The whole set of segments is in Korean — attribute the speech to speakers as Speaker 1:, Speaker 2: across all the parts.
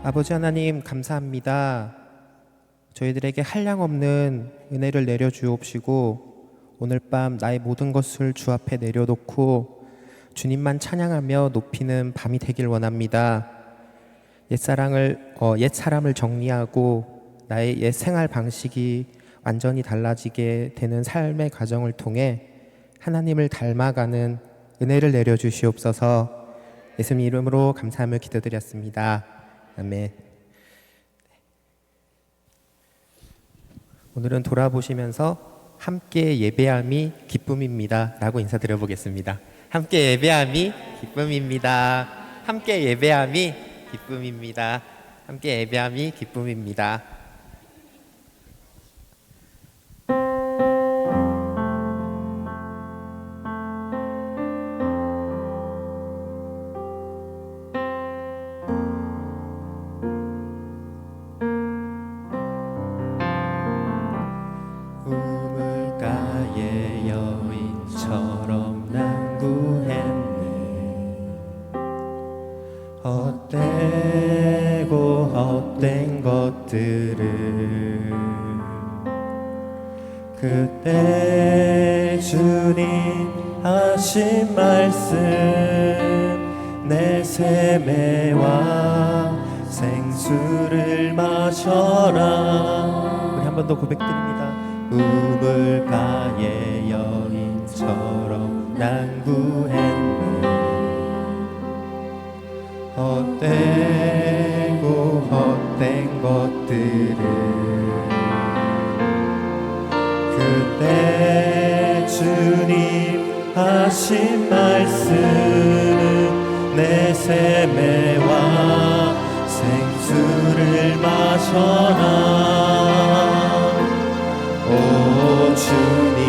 Speaker 1: 아버지 하나님 감사합니다. 저희들에게 한량없는 은혜를 내려주옵시고 오늘 밤 나의 모든 것을 주 앞에 내려놓고 주님만 찬양하며 높이는 밤이 되길 원합니다. 옛 사람을 정리하고 나의 옛 생활 방식이 완전히 달라지게 되는 삶의 과정을 통해 하나님을 닮아가는 은혜를 내려주시옵소서. 예수님 이름으로 감사하며 기도드렸습니다. 아멘. 오늘은 돌아보시면서 함께 예배함이 기쁨입니다 라고 인사드려보겠습니다. 함께 예배함이 기쁨입니다. 함께 예배함이 기쁨입니다. 함께 예배함이 기쁨입니다. 우물가의 여인처럼 난구했네. 헛되고 헛된 것들을 그때 주님 하신 말씀 내 세매와 생수를 마셔라. 우리 한 번 더 고백드립니다. 우물가의 여인처럼 난구했네. 헛되고 헛된 것들을 그때 주님 하신 말씀은 내 세매와 생수를 마셔라. 오 주님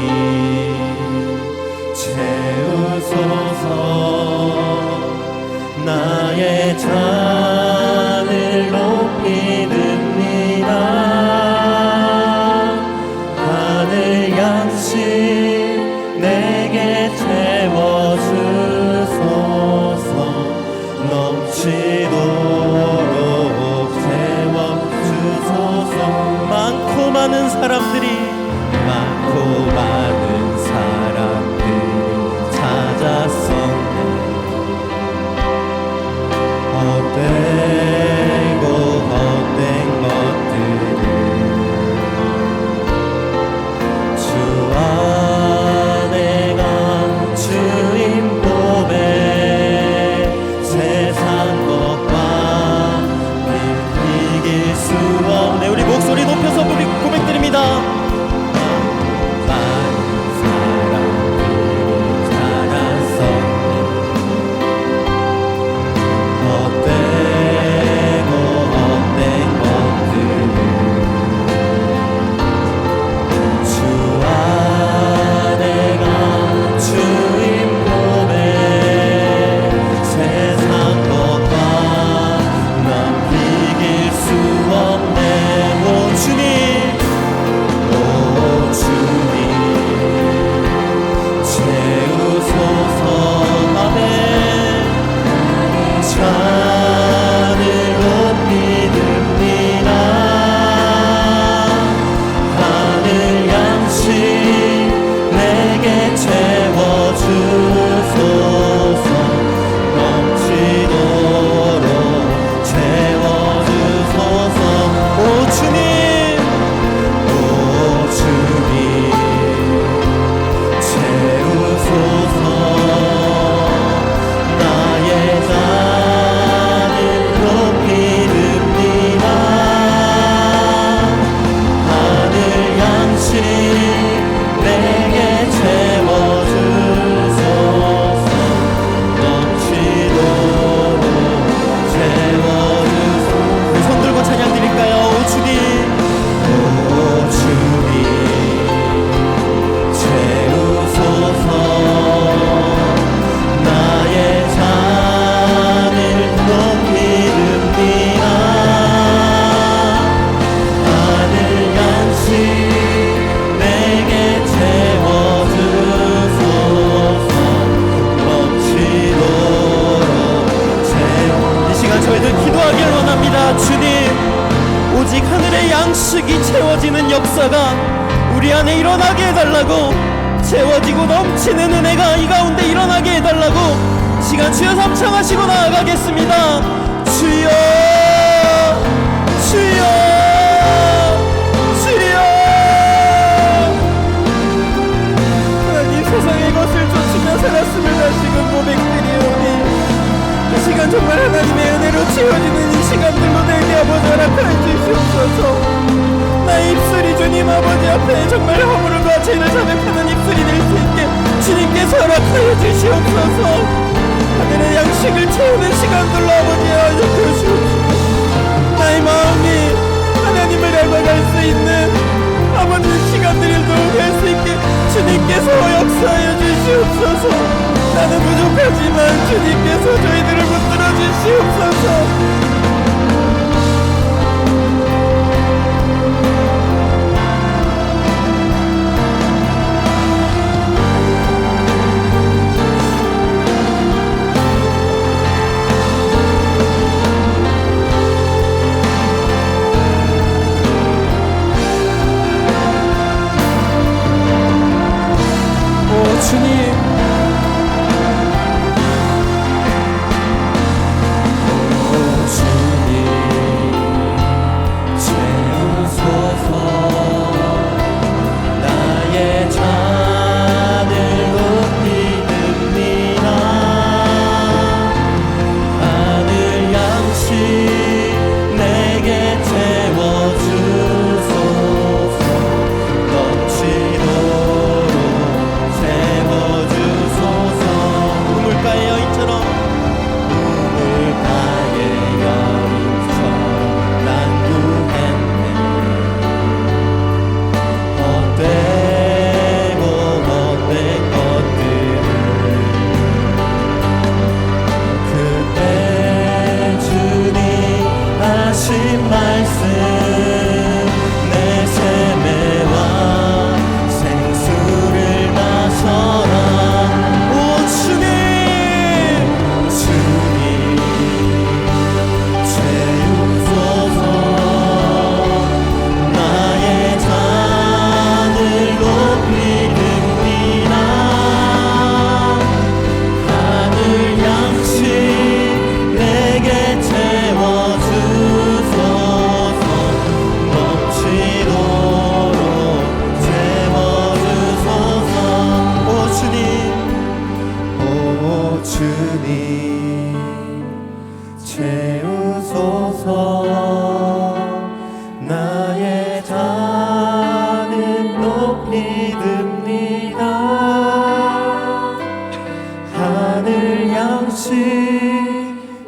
Speaker 1: 채우소서. 나의 잔을 높이는이다. 하늘 양식 내게 채워주소서. 넘치도록 채워주소서. 많고 많은 사람들이 찾았었네. 헛되고 헛된 것들을 주 안에 간 주님 보배 세상 것과 이길 수 없네. 우리 목소리 높여서 고백드립니다.
Speaker 2: 구하길 원합니다. 주님, 오직 하늘의 양식이 채워지는 역사가 우리 안에 일어나게 해달라고, 채워지고 넘치는 은혜가 이 가운데 일어나게 해달라고 시간 주여 삼창하시고 나아가겠습니다. 주여, 주여, 주여. 하나님, 세상의 것을 쫓으며 살았음을 다시금 고백드리오니 이 시간 정말 하나님의 은혜로 채워지는 이 시간들로 되게 아버지 허락하여 주시옵소서. 나의 입술이 주님 아버지 앞에 정말 허물과 죄를 자백하는 입술이 될 수 있게 주님께서 허락하여 주시옵소서. 하늘의 양식을 채우는 시간들로 아버지 하여 주시옵소서. 나의 마음이 하나님을 닮아갈 수 있는 아버지 시간들도 될 수 있게 주님께서 역사하여 주시옵소서. 나는 부족하지만 주님께서 저희들을 붙들어 주시옵소서. 주님,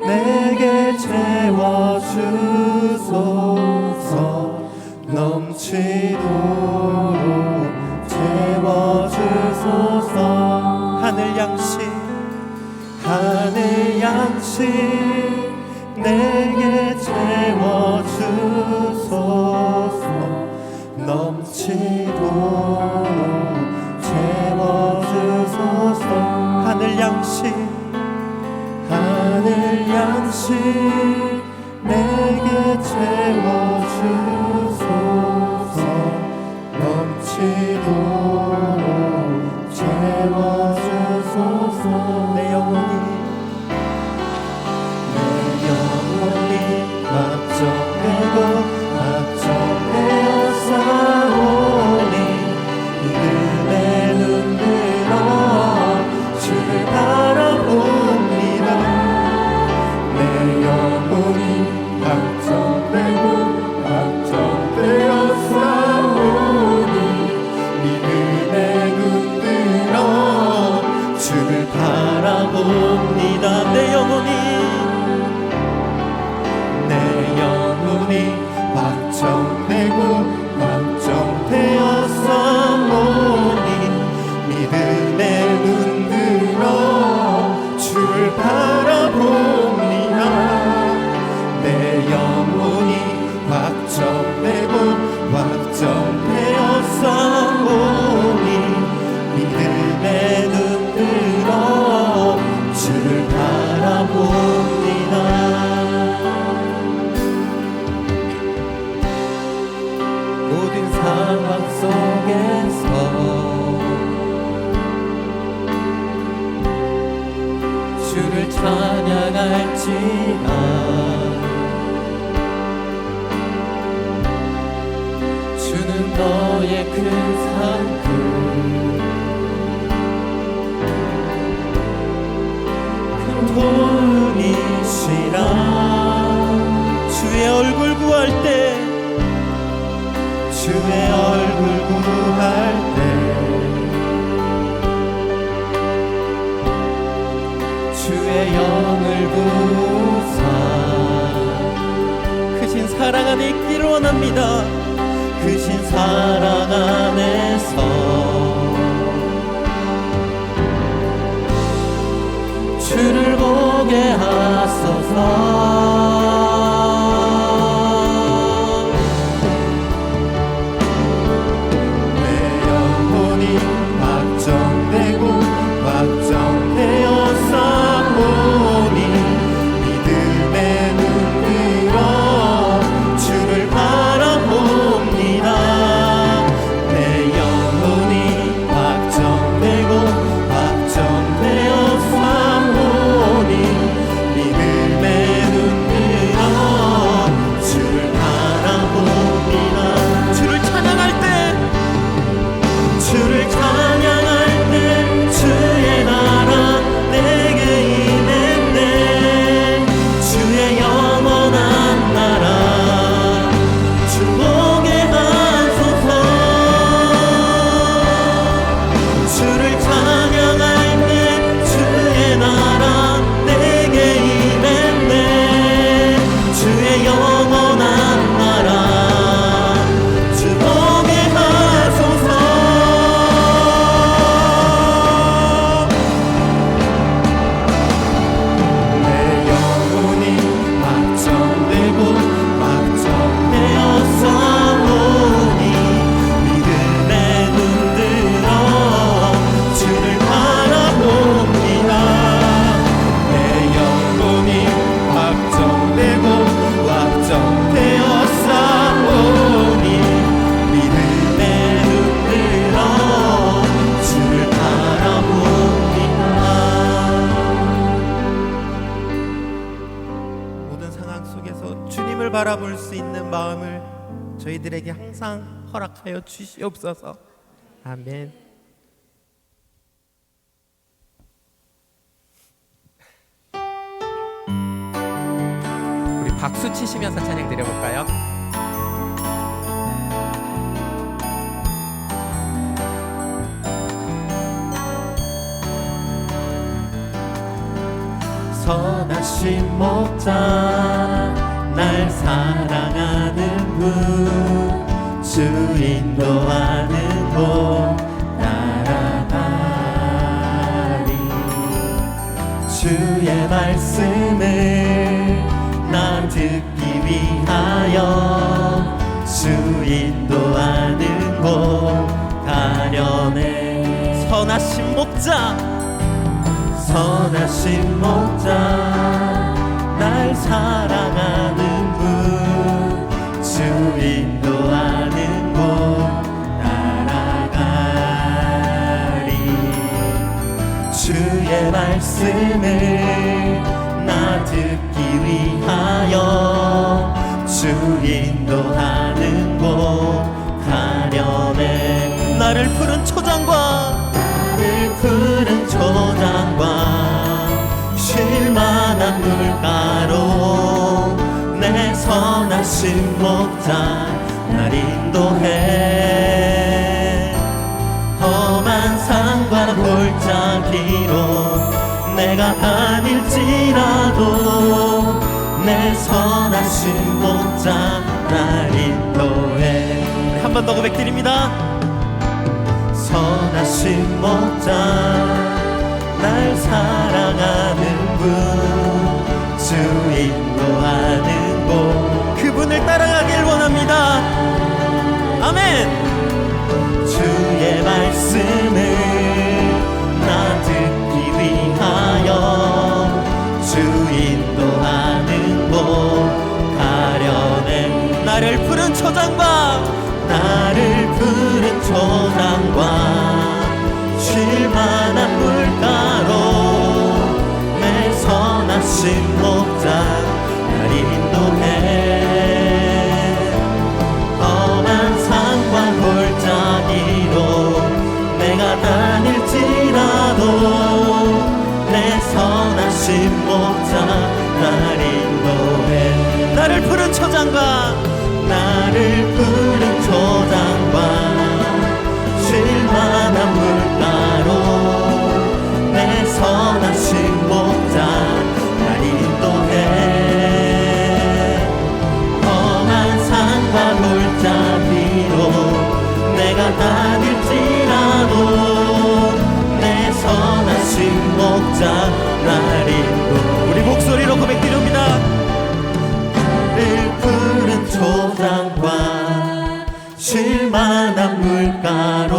Speaker 1: 내게 채워주소서. 넘치도록 채워주소서. 하늘 양식, 하늘 양식 내게 채워주소서. 넘치도록 채워주소서. 하늘 양식, 하늘 양식 내게 채워주소서. 넘치도록 채워주소서. 내 영혼이 막정내고 막정내어 싸우니 이름에 눈들어 주를 바라봅니다. 내 영혼이 막정내고 큰 상급 큰 도움이시라
Speaker 2: 주의 얼굴 구할 때
Speaker 1: 주의 얼굴 구할 때 주의 영을 부사
Speaker 2: 크신 사랑 안에 있기를 원합니다.
Speaker 1: 크신 사랑 안에서 주를 보게 하소서. 내 영혼이 확정되고 확정되어 싸우니 믿음의 눈 들어 주를 바라봅니다. 내 영혼이 확정되고 확정되어 싸우니 믿음의 눈 들어 주를 바라봅니다.
Speaker 2: 주를 찬양할 때
Speaker 1: 주를 찬양할 때 주의 나라 내게 임했네. 주의 영원한 나라 주 보게 하소서. 주를 찬양할 때 주의 나라 내게 임했네. 주의 영원한 나라 주 보게 하소서. 내 영혼이 확정되고 확정되어 싸우니 믿음의 눈 들어 주를 바라봅니다. 내 영혼이 확정되고 확정되어 싸우니 믿음의 눈 들어 주를 바라봅니다.
Speaker 2: 모든 상황 속에서 주님을 바라볼 수 있는 마음을 저희들에게 항상 허락하여 주시옵소서. 아멘. 우리 박수 치시면서 찬양 드려볼까요?
Speaker 1: 선하신 목자 날 사랑하는 분 주 인도하는 곳 따라가리. 주의 말씀을 나 듣기 위하여 주 인도하는 곳 가려네.
Speaker 2: 선하신 목자
Speaker 1: 선하신 목자 날 사랑하는 분주 인도하는 곳 따라가리. 주의 말씀을 나 듣기 위하여 주 인도하는 곳 가려네.
Speaker 2: 나를 푸른 초장과
Speaker 1: 나를 푸른 초장과 쉴만한 물가로 내 선하신 목자 날 인도해. 험한 산과 골짜기로 내가 다닐지라도 내 선하신 목자 날 인도해.
Speaker 2: 한 번 더 고백드립니다.
Speaker 1: 선하신 목자 날 사랑하는 분주 인도하는 곳
Speaker 2: 그분을 따라가길 원합니다. 아멘.
Speaker 1: 주의 말씀을 나 듣기 위하여 주 인도하는 곳 가려네.
Speaker 2: 나를 푸른 초장과
Speaker 1: 나를 푸른 초장과 쉴만한 물가로 내 선하신 목자 날 인도해. 험한 산과 골짜기
Speaker 2: 나를 푸른 초장과
Speaker 1: 나를 푸른 초장과 쉴만한 물가로 내 선하신 목자 날 인도해 험한 산과 골짜기로 내가 다닐지라도 내 선하신 목자 날 인도
Speaker 2: 우리 목소리로 고백드립니다.
Speaker 1: 나를 푸른 초장과 쉴만한 물가로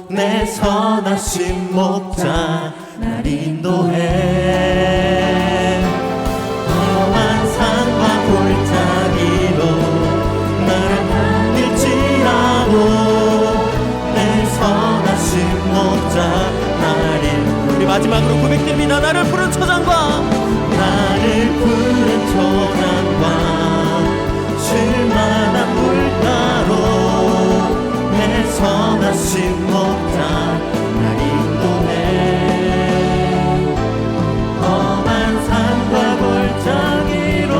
Speaker 1: 내 선하신 목자 날 인도해 험한 산과 골짜기로 나를 다닐지라도 내 선하신 목자 날 인도해
Speaker 2: 우리 마지막으로 고백됩니다. 나를 푸른 초장과
Speaker 1: 나를 푸른 초장과 쉴만한 물가로 내 선하신 목자 날 인도해 험한 산과 골짜기로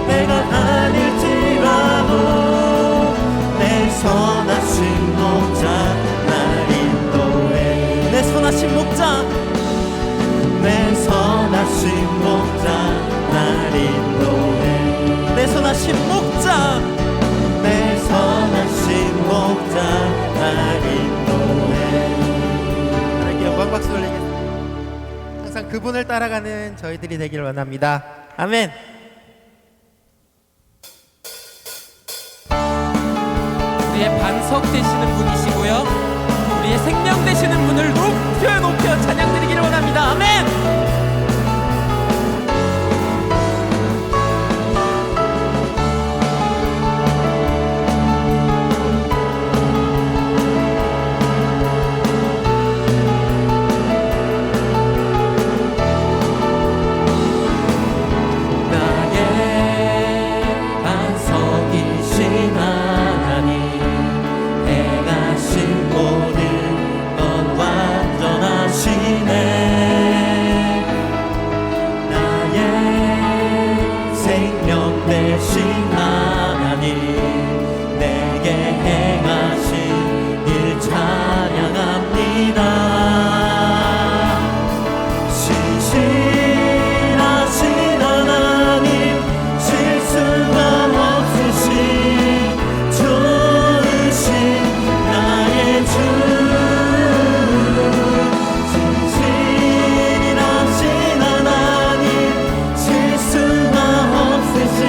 Speaker 1: 내가 다닐지라도 내 선하신 목자 날 인도해
Speaker 2: 내 선하신 목자
Speaker 1: 내 선하신 목자 날 인도해
Speaker 2: 내 선하신 목자
Speaker 1: 내 선하신 목자 날 인도해
Speaker 3: 하나님께 영광 박수 올리겠습니다. 항상 그분을 따라가는 저희들이 되길 원합니다. 아멘.
Speaker 4: 우리의 반석 되시는 분이시고요, 우리의 생명 되시는 분을 높여 높여 찬양드리기를 원합니다. 아멘.
Speaker 1: 나의 반석이신 하나님 행하신 모든 건 완전하시네 나의 생명 되신 하나님 내게 행하신 일 찬양합니다 신실하신 하나님 실수가 없으신 좋으신 나의 주 신실하신 하나님 실수가 없으신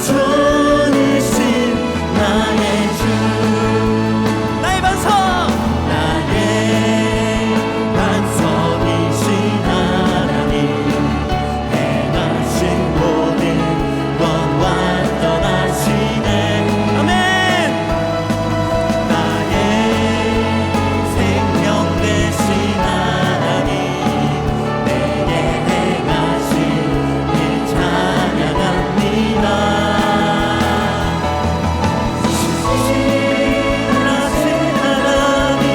Speaker 1: 좋으신 나의 주
Speaker 2: 나의 반석
Speaker 1: 나의 반석이신 하나님 행하신 모든 건 완전하시네
Speaker 2: 아멘.
Speaker 1: 나의 생명 되신 하나님 내게 행하신 일 찬양합니다 신실하신 하나님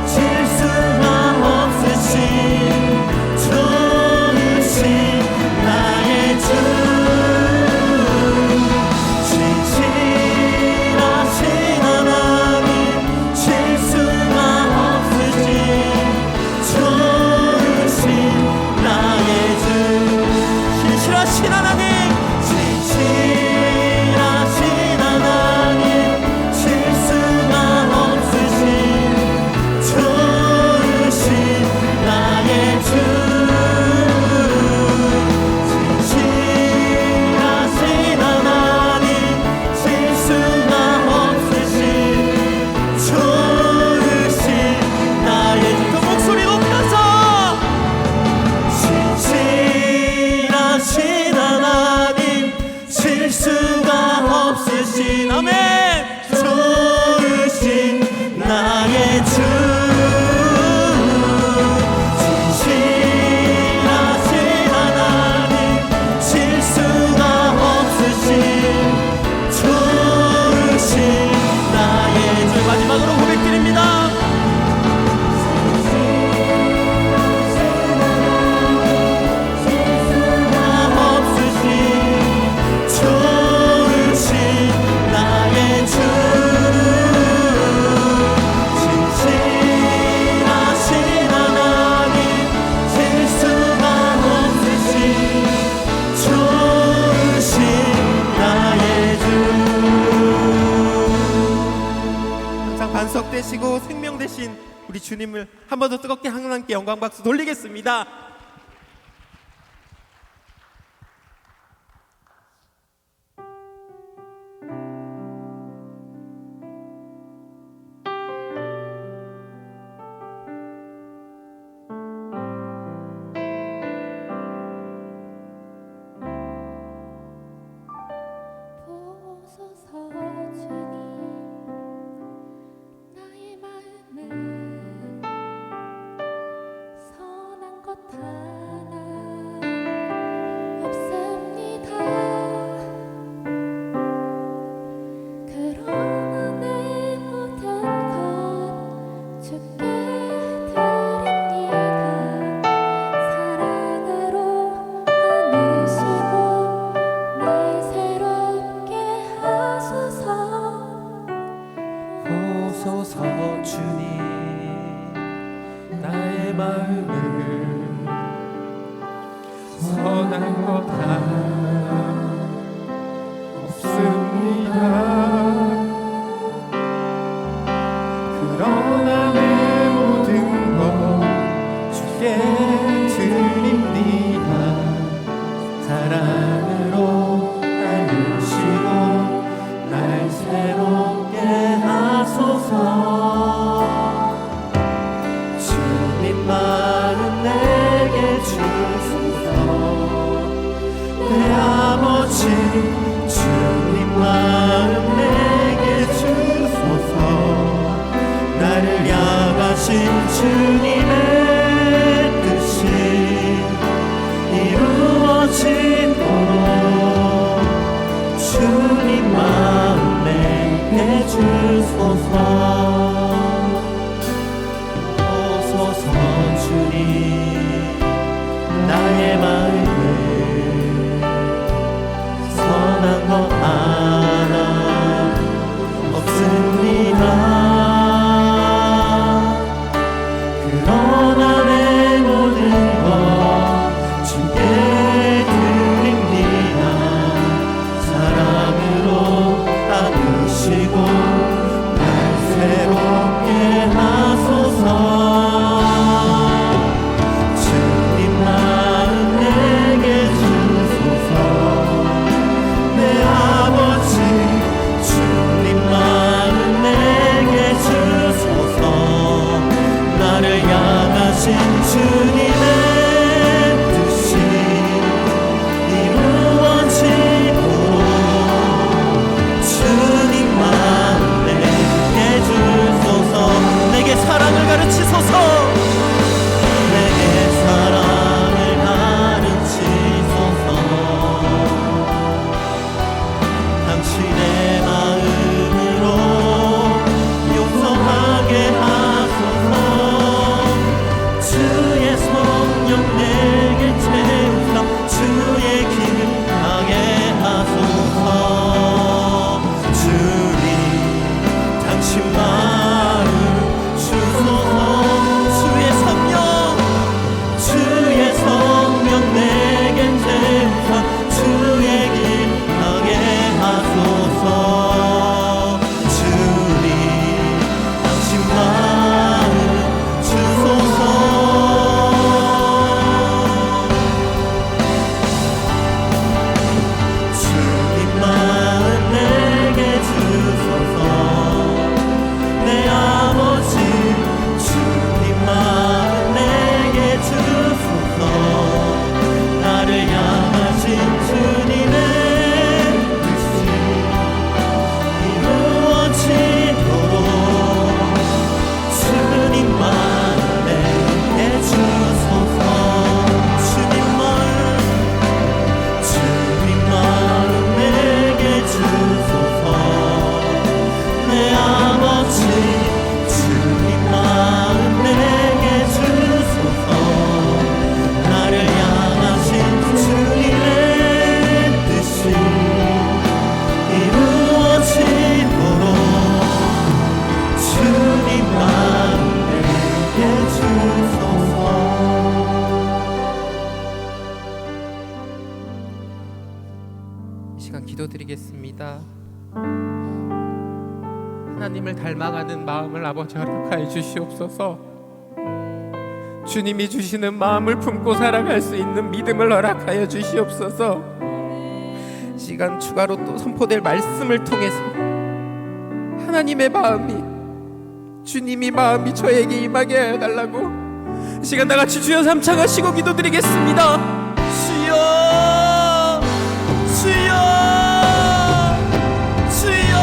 Speaker 1: 실수가 없으신 좋으신 나의 주 신실하신 하나님 실수가 없으신 좋으신 나의 주
Speaker 2: 신실하신 하나님
Speaker 1: 신실하신 하나님 실수가 없으신 좋으신 나의 주 신실하신 하나님 실수가 없으신 좋으신 나의 주
Speaker 2: 그 목소리 높여서
Speaker 1: 신실하신 하나님 실수가
Speaker 3: 반석 되시고 생명 되신 우리 주님을 한 번 더 뜨겁게 하나님께 영광 박수 돌리겠습니다.
Speaker 5: 보소서 주님 나의 마음을 선한 것 하나 없습니다. 그러나 내 모든 것 주께 드립니다. 사랑으로 안으시고 날 새롭게 하소서.
Speaker 1: 보소서 주님 나의 마음을 선한 것 하나 없습니다. 그러나 내 모든 것 주께 드립니다. 사랑으로 안으시고 날 새롭게 하소서. 주님 마음 내게 주소서. 내 아버지 주님 마음 내게 주소서. 나를 향하신 주님의 뜻이 이루어지도록 주님 마음 내게 주소서. 보소서 주님 나의 마음을 선한 것 하나 없습니다. 그러나 내 모든 것 주께 드립니다. 사랑으로 안으시고 날 새롭게 하소서. 주님 마음 내게 주소서. 내 아버지 주님 마음 내게 주소서. 나를 향하신 주님의 뜻이 이루어지도록 주님 마음 내게 주소서. 내게 사랑을 가르치소서. 내게 사랑을 가르치소서. 당신의 마음으로 용서하게 하소서. 주의 성령 내게 채우사 주의 길 가게 하소서. 주님 당신 마음 주소서. 주의 성령 내게 채우사 주의 길 가게 하소서. 주님 당신 마음 주소서. 주님 마음 내게 주소서. 내 아버지 주님 마음 내게 주소서. 나를 향하신 주님의 뜻이 이루어지도록 주님 마음 내게 주소서. 주님 마음 내게 주소서. 내 아버지 주님 마음 내게 주소서. 나를 향하신 주님의 뜻이 이루어지도록 주님 마음 내게 주소서.
Speaker 4: 이 시간 기도드리겠습니다. 하나님을 닮아가는 마음을 아버지 허락하여 주시옵소서. 주님이 주시는 마음을 품고 살아갈 수 있는 믿음을 허락하여 주시옵소서. 시간 추가로 또 선포될 말씀을 통해서 하나님의 마음이, 주님이 마음이 저에게 임하게 하여 달라고 시간 다 같이 주여 삼창하시고 기도드리겠습니다. 주여, 주여, 주여.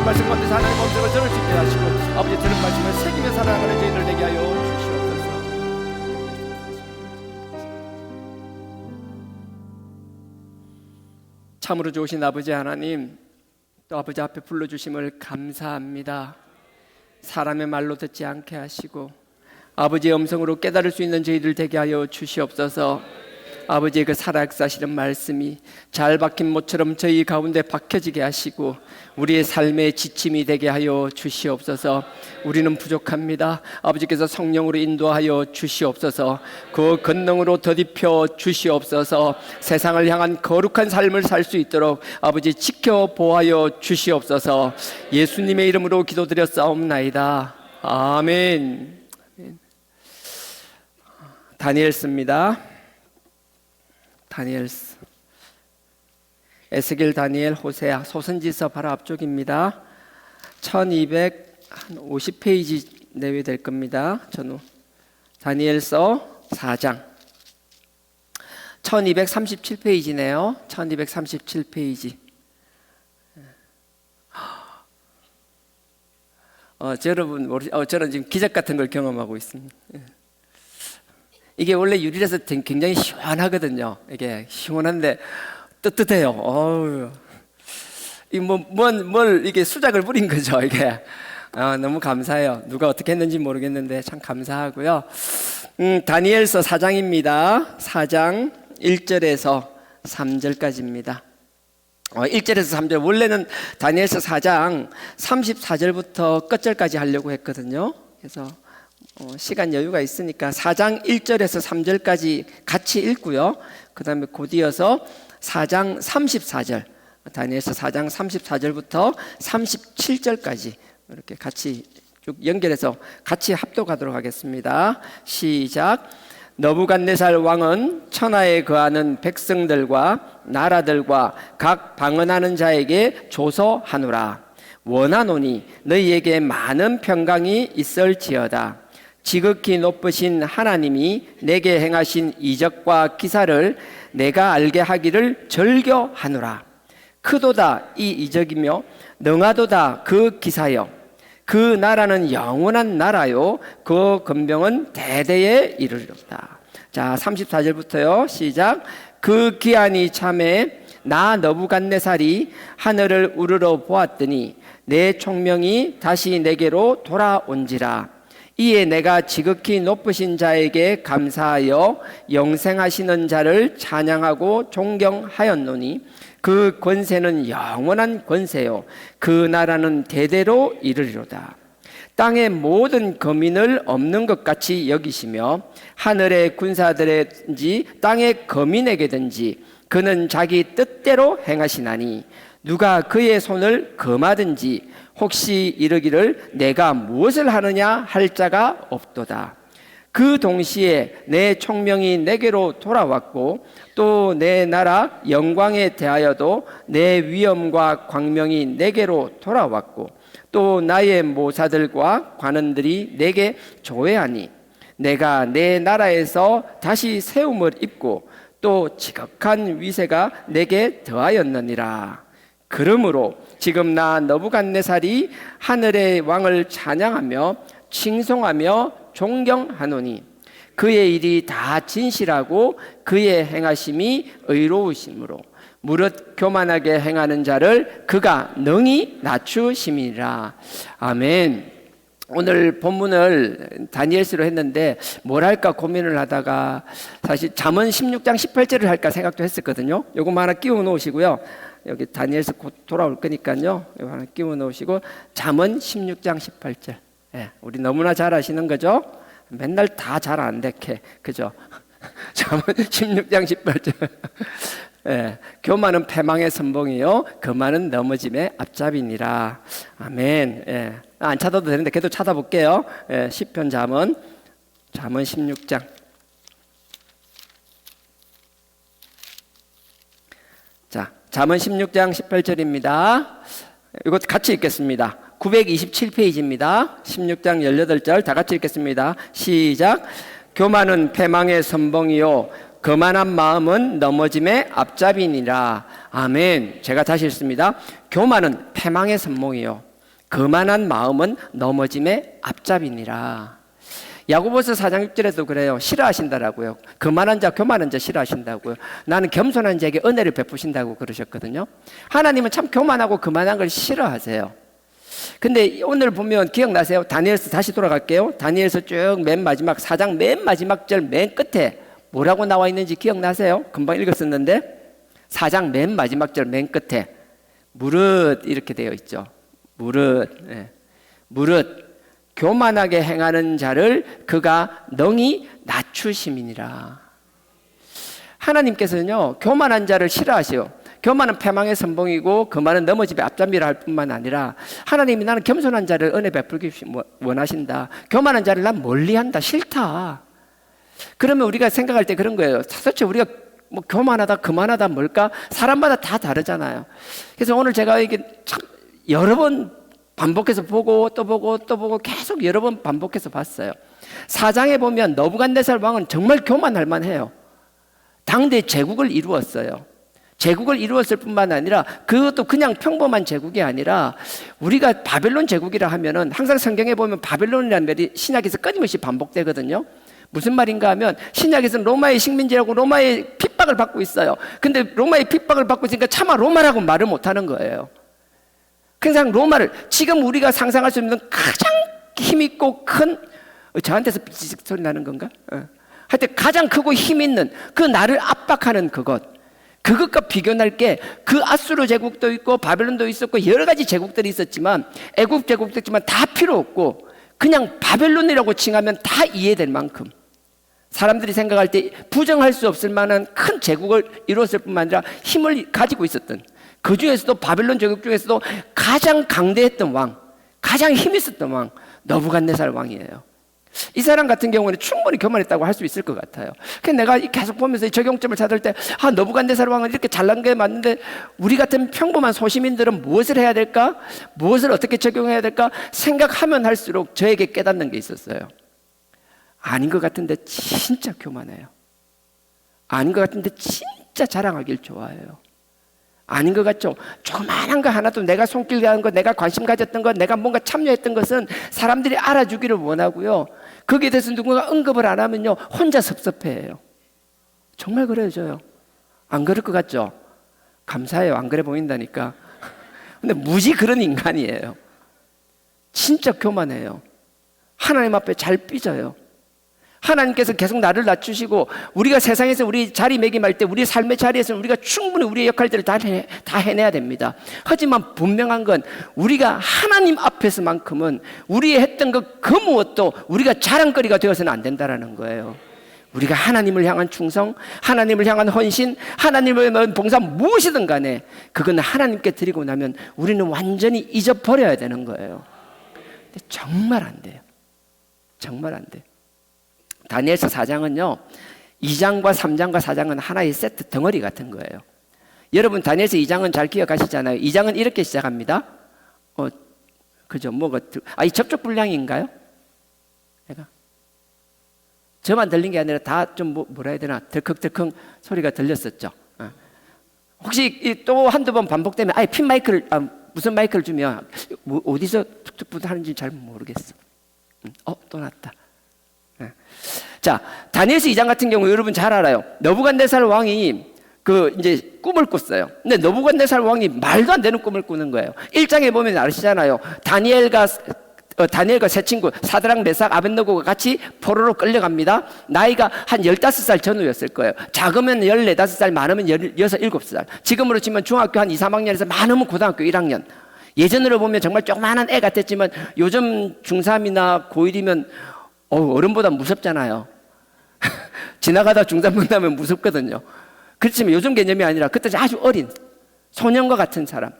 Speaker 2: 말씀 가운데서 하나님 음성을 저를 듣게 하시고 아버지 들은 말씀을 새기며 살아가는 저희들 되게 하여 주시옵소서. 참으로 좋으신 아버지 하나님, 또 아버지 앞에 불러주심을 감사합니다. 사람의 말로 듣지 않게 하시고 아버지의 음성으로 깨달을 수 있는 저희들 되게 하여 주시옵소서. 아버지의 그 살아역사시는 말씀이 잘 박힌 못처럼 저희 가운데 박혀지게 하시고 우리의 삶의 지침이 되게 하여 주시옵소서. 우리는 부족합니다. 아버지께서 성령으로 인도하여 주시옵소서. 그 권능으로 더딥혀 주시옵소서. 세상을 향한 거룩한 삶을 살 수 있도록 아버지 지켜 보하여 주시옵소서. 예수님의 이름으로 기도드렸사옵나이다. 아멘. 다니엘서입니다. 다니엘서, 에스겔, 다니엘, 호세아, 소선지서 바로 앞쪽입니다. 1250페이지 내외 될 겁니다. 다니엘서 4장 1237페이지네요. 1237페이지. 여러분 저는 지금 기적 같은 걸 경험하고 있습니다. 이게 원래 유리라서 굉장히 시원하거든요. 이게 시원한데 뜨뜻해요. 뭘 이게 수작을 부린 거죠. 이게 너무 감사해요. 누가 어떻게 했는지 모르겠는데 참 감사하고요. 다니엘서 4장입니다. 4장 1절에서 3절까지입니다. 1절에서 3절, 원래는 다니엘서 4장 34절부터 끝절까지 하려고 했거든요. 그래서 시간 여유가 있으니까 4장 1절에서 3절까지 같이 읽고요. 그 다음에 곧이어서 4장 34절, 다니엘서 4장 34절부터 37절까지 이렇게 같이 쭉 연결해서 같이 합독하도록 하겠습니다. 시작. 너부갓네살 왕은 천하에 거하는 백성들과 나라들과 각 방언하는 자에게 조서하노라. 원하노니 너희에게 많은 평강이 있을지어다. 지극히 높으신 하나님이 내게 행하신 이적과 기사를 내가 알게 하기를 절겨하노라. 크도다 이 이적이며 능하도다 그 기사여. 그 나라는 영원한 나라요 그 권병은 대대에 이르리로다. 자, 34절부터요. 시작. 그 기한이 참에
Speaker 6: 나 너부갓네살이 하늘을 우러러 보았더니 내 총명이 다시 내게로 돌아온지라. 이에 내가 지극히 높으신 자에게 감사하여 영생하시는 자를 찬양하고 존경하였노니 그 권세는 영원한 권세요 그 나라는 대대로 이르리로다. 땅의 모든 거민을 없는 것 같이 여기시며 하늘의 군사들에든지 땅의 거민에게든지 그는 자기 뜻대로 행하시나니 누가 그의 손을 금하든지 혹시 이르기를 내가 무엇을 하느냐 할 자가 없도다. 그 동시에 내 총명이 내게로 돌아왔고 또 내 나라 영광에 대하여도 내 위엄과 광명이 내게로 돌아왔고 또 나의 모사들과 관원들이 내게 조회하니 내가 내 나라에서 다시 세움을 입고 또 지극한 위세가 내게 더하였느니라. 그러므로 지금 나 너부갓네살이 하늘의 왕을 찬양하며 칭송하며 존경하노니 그의 일이 다 진실하고 그의 행하심이 의로우심으로 무릇 교만하게 행하는 자를 그가 능히 낮추심이라. 아멘. 오늘 본문을 다니엘서로 했는데 뭘 할까 고민을 하다가 사실 잠언 16장 18절을 할까 생각도 했었거든요. 요거만 하나 끼워 놓으시고요. 여기 다니엘서 곧 돌아올 거니까요. 이거 하나 끼워 놓으시고 잠언 16장 18절. 예, 우리 너무나 잘 아시는 거죠? 맨날 다 잘 안 되게 그죠? 잠언 16장 18절. 예, 교만은 패망의 선봉이요 거만은 넘어짐의 앞잡이니라. 아멘. 예, 안 찾아도 되는데 그래도 찾아볼게요. 예, 시편 잠언 16장. 자, 잠언 16장 18절입니다. 이거 같이 읽겠습니다. 927페이지입니다. 16장 18절 다 같이 읽겠습니다. 시작. 교만은 패망의 선봉이요 거만한 마음은 넘어짐의 앞잡이니라. 아멘. 제가 다시 읽습니다. 교만은 패망의 선봉이요 거만한 마음은 넘어짐의 앞잡이니라. 야고보서 4장 6절에도 그래요. 싫어하신다라고요. 거만한 자 교만한 자 싫어하신다고요. 나는 겸손한 자에게 은혜를 베푸신다고 그러셨거든요. 하나님은 참 교만하고 거만한 걸 싫어하세요. 근데 오늘 보면 기억나세요? 다니엘서 다시 돌아갈게요. 다니엘서 쭉 맨 마지막 4장 맨 마지막 절 맨 끝에 뭐라고 나와 있는지 기억나세요? 금방 읽었었는데 4장 맨 마지막 절 맨 끝에 무릇 이렇게 되어 있죠. 무릇. 예. 무릇 교만하게 행하는 자를 그가 능히 낮추심이니라. 하나님께서는요 교만한 자를 싫어하시오. 교만은 패망의 선봉이고 거만은 넘어짐의 앞잡이라 할 뿐만 아니라 하나님이 나는 겸손한 자를 은혜 베풀기 원하신다. 교만한 자를 난 멀리한다. 싫다. 그러면 우리가 생각할 때 그런 거예요. 도대체 우리가 뭐 교만하다 거만하다 뭘까? 사람마다 다 다르잖아요. 그래서 오늘 제가 이게 참 여러 번 반복해서 보고 또 보고 또 보고 계속 여러 번 반복해서 봤어요. 4장에 보면 너부갓네살 왕은 정말 교만할 만해요. 당대 제국을 이루었어요. 제국을 이루었을 뿐만 아니라 그것도 그냥 평범한 제국이 아니라 우리가 바벨론 제국이라 하면은 항상 성경에 보면 바벨론이라는 말이 신약에서 끊임없이 반복되거든요. 무슨 말인가 하면 신약에서는 로마의 식민지라고 로마의 핍박을 받고 있어요. 근데 로마의 핍박을 받고 있으니까 차마 로마라고 말을 못하는 거예요. 그냥 로마를 지금 우리가 상상할 수 있는 가장 힘있고 큰 저한테서 삐직 소리 나는 건가? 하여튼 가장 크고 힘있는 그 나를 압박하는 그것과 비교할 게 그 아수르 제국도 있고 바벨론도 있었고 여러 가지 제국들이 있었지만 애굽 제국도 있지만 다 필요 없고 그냥 바벨론이라고 칭하면 다 이해될 만큼 사람들이 생각할 때 부정할 수 없을 만한 큰 제국을 이루었을 뿐만 아니라 힘을 가지고 있었던 그 중에서도 바벨론 제국 중에서도 가장 강대했던 왕, 가장 힘 있었던 왕 너부갓네살 왕이에요. 이 사람 같은 경우는 충분히 교만했다고 할 수 있을 것 같아요. 그래서 내가 계속 보면서 이 적용점을 찾을 때 너부갓네살 왕은 이렇게 잘난 게 맞는데 우리 같은 평범한 소시민들은 무엇을 해야 될까? 무엇을 어떻게 적용해야 될까? 생각하면 할수록 저에게 깨닫는 게 있었어요. 아닌 것 같은데 진짜 교만해요. 아닌 것 같은데 진짜 자랑하길 좋아해요. 아닌 것 같죠? 조그만한 거 하나도 내가 손길 가는 거, 내가 관심 가졌던 것, 내가 뭔가 참여했던 것은 사람들이 알아주기를 원하고요. 거기에 대해서 누군가 언급을 안 하면요 혼자 섭섭해해요. 정말 그래요. 안 그럴 것 같죠? 감사해요. 안 그래 보인다니까. 근데 무지 그런 인간이에요. 진짜 교만해요. 하나님 앞에 잘 삐져요. 하나님께서 계속 나를 낮추시고 우리가 세상에서 우리 자리매김할 때 우리 삶의 자리에서 우리가 충분히 우리의 역할들을 다 해내야 됩니다. 하지만 분명한 건 우리가 하나님 앞에서만큼은 우리의 했던 것 그 무엇도 우리가 자랑거리가 되어서는 안 된다는 거예요. 우리가 하나님을 향한 충성, 하나님을 향한 헌신, 하나님을 위한 봉사 무엇이든 간에 그건 하나님께 드리고 나면 우리는 완전히 잊어버려야 되는 거예요. 근데 정말 안 돼요. 정말 안 돼. 다니엘서 4장은요 2장과 3장과 4장은 하나의 세트 덩어리 같은 거예요. 여러분 다니엘서 2장은 잘 기억하시잖아요. 2장은 이렇게 시작합니다. 그죠? 이 접촉 불량인가요? 내가 저만 들린 게 아니라 다 좀 뭐라 해야 되나 덜컥덜컥 소리가 들렸었죠. 혹시 또 한두 번 반복되면 핀 마이크를 무슨 마이크를 주면 어디서 툭툭 하는지 잘 모르겠어. 또 났다. 자, 다니엘서 2장 같은 경우 여러분 잘 알아요. 너부갓네살 왕이 이제 꿈을 꿨어요. 근데 너부갓네살 왕이 말도 안 되는 꿈을 꾸는 거예요. 1장에 보면 아시잖아요. 다니엘과 세 친구 사드락 메삭 아벳느고가 같이 포로로 끌려갑니다. 나이가 한 15살 전후였을 거예요. 작으면 14~15살, 많으면 16, 17살. 지금으로 치면 중학교 한 2, 3학년에서 많으면 고등학교 1학년. 예전으로 보면 정말 조그마한 애 같았지만 요즘 중3이나 고1이면 어른보다 무섭잖아요. 지나가다 중3 만나면 무섭거든요. 그렇지만 요즘 개념이 아니라 그때 아주 어린 소년과 같은 사람.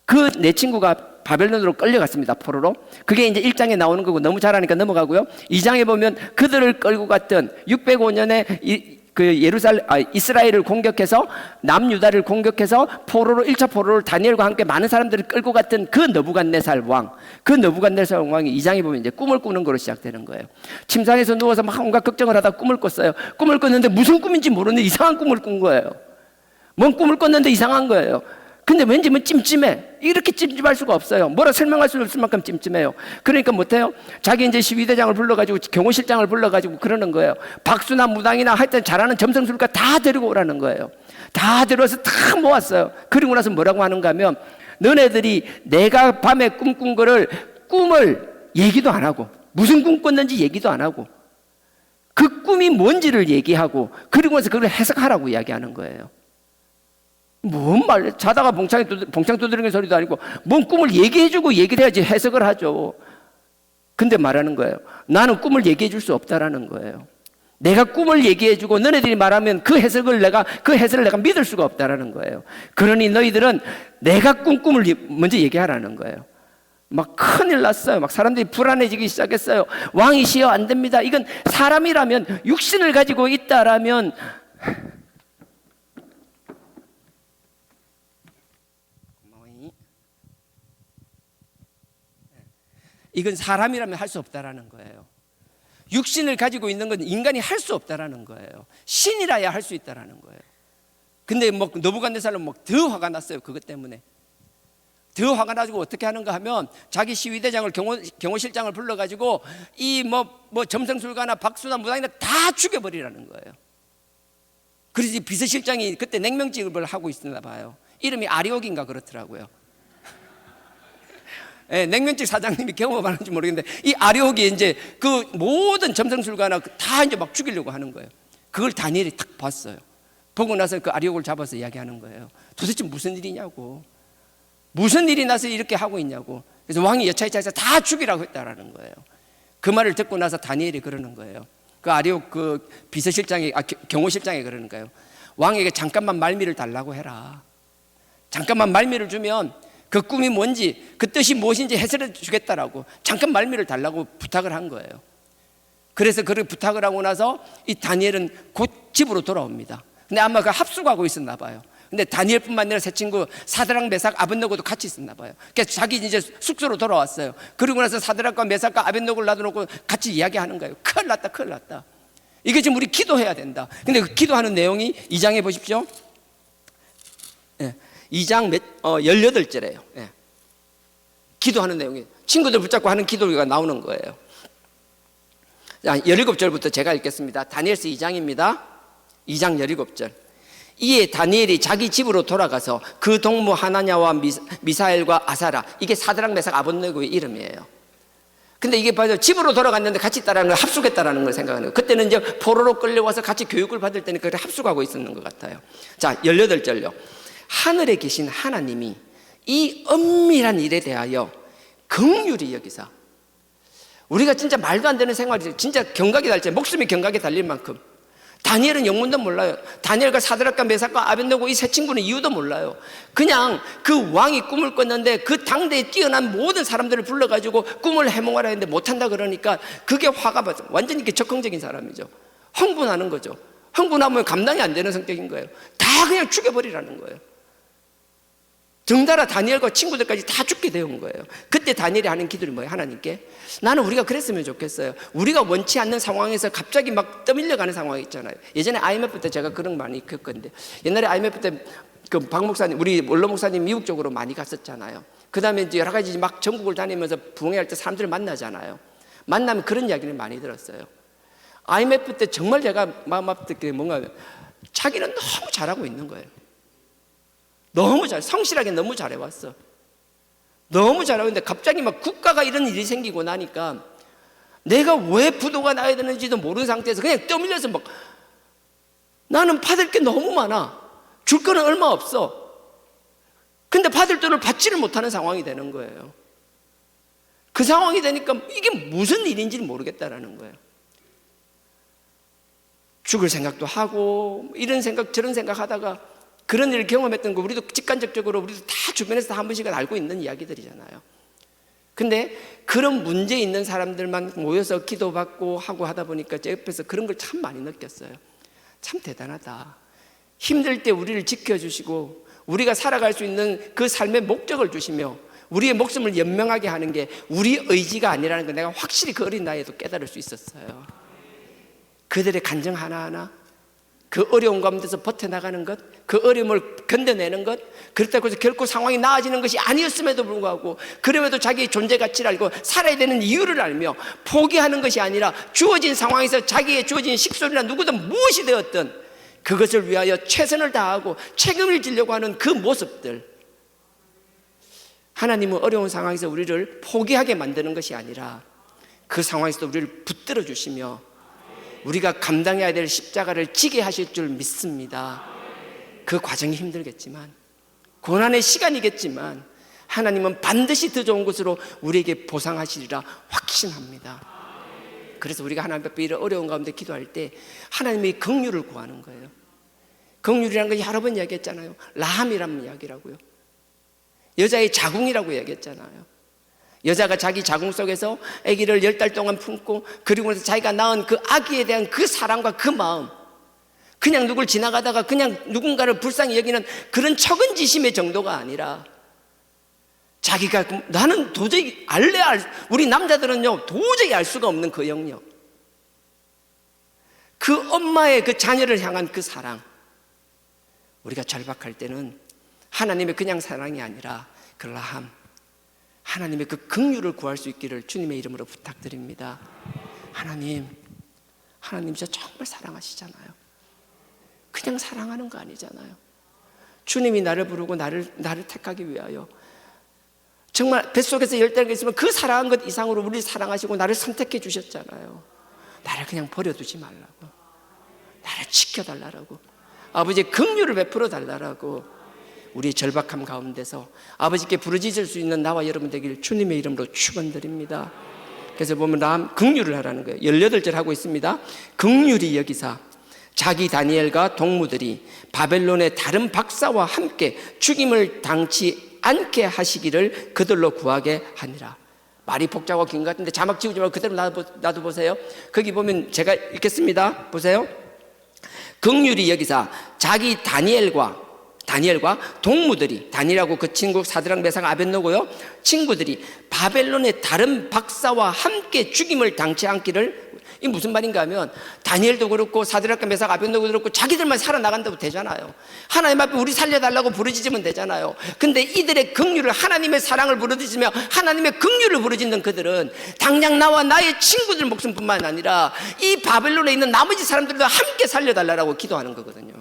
Speaker 6: 그 내 친구가 바벨론으로 끌려갔습니다. 포로로. 그게 이제 1장에 나오는 거고 너무 잘하니까 넘어가고요. 2장에 보면 그들을 끌고 갔던 605년에 이스라엘을 공격해서 남유다를 공격해서 1차 포로를 다니엘과 함께 많은 사람들을 끌고 갔던 그 너부갓네살 왕. 그 너부갓네살 왕이 2장에 보면 이제 꿈을 꾸는 거로 시작되는 거예요. 침상에서 누워서 막 온갖 걱정을 하다 꿈을 꿨어요. 꿈을 꿨는데 무슨 꿈인지 모르는데 이상한 꿈을 꾼 거예요. 뭔 꿈을 꿨는데 이상한 거예요. 근데 왠지 찜찜해. 이렇게 찜찜할 수가 없어요. 뭐라 설명할 수 없을 만큼 찜찜해요. 그러니까 못해요. 자기 이제 시위대장을 불러가지고 경호실장을 불러가지고 그러는 거예요. 박수나 무당이나 하여튼 잘하는 점성술가 다 데리고 오라는 거예요. 다 데려와서 다 모았어요. 그리고 나서 뭐라고 하는가 하면 너네들이 내가 밤에 꿈꾼 거를 꿈을 얘기도 안 하고 무슨 꿈 꿨는지 얘기도 안 하고 그 꿈이 뭔지를 얘기하고 그리고 나서 그걸 해석하라고 이야기하는 거예요. 뭔 말, 자다가 봉창 두드리는 소리도 아니고 뭔 꿈을 얘기해주고 얘기를 해야지 해석을 하죠. 근데 말하는 거예요. 나는 꿈을 얘기해 줄 수 없다라는 거예요. 내가 꿈을 얘기해주고 너네들이 말하면 그 해석을 내가 믿을 수가 없다라는 거예요. 그러니 너희들은 내가 꾼 꿈을 먼저 얘기하라는 거예요. 막 큰일 났어요. 막 사람들이 불안해지기 시작했어요. 왕이시여 안 됩니다. 이건 사람이라면 육신을 가지고 있다라면 이건 사람이라면 할 수 없다라는 거예요. 육신을 가지고 있는 건 인간이 할 수 없다라는 거예요. 신이라야 할 수 있다라는 거예요. 근데 너부갓네살은 더 화가 났어요. 그것 때문에 더 화가 나지고 어떻게 하는가 하면 자기 시위대장을 경호실장을 불러가지고 이 점성술가나 박수나 무당이나 다 죽여버리라는 거예요. 그래서 비서실장이 그때 냉명직을 하고 있었나 봐요. 이름이 아리옥인가 그렇더라고요. 냉면집 사장님이 경험하는지 모르겠는데 이 아리옥이 이제 그 모든 점성술가나 다 이제 막 죽이려고 하는 거예요. 그걸 다니엘이 딱 봤어요. 보고 나서 그 아리옥을 잡아서 이야기하는 거예요. 도대체 무슨 일이냐고, 무슨 일이 나서 이렇게 하고 있냐고. 그래서 왕이 여차여차해서 다 죽이라고 했다라는 거예요. 그 말을 듣고 나서 다니엘이 그러는 거예요. 그 아리옥 그 비서실장이 경호실장이 그러는 거예요. 왕에게 잠깐만 말미를 달라고 해라. 잠깐만 말미를 주면 그 꿈이 뭔지 그 뜻이 무엇인지 해설해 주겠다라고 잠깐 말미를 달라고 부탁을 한 거예요. 그래서 그렇게 부탁을 하고 나서 이 다니엘은 곧 집으로 돌아옵니다. 근데 아마 그 합숙하고 있었나 봐요. 근데 다니엘뿐만 아니라 세 친구 사드락 메삭 아벳느고도 같이 있었나 봐요. 그래서 자기 이제 숙소로 돌아왔어요. 그리고 나서 사드락과 메삭과 아벳느고를 놔두고 같이 이야기하는 거예요. 큰일 났다, 큰일 났다. 이게 지금 우리 기도해야 된다. 근데 그 기도하는 내용이 2장에 보십시오. 2장 18절에요. 기도하는 내용이 친구들 붙잡고 하는 기도가 나오는 거예요. 자, 17절부터 제가 읽겠습니다. 다니엘서 2장입니다. 2장 17절. 이에 다니엘이 자기 집으로 돌아가서 그 동무 하나냐와 미사엘과 아사라, 이게 사드락 메삭 아벳네고의 이름이에요. 근데 이게 봐요, 집으로 돌아갔는데 같이 있다라는 걸 합숙했다라는 걸 생각하는 거예요. 그때는 이제 포로로 끌려와서 같이 교육을 받을 때는 그걸 합숙하고 있었는 것 같아요. 자, 18절요. 하늘에 계신 하나님이 이 엄밀한 일에 대하여 긍휼히 여기사, 우리가 진짜 말도 안 되는 생활이 진짜 경각이 달지, 목숨이 경각에 달릴 만큼, 다니엘은 영문도 몰라요. 다니엘과 사드락과 메삭과 아벳네고 이 세 친구는 이유도 몰라요. 그냥 그 왕이 꿈을 꿨는데 그 당대에 뛰어난 모든 사람들을 불러가지고 꿈을 해몽하라 했는데 못한다 그러니까 그게 화가 받아. 완전히 적극적인 사람이죠. 흥분하는 거죠. 흥분하면 감당이 안 되는 성격인 거예요. 다 그냥 죽여버리라는 거예요. 정달아 다니엘과 친구들까지 다 죽게 되온 거예요. 그때 다니엘이 하는 기도는 뭐예요? 하나님께, 나는 우리가 그랬으면 좋겠어요. 우리가 원치 않는 상황에서 갑자기 막 떠밀려가는 상황이 있잖아요. 예전에 IMF 때 제가 그런 거 많이 겪었는데, 옛날에 IMF 때 그 박 목사님, 우리 원로 목사님 미국 쪽으로 많이 갔었잖아요. 그 다음에 이제 여러 가지 막 전국을 다니면서 부흥회할 때 사람들을 만나잖아요. 만나면 그런 이야기를 많이 들었어요. IMF 때 정말 제가 마음 아팠던 게 뭔가, 자기는 너무 잘하고 있는 거예요. 너무 성실하게 너무 잘해왔어. 너무 잘하고 있는데 갑자기 막 국가가 이런 일이 생기고 나니까 내가 왜 부도가 나야 되는지도 모르는 상태에서 그냥 떠밀려서 막, 나는 받을 게 너무 많아. 줄 거는 얼마 없어. 근데 받을 돈을 받지를 못하는 상황이 되는 거예요. 그 상황이 되니까 이게 무슨 일인지를 모르겠다라는 거예요. 죽을 생각도 하고 이런 생각 저런 생각 하다가 그런 일을 경험했던 거 우리도 직간접적으로 우리도 다 주변에서 다 한 번씩은 알고 있는 이야기들이잖아요. 근데 그런 문제 있는 사람들만 모여서 기도받고 하고 하다 보니까 제 옆에서 그런 걸 참 많이 느꼈어요. 참 대단하다. 힘들 때 우리를 지켜주시고 우리가 살아갈 수 있는 그 삶의 목적을 주시며 우리의 목숨을 연명하게 하는 게 우리 의지가 아니라는 걸 내가 확실히 그 어린 나이에도 깨달을 수 있었어요. 그들의 간증 하나하나, 그 어려운 가운데서 버텨나가는 것, 그 어려움을 견뎌내는 것, 그렇다고 해서 결코 상황이 나아지는 것이 아니었음에도 불구하고 그럼에도 자기의 존재 가치를 알고 살아야 되는 이유를 알며 포기하는 것이 아니라 주어진 상황에서 자기의 주어진 식솔이나 누구든 무엇이 되었든 그것을 위하여 최선을 다하고 책임을 지려고 하는 그 모습들, 하나님은 어려운 상황에서 우리를 포기하게 만드는 것이 아니라 그 상황에서도 우리를 붙들어 주시며 우리가 감당해야 될 십자가를 지게 하실 줄 믿습니다. 그 과정이 힘들겠지만, 고난의 시간이겠지만 하나님은 반드시 더 좋은 것으로 우리에게 보상하시리라 확신합니다. 그래서 우리가 하나님 앞에 이런 어려운 가운데 기도할 때 하나님의 긍휼을 구하는 거예요. 긍휼이라는 건 여러 번 이야기했잖아요. 라함이라는 이야기라고요. 여자의 자궁이라고 이야기했잖아요. 여자가 자기 자궁 속에서 아기를 10달 동안 품고 그리고 나서 자기가 낳은 그 아기에 대한 그 사랑과 그 마음, 그냥 누굴 지나가다가 그냥 누군가를 불쌍히 여기는 그런 척은지심의 정도가 아니라 자기가, 나는 도저히 우리 남자들은요 도저히 알 수가 없는 그 영역, 그 엄마의 그 자녀를 향한 그 사랑, 우리가 절박할 때는 하나님의 그냥 사랑이 아니라 그 라함, 하나님의 그 긍휼을 구할 수 있기를 주님의 이름으로 부탁드립니다. 하나님 진짜 정말 사랑하시잖아요. 그냥 사랑하는 거 아니잖아요. 주님이 나를 부르고 나를 택하기 위하여 정말 뱃속에서 10달이 있으면 그 사랑한 것 이상으로 우리를 사랑하시고 나를 선택해 주셨잖아요. 나를 그냥 버려두지 말라고, 나를 지켜달라고, 아버지의 긍휼을 베풀어 달라고, 우리의 절박함 가운데서 아버지께 부르짖을 수 있는 나와 여러분 되길 주님의 이름으로 축원드립니다. 그래서 보면 긍휼을 하라는 거예요. 18절 하고 있습니다. 긍휼히 여기사 자기 다니엘과 동무들이 바벨론의 다른 박사와 함께 죽임을 당치 않게 하시기를 그들로 구하게 하니라. 말이 복잡하고 긴 것 같은데 자막 지우지 말고 그대로 놔도 보세요. 거기 보면 제가 읽겠습니다. 보세요. 긍휼히 여기사 자기 다니엘과 동무들이, 다니엘하고 그 친구 사드락 메삭 아벳네고요, 친구들이 바벨론의 다른 박사와 함께 죽임을 당치 않기를, 이 무슨 말인가 하면 다니엘도 그렇고 사드락과 메삭 아벳네고도 그렇고 자기들만 살아나간다고 되잖아요. 하나님 앞에 우리 살려달라고 부르짖으면 되잖아요. 근데 이들의 긍휼을, 하나님의 사랑을 부르짖으며 하나님의 긍휼을 부르짖는 그들은 당장 나와 나의 친구들 목숨뿐만 아니라 이 바벨론에 있는 나머지 사람들도 함께 살려달라고 기도하는 거거든요.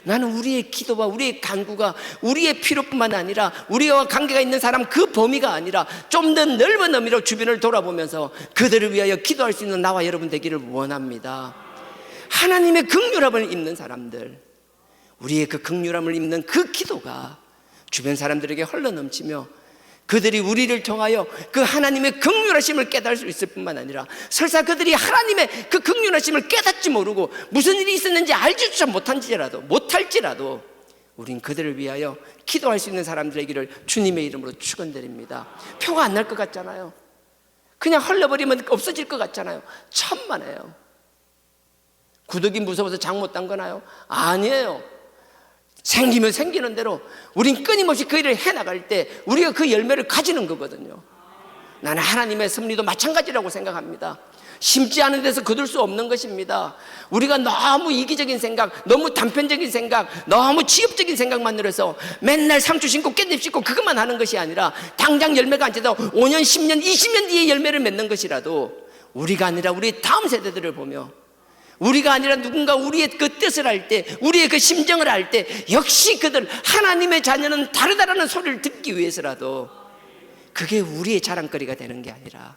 Speaker 6: 나는 우리의 기도와 우리의 간구가 우리의 필요뿐만 아니라 우리와 관계가 있는 사람 그 범위가 아니라 좀 더 넓은 의미로 주변을 돌아보면서 그들을 위하여 기도할 수 있는 나와 여러분 되기를 원합니다. 하나님의 긍휼함을 입는 사람들, 우리의 그 긍휼함을 입는 그 기도가 주변 사람들에게 흘러넘치며 그들이 우리를 통하여 그 하나님의 긍휼하심을 깨달을 수 있을 뿐만 아니라 설사 그들이 하나님의 그 긍휼하심을 깨닫지 모르고 무슨 일이 있었는지 알지조차 못할지라도 우린 그들을 위하여 기도할 수 있는 사람들에게를 주님의 이름으로 축원드립니다. 표가 안 날 것 같잖아요. 그냥 흘러버리면 없어질 것 같잖아요. 천만에요. 구더기 무서워서 장 못 담그나요? 아니에요. 생기면 생기는 대로 우린 끊임없이 그 일을 해나갈 때 우리가 그 열매를 가지는 거거든요. 나는 하나님의 섭리도 마찬가지라고 생각합니다. 심지 않은 데서 거둘 수 없는 것입니다. 우리가 너무 이기적인 생각, 너무 단편적인 생각, 너무 지엽적인 생각만으로 해서 맨날 상추 심고 깻잎 심고 그것만 하는 것이 아니라 당장 열매가 안 쳐도 5년, 10년, 20년 뒤에 열매를 맺는 것이라도 우리가 아니라 우리 다음 세대들을 보며 우리가 아니라 누군가 우리의 그 뜻을 할 때, 우리의 그 심정을 알 때 역시 그들 하나님의 자녀는 다르다라는 소리를 듣기 위해서라도 그게 우리의 자랑거리가 되는 게 아니라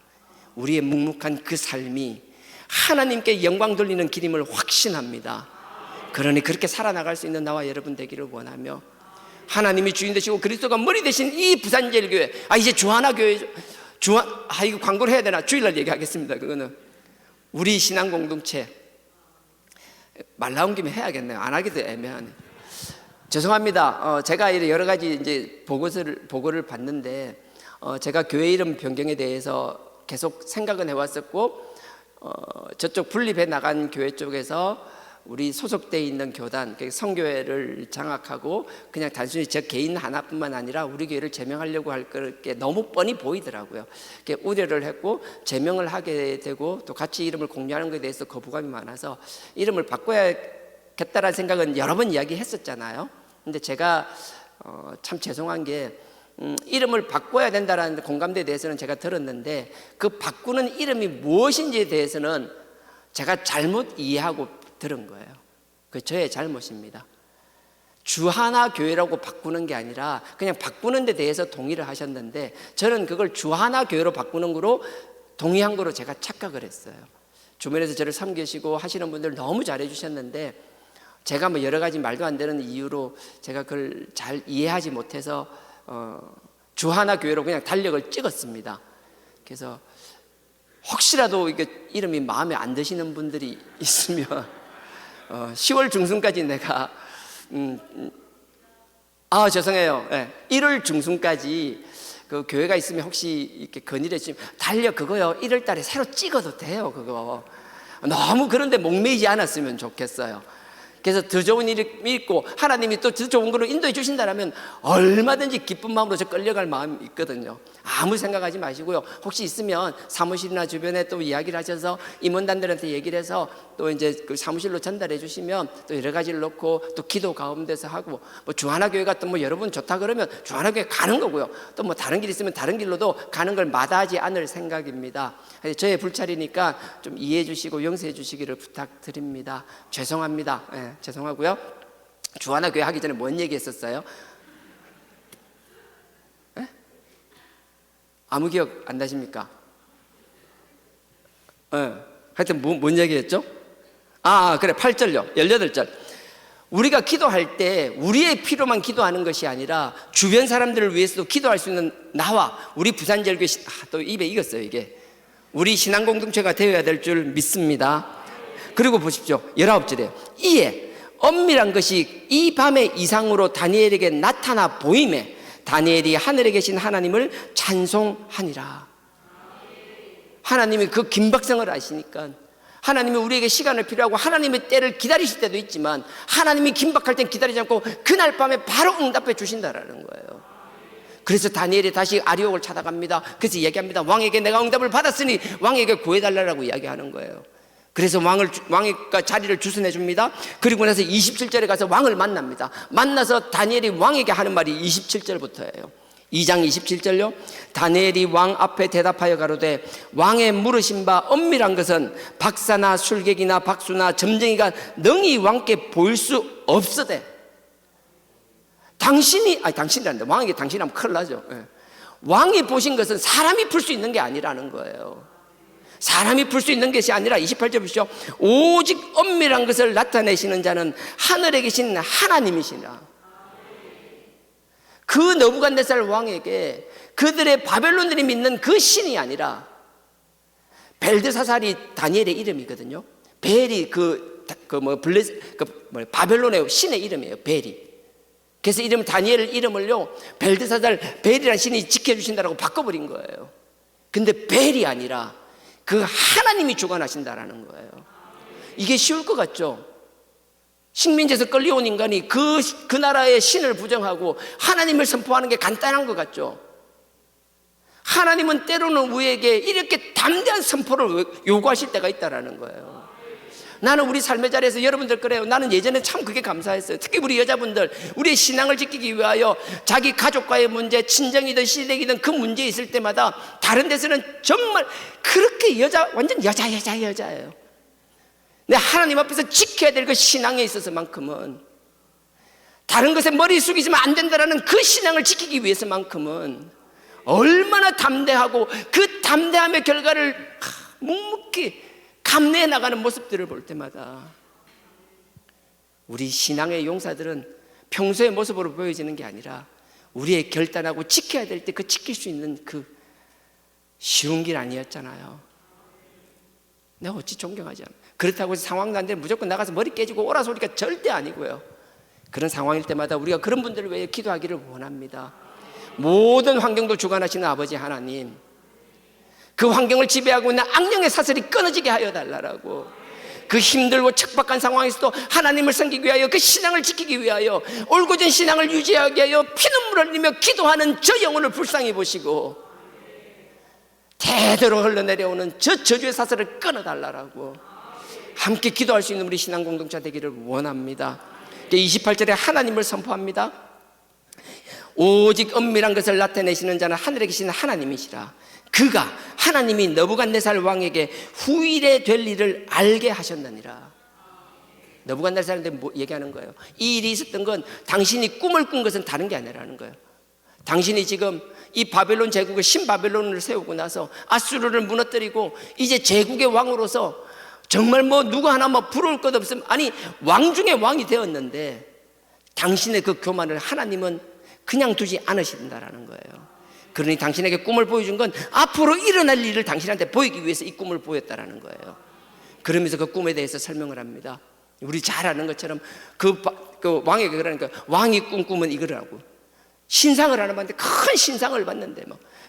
Speaker 6: 우리의 묵묵한 그 삶이 하나님께 영광 돌리는 길임을 확신합니다. 그러니 그렇게 살아나갈 수 있는 나와 여러분 되기를 원하며 하나님이 주인 되시고 그리스도가 머리 되신 이 부산제일교회, 이제 주하나교회, 이거 광고를 해야 되나? 주일날 얘기하겠습니다. 그거는 우리 신앙 공동체 말 나온 김에 해야겠네요. 안 하기도 애매하네. 죄송합니다. 제가 여러 가지 이제 보고를 봤는데 제가 교회 이름 변경에 대해서 계속 생각은 해왔었고 저쪽 분립해 나간 교회 쪽에서 우리 소속되어 있는 교단, 성교회를 장악하고 그냥 단순히 저 개인 하나뿐만 아니라 우리 교회를 제명하려고 할 게 너무 뻔히 보이더라고요. 우려를 했고 제명을 하게 되고 또 같이 이름을 공유하는 것에 대해서 거부감이 많아서 이름을 바꿔야겠다라는 생각은 여러 번 이야기했었잖아요. 근데 제가 참 죄송한 게 이름을 바꿔야 된다는 공감대에 대해서는 제가 들었는데 그 바꾸는 이름이 무엇인지에 대해서는 제가 잘못 이해하고 들은 거예요. 그 저의 잘못입니다. 주하나교회라고 바꾸는 게 아니라 그냥 바꾸는 데 대해서 동의를 하셨는데 저는 그걸 주하나교회로 바꾸는 거로 동의한 거로 제가 착각을 했어요. 주변에서 저를 섬기시고 하시는 분들 너무 잘해 주셨는데 제가 뭐 여러 가지 말도 안 되는 이유로 제가 그걸 잘 이해하지 못해서 주하나교회로 그냥 달력을 찍었습니다. 그래서 혹시라도 이게 이름이 마음에 안 드시는 분들이 있으면 10월 중순까지 내가 죄송해요. 1월 중순까지 그 교회가 있으면 혹시 이렇게 건의를 해주시면 달력 그거요 1월 달에 새로 찍어도 돼요. 그거 너무 그런데 목매이지 않았으면 좋겠어요. 그래서 더 좋은 일을 믿고 하나님이 또 더 좋은 걸로 인도해 주신다면 얼마든지 기쁜 마음으로 저 끌려갈 마음이 있거든요. 아무 생각하지 마시고요. 혹시 있으면 사무실이나 주변에 또 이야기를 하셔서 임원단들한테 얘기를 해서 또 이제 그 사무실로 전달해 주시면 또 여러 가지를 놓고 또 기도 가운데서 하고 뭐 주하나교회가 또 뭐 여러분 좋다 그러면 주하나교회 가는 거고요. 또 뭐 다른 길 있으면 다른 길로도 가는 걸 마다하지 않을 생각입니다. 저의 불찰이니까 좀 이해해 주시고 용서해 주시기를 부탁드립니다. 죄송합니다. 죄송하고요. 주하나교회 하기 전에 뭔 얘기 했었어요? 아무 기억 안 나십니까? 하여튼 뭔 얘기했죠? 그래 8절요 18절 우리가 기도할 때 우리의 필요만 기도하는 것이 아니라 주변 사람들을 위해서도 기도할 수 있는 나와 우리 부산제일교회 또 입에 익었어요. 이게 우리 신앙공동체가 되어야 될 줄 믿습니다. 그리고 보십시오 19절에 이에 엄밀한 것이 이 밤의 이상으로 다니엘에게 나타나 보임에 다니엘이 하늘에 계신 하나님을 찬송하니라. 하나님이 그 긴박성을 아시니까 하나님이 우리에게 시간을 필요하고 하나님의 때를 기다리실 때도 있지만 하나님이 긴박할 땐 기다리지 않고 그날 밤에 바로 응답해 주신다라는 거예요. 그래서 다니엘이 다시 아리옥을 찾아갑니다. 그래서 얘기합니다. 왕에게 내가 응답을 받았으니 왕에게 구해달라고 이야기하는 거예요. 그래서 왕의 자리를 주선해 줍니다. 그리고 나서 27절에 가서 왕을 만납니다. 만나서 다니엘이 왕에게 하는 말이 27절부터예요. 2장 27절요. 다니엘이 왕 앞에 대답하여 가로되 왕의 물으신 바 엄밀한 것은 박사나 술객이나 박수나 점쟁이가 능히 왕께 보일 수 없으되 당신이란다. 왕에게 당신하면 큰일 나죠. 예. 왕이 보신 것은 사람이 풀 수 있는 게 아니라는 거예요. 사람이 풀 수 있는 것이 아니라 28절 보시죠. 오직 엄밀한 것을 나타내시는 자는 하늘에 계신 하나님이시라. 그 느부갓네살 왕에게 그들의 바벨론들이 믿는 그 신이 아니라, 벨드사살이 다니엘의 이름이거든요. 벨이 바벨론의 신의 이름이에요. 벨이. 그래서 다니엘 이름을요, 벨드사살 벨이라는 신이 지켜주신다라고 바꿔버린 거예요. 근데 벨이 아니라 그 하나님이 주관하신다라는 거예요. 이게 쉬울 것 같죠? 식민지에서 끌려온 인간이 그 나라의 신을 부정하고 하나님을 선포하는 게 간단한 것 같죠? 하나님은 때로는 우리에게 이렇게 담대한 선포를 요구하실 때가 있다라는 거예요. 나는 우리 삶의 자리에서 여러분들 그래요. 나는 예전에 참 그게 감사했어요. 특히 우리 여자분들, 우리의 신앙을 지키기 위하여 자기 가족과의 문제, 친정이든 시댁이든 그 문제 있을 때마다 다른 데서는 정말 그렇게 완전 여자예요. 근데 하나님 앞에서 지켜야 될 그 신앙에 있어서만큼은, 다른 것에 머리 숙이지면 안 된다라는 그 신앙을 지키기 위해서만큼은 얼마나 담대하고 그 담대함의 결과를 묵묵히 감내해 나가는 모습들을 볼 때마다 우리 신앙의 용사들은 평소의 모습으로 보여지는 게 아니라 우리의 결단하고 지켜야 될 때 그 지킬 수 있는 그 쉬운 길 아니었잖아요. 내가 어찌 존경하지 않아. 그렇다고 해서 상황도 안 되면 무조건 나가서 머리 깨지고 오라 소리가 절대 아니고요. 그런 상황일 때마다 우리가 그런 분들을 위해 기도하기를 원합니다. 모든 환경도 주관하시는 아버지 하나님, 그 환경을 지배하고 있는 악령의 사슬이 끊어지게 하여 달라라고, 그 힘들고 척박한 상황에서도 하나님을 섬기기 위하여, 그 신앙을 지키기 위하여, 올곧은 신앙을 유지하기 위하여 피눈물을 흘리며 기도하는 저 영혼을 불쌍히 보시고 대대로 흘러내려오는 저 저주의 사슬을 끊어달라고 함께 기도할 수 있는 우리 신앙 공동체 되기를 원합니다. 28절에 하나님을 선포합니다. 오직 엄밀한 것을 나타내시는 자는 하늘에 계신 하나님이시라. 그가, 하나님이 느부갓네살 왕에게 후일에 될 일을 알게 하셨느니라. 느부갓네살한테 뭐 얘기하는 거예요? 이 일이 있었던 건 당신이 꿈을 꾼 것은 다른 게 아니라는 거예요. 당신이 지금 이 바벨론 제국의 신바벨론을 세우고 나서 아수르를 무너뜨리고 이제 제국의 왕으로서 정말 누구 하나 부러울 것 없음, 아니 왕 중에 왕이 되었는데 당신의 그 교만을 하나님은 그냥 두지 않으신다라는 거예요. 그러니 당신에게 꿈을 보여준 건 앞으로 일어날 일을 당신한테 보이기 위해서 이 꿈을 보였다라는 거예요. 그러면서 그 꿈에 대해서 설명을 합니다. 우리 잘 아는 것처럼 그 왕에게 그러니까, 왕이 꿈꾸면 이거라고, 신상을 하나 봤는데, 큰 신상을 봤는데,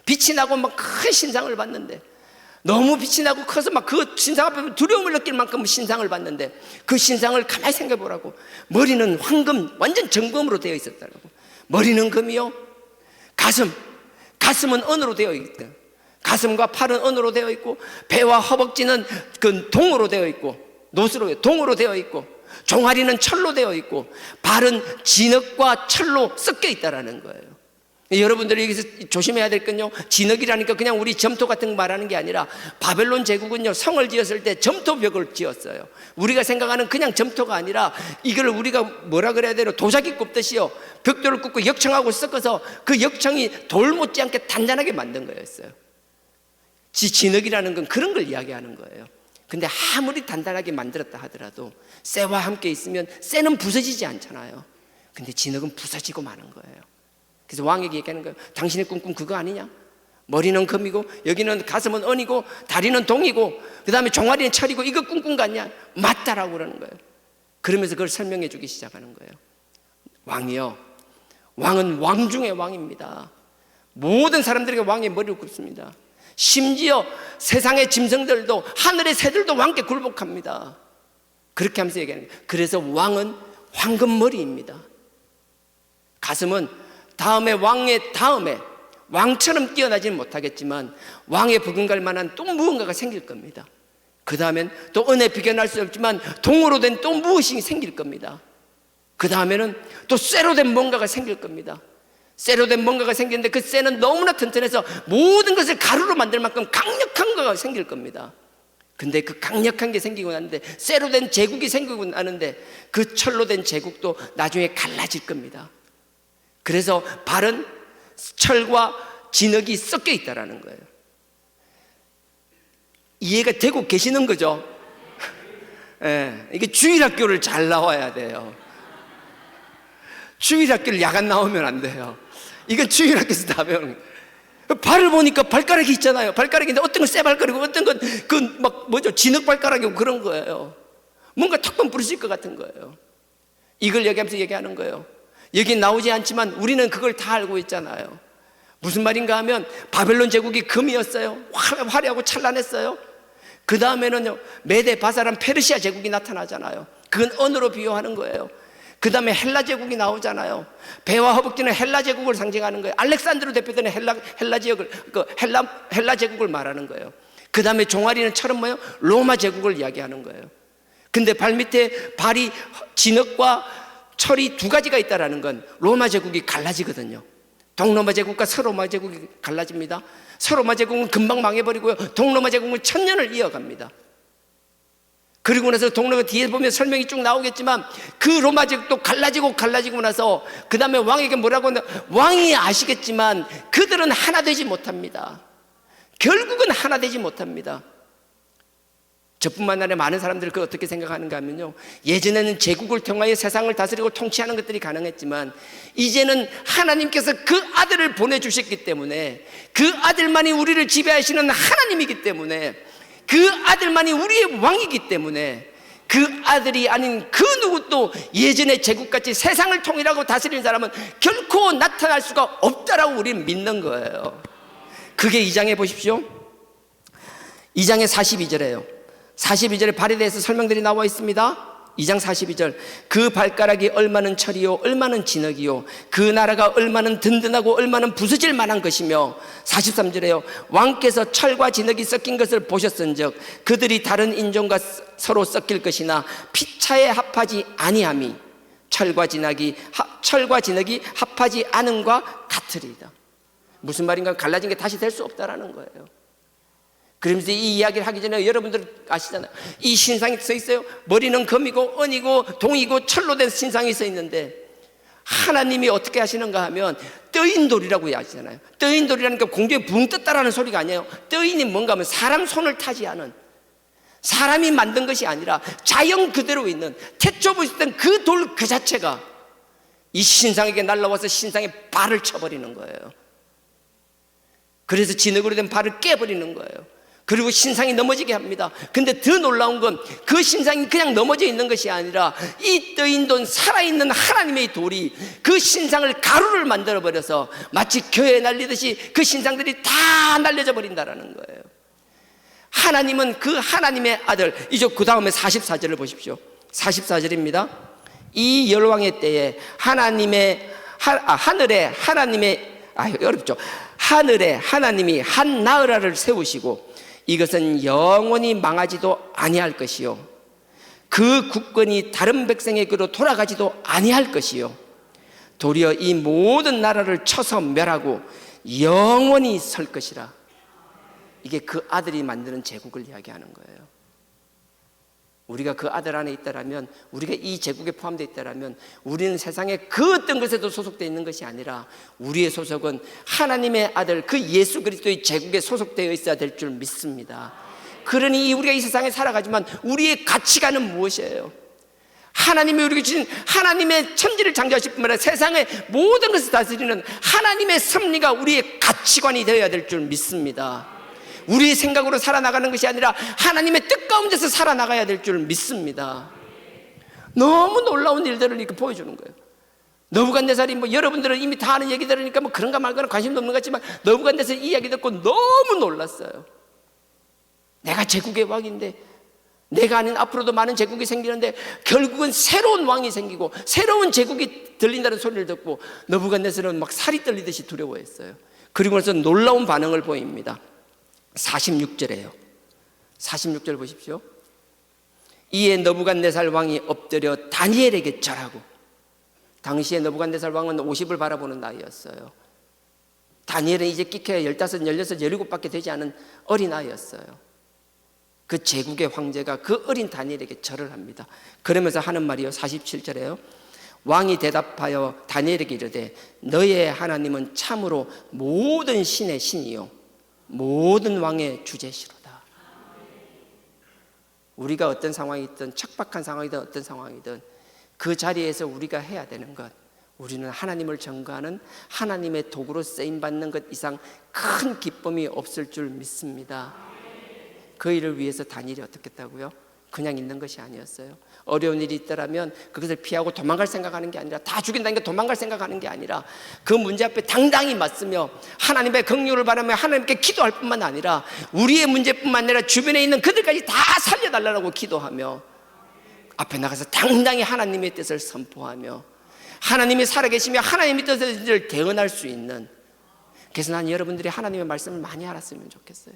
Speaker 6: 빛이 나고 큰 신상을 봤는데, 너무 빛이 나고 커서 그 신상 앞에 두려움을 느낄 만큼 신상을 봤는데, 그 신상을 가만히 생각해 보라고. 머리는 황금, 완전 정금으로 되어 있었다라고. 머리는 금이요, 가슴은 은으로 되어 있다. 가슴과 팔은 은으로 되어 있고, 배와 허벅지는 그 동으로 되어 있고, 동으로 되어 있고, 종아리는 철로 되어 있고, 발은 진흙과 철로 섞여 있다라는 거예요. 여러분들이 여기서 조심해야 될 건요, 진흙이라니까 그냥 우리 점토 같은 거 말하는 게 아니라, 바벨론 제국은요 성을 지었을 때 점토벽을 지었어요. 우리가 생각하는 그냥 점토가 아니라 이걸 우리가 뭐라 그래야 되나, 도자기 굽듯이요 벽돌을 굽고 역청하고 섞어서 그 역청이 돌 못지않게 단단하게 만든 거였어요. 진흙이라는 건 그런 걸 이야기하는 거예요. 근데 아무리 단단하게 만들었다 하더라도 쇠와 함께 있으면 쇠는 부서지지 않잖아요. 근데 진흙은 부서지고 마는 거예요. 그래서 왕에게 얘기하는 거예요. 당신의 꿈 그거 아니냐? 머리는 금이고, 여기는 가슴은 은이고, 다리는 동이고, 그 다음에 종아리는 철이고, 이거 꿈꾼 거 아니냐? 맞다라고 그러는 거예요. 그러면서 그걸 설명해 주기 시작하는 거예요. 왕이요, 왕은 왕 중의 왕입니다. 모든 사람들에게 왕의 머리를 굽습니다. 심지어 세상의 짐승들도, 하늘의 새들도 왕께 굴복합니다. 그렇게 하면서 얘기하는 거예요. 그래서 왕은 황금머리입니다. 가슴은 왕의 다음에 왕처럼 뛰어나지는 못하겠지만 왕에 버금갈 만한 또 무언가가 생길 겁니다. 그 다음엔 또 은에 비견할 수 없지만 동으로 된 또 무엇이 생길 겁니다. 그 다음에는 또 쇠로 된 뭔가가 생길 겁니다. 쇠로 된 뭔가가 생기는데 그 쇠는 너무나 튼튼해서 모든 것을 가루로 만들 만큼 강력한 거가 생길 겁니다. 근데 그 강력한 게 생기고 나는데, 쇠로 된 제국이 생기고 나는데, 그 철로 된 제국도 나중에 갈라질 겁니다. 그래서 발은 철과 진흙이 섞여 있다라는 거예요. 이해가 되고 계시는 거죠? 예, 이게 주일학교를 잘 나와야 돼요. 주일학교를 야간 나오면 안 돼요. 이건 주일학교에서 다 배우는 거예요. 발을 보니까 발가락이 있잖아요. 발가락인데 어떤 건 쇠 발가락이고 어떤 건 진흙 발가락이고 그런 거예요. 뭔가 턱만 부러질 것 같은 거예요. 이걸 얘기하면서 얘기하는 거예요. 여기 나오지 않지만 우리는 그걸 다 알고 있잖아요. 무슨 말인가 하면 바벨론 제국이 금이었어요. 화려하고 찬란했어요. 그 다음에는요, 메데 바사란 페르시아 제국이 나타나잖아요. 그건 언어로 비유하는 거예요. 그 다음에 헬라 제국이 나오잖아요. 배와 허벅지는 헬라 제국을 상징하는 거예요. 알렉산드로 대표되는 헬라 지역을, 헬라 제국을 말하는 거예요. 그 다음에 종아리는 철은 뭐예요? 로마 제국을 이야기하는 거예요. 근데 발밑에 발이 진흙과 철이 두 가지가 있다라는 건 로마 제국이 갈라지거든요. 동로마 제국과 서로마 제국이 갈라집니다. 서로마 제국은 금방 망해버리고요, 동로마 제국은 천년을 이어갑니다. 그리고 나서 동로마 뒤에 보면 설명이 쭉 나오겠지만 그 로마 제국도 갈라지고 나서 그 다음에 왕에게 뭐라고 하냐, 왕이 아시겠지만 그들은 하나 되지 못합니다. 결국은 하나 되지 못합니다. 저뿐만 아니라 많은 사람들이 그걸 어떻게 생각하는가 하면요, 예전에는 제국을 통하여 세상을 다스리고 통치하는 것들이 가능했지만 이제는 하나님께서 그 아들을 보내주셨기 때문에, 그 아들만이 우리를 지배하시는 하나님이기 때문에, 그 아들만이 우리의 왕이기 때문에 그 아들이 아닌 그 누구도 예전의 제국같이 세상을 통일하고 다스리는 사람은 결코 나타날 수가 없다라고 우리는 믿는 거예요. 그게 2장에 보십시오. 2장의 42절에요 42절에 발에 대해서 설명들이 나와 있습니다. 2장 42절, 그 발가락이 얼마는 철이요 얼마는 진흙이요 그 나라가 얼마는 든든하고 얼마는 부서질 만한 것이며, 43절에요, 왕께서 철과 진흙이 섞인 것을 보셨은즉 그들이 다른 인종과 서로 섞일 것이나 피차에 합하지 아니함이 철과 진흙이 합하지 않음과 같으리이다. 무슨 말인가, 갈라진 게 다시 될 수 없다라는 거예요. 그러면서 이 이야기를 하기 전에 여러분들 아시잖아요. 이 신상이 써 있어요. 머리는 금이고 은이고 동이고 철로 된 신상이 써 있는데, 하나님이 어떻게 하시는가 하면 떠인 돌이라고 이야기하잖아요. 떠인 돌이라는 게 공중에 붕 떴다라는 소리가 아니에요. 떠인이 뭔가 하면 사람 손을 타지 않은, 사람이 만든 것이 아니라 자연 그대로 있는 태초부터 있던 그 돌 그 자체가 이 신상에게 날라와서 신상의 발을 쳐버리는 거예요. 그래서 진흙으로 된 발을 깨버리는 거예요. 그리고 신상이 넘어지게 합니다. 근데 더 놀라운 건 그 신상이 그냥 넘어져 있는 것이 아니라 이 떠인 돌, 살아있는 하나님의 돌이 그 신상을 가루를 만들어버려서 마치 교회에 날리듯이 그 신상들이 다 날려져 버린다는 거예요. 하나님은 그 하나님의 아들, 이제 그 다음에 44절을 보십시오. 44절입니다. 이 열왕의 때에 하늘에 하나님이 한 나으라를 세우시고 이것은 영원히 망하지도 아니할 것이요 그 국권이 다른 백성에게로 돌아가지도 아니할 것이요 도리어 이 모든 나라를 쳐서 멸하고 영원히 설 것이라. 이게 그 아들이 만드는 제국을 이야기하는 거예요. 우리가 그 아들 안에 있다라면, 우리가 이 제국에 포함되어 있다라면 우리는 세상의 그 어떤 것에도 소속되어 있는 것이 아니라 우리의 소속은 하나님의 아들 그 예수 그리스도의 제국에 소속되어 있어야 될 줄 믿습니다. 그러니 우리가 이 세상에 살아가지만 우리의 가치관은 무엇이에요? 하나님이 우리에게 주신 하나님의 천지를 창조하실 뿐만 아니라 세상의 모든 것을 다스리는 하나님의 섭리가 우리의 가치관이 되어야 될 줄 믿습니다. 우리의 생각으로 살아나가는 것이 아니라 하나님의 뜻 가운데서 살아나가야 될 줄 믿습니다. 너무 놀라운 일들을 이렇게 보여주는 거예요. 너부갓네살이 여러분들은 이미 다 아는 얘기 들으니까 그런가 말거나 관심도 없는 것 같지만 너부갓네살이 이 이야기 듣고 너무 놀랐어요. 내가 제국의 왕인데, 내가 아닌 앞으로도 많은 제국이 생기는데 결국은 새로운 왕이 생기고 새로운 제국이 들린다는 소리를 듣고 너부갓네살은 막 살이 떨리듯이 두려워했어요. 그리고 나서 놀라운 반응을 보입니다. 46절에요 46절 보십시오. 이에 너부갓네살 왕이 엎드려 다니엘에게 절하고, 당시에 너부갓네살 왕은 50을 바라보는 나이였어요. 다니엘은 이제 끼켜야 15, 16, 17밖에 되지 않은 어린아이였어요. 그 제국의 황제가 그 어린 다니엘에게 절을 합니다. 그러면서 하는 말이요 47절에요 왕이 대답하여 다니엘에게 이르되 너의 하나님은 참으로 모든 신의 신이요 모든 왕의 주제시로다. 우리가 어떤 상황이 있든 척박한 상황이든 어떤 상황이든 그 자리에서 우리가 해야 되는 것, 우리는 하나님을 전가하는 하나님의 도구로 쓰임받는 것 이상 큰 기쁨이 없을 줄 믿습니다. 그 일을 위해서 다니엘이 어떻게 했다고요? 그냥 있는 것이 아니었어요. 어려운 일이 있더라면 그것을 피하고 도망갈 생각하는 게 아니라, 다 죽인다는 게 도망갈 생각하는 게 아니라 그 문제 앞에 당당히 맞서며 하나님의 긍휼을 바라며 하나님께 기도할 뿐만 아니라 우리의 문제뿐만 아니라 주변에 있는 그들까지 다 살려달라고 기도하며 앞에 나가서 당당히 하나님의 뜻을 선포하며 하나님이 살아계시며 하나님의 뜻을 대언할 수 있는, 그래서 난 여러분들이 하나님의 말씀을 많이 알았으면 좋겠어요.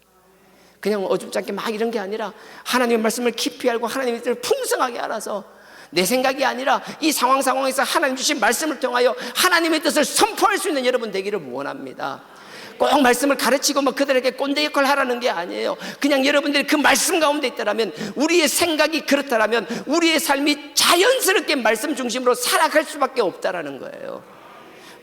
Speaker 6: 그냥 어줍잖게 막 이런 게 아니라 하나님의 말씀을 깊이 알고 하나님의 뜻을 풍성하게 알아서 내 생각이 아니라 이 상황에서 하나님 주신 말씀을 통하여 하나님의 뜻을 선포할 수 있는 여러분 되기를 원합니다. 꼭 말씀을 가르치고 뭐 그들에게 꼰대 역할을 하라는 게 아니에요. 그냥 여러분들이 그 말씀 가운데 있다라면, 우리의 생각이 그렇다라면 우리의 삶이 자연스럽게 말씀 중심으로 살아갈 수밖에 없다라는 거예요.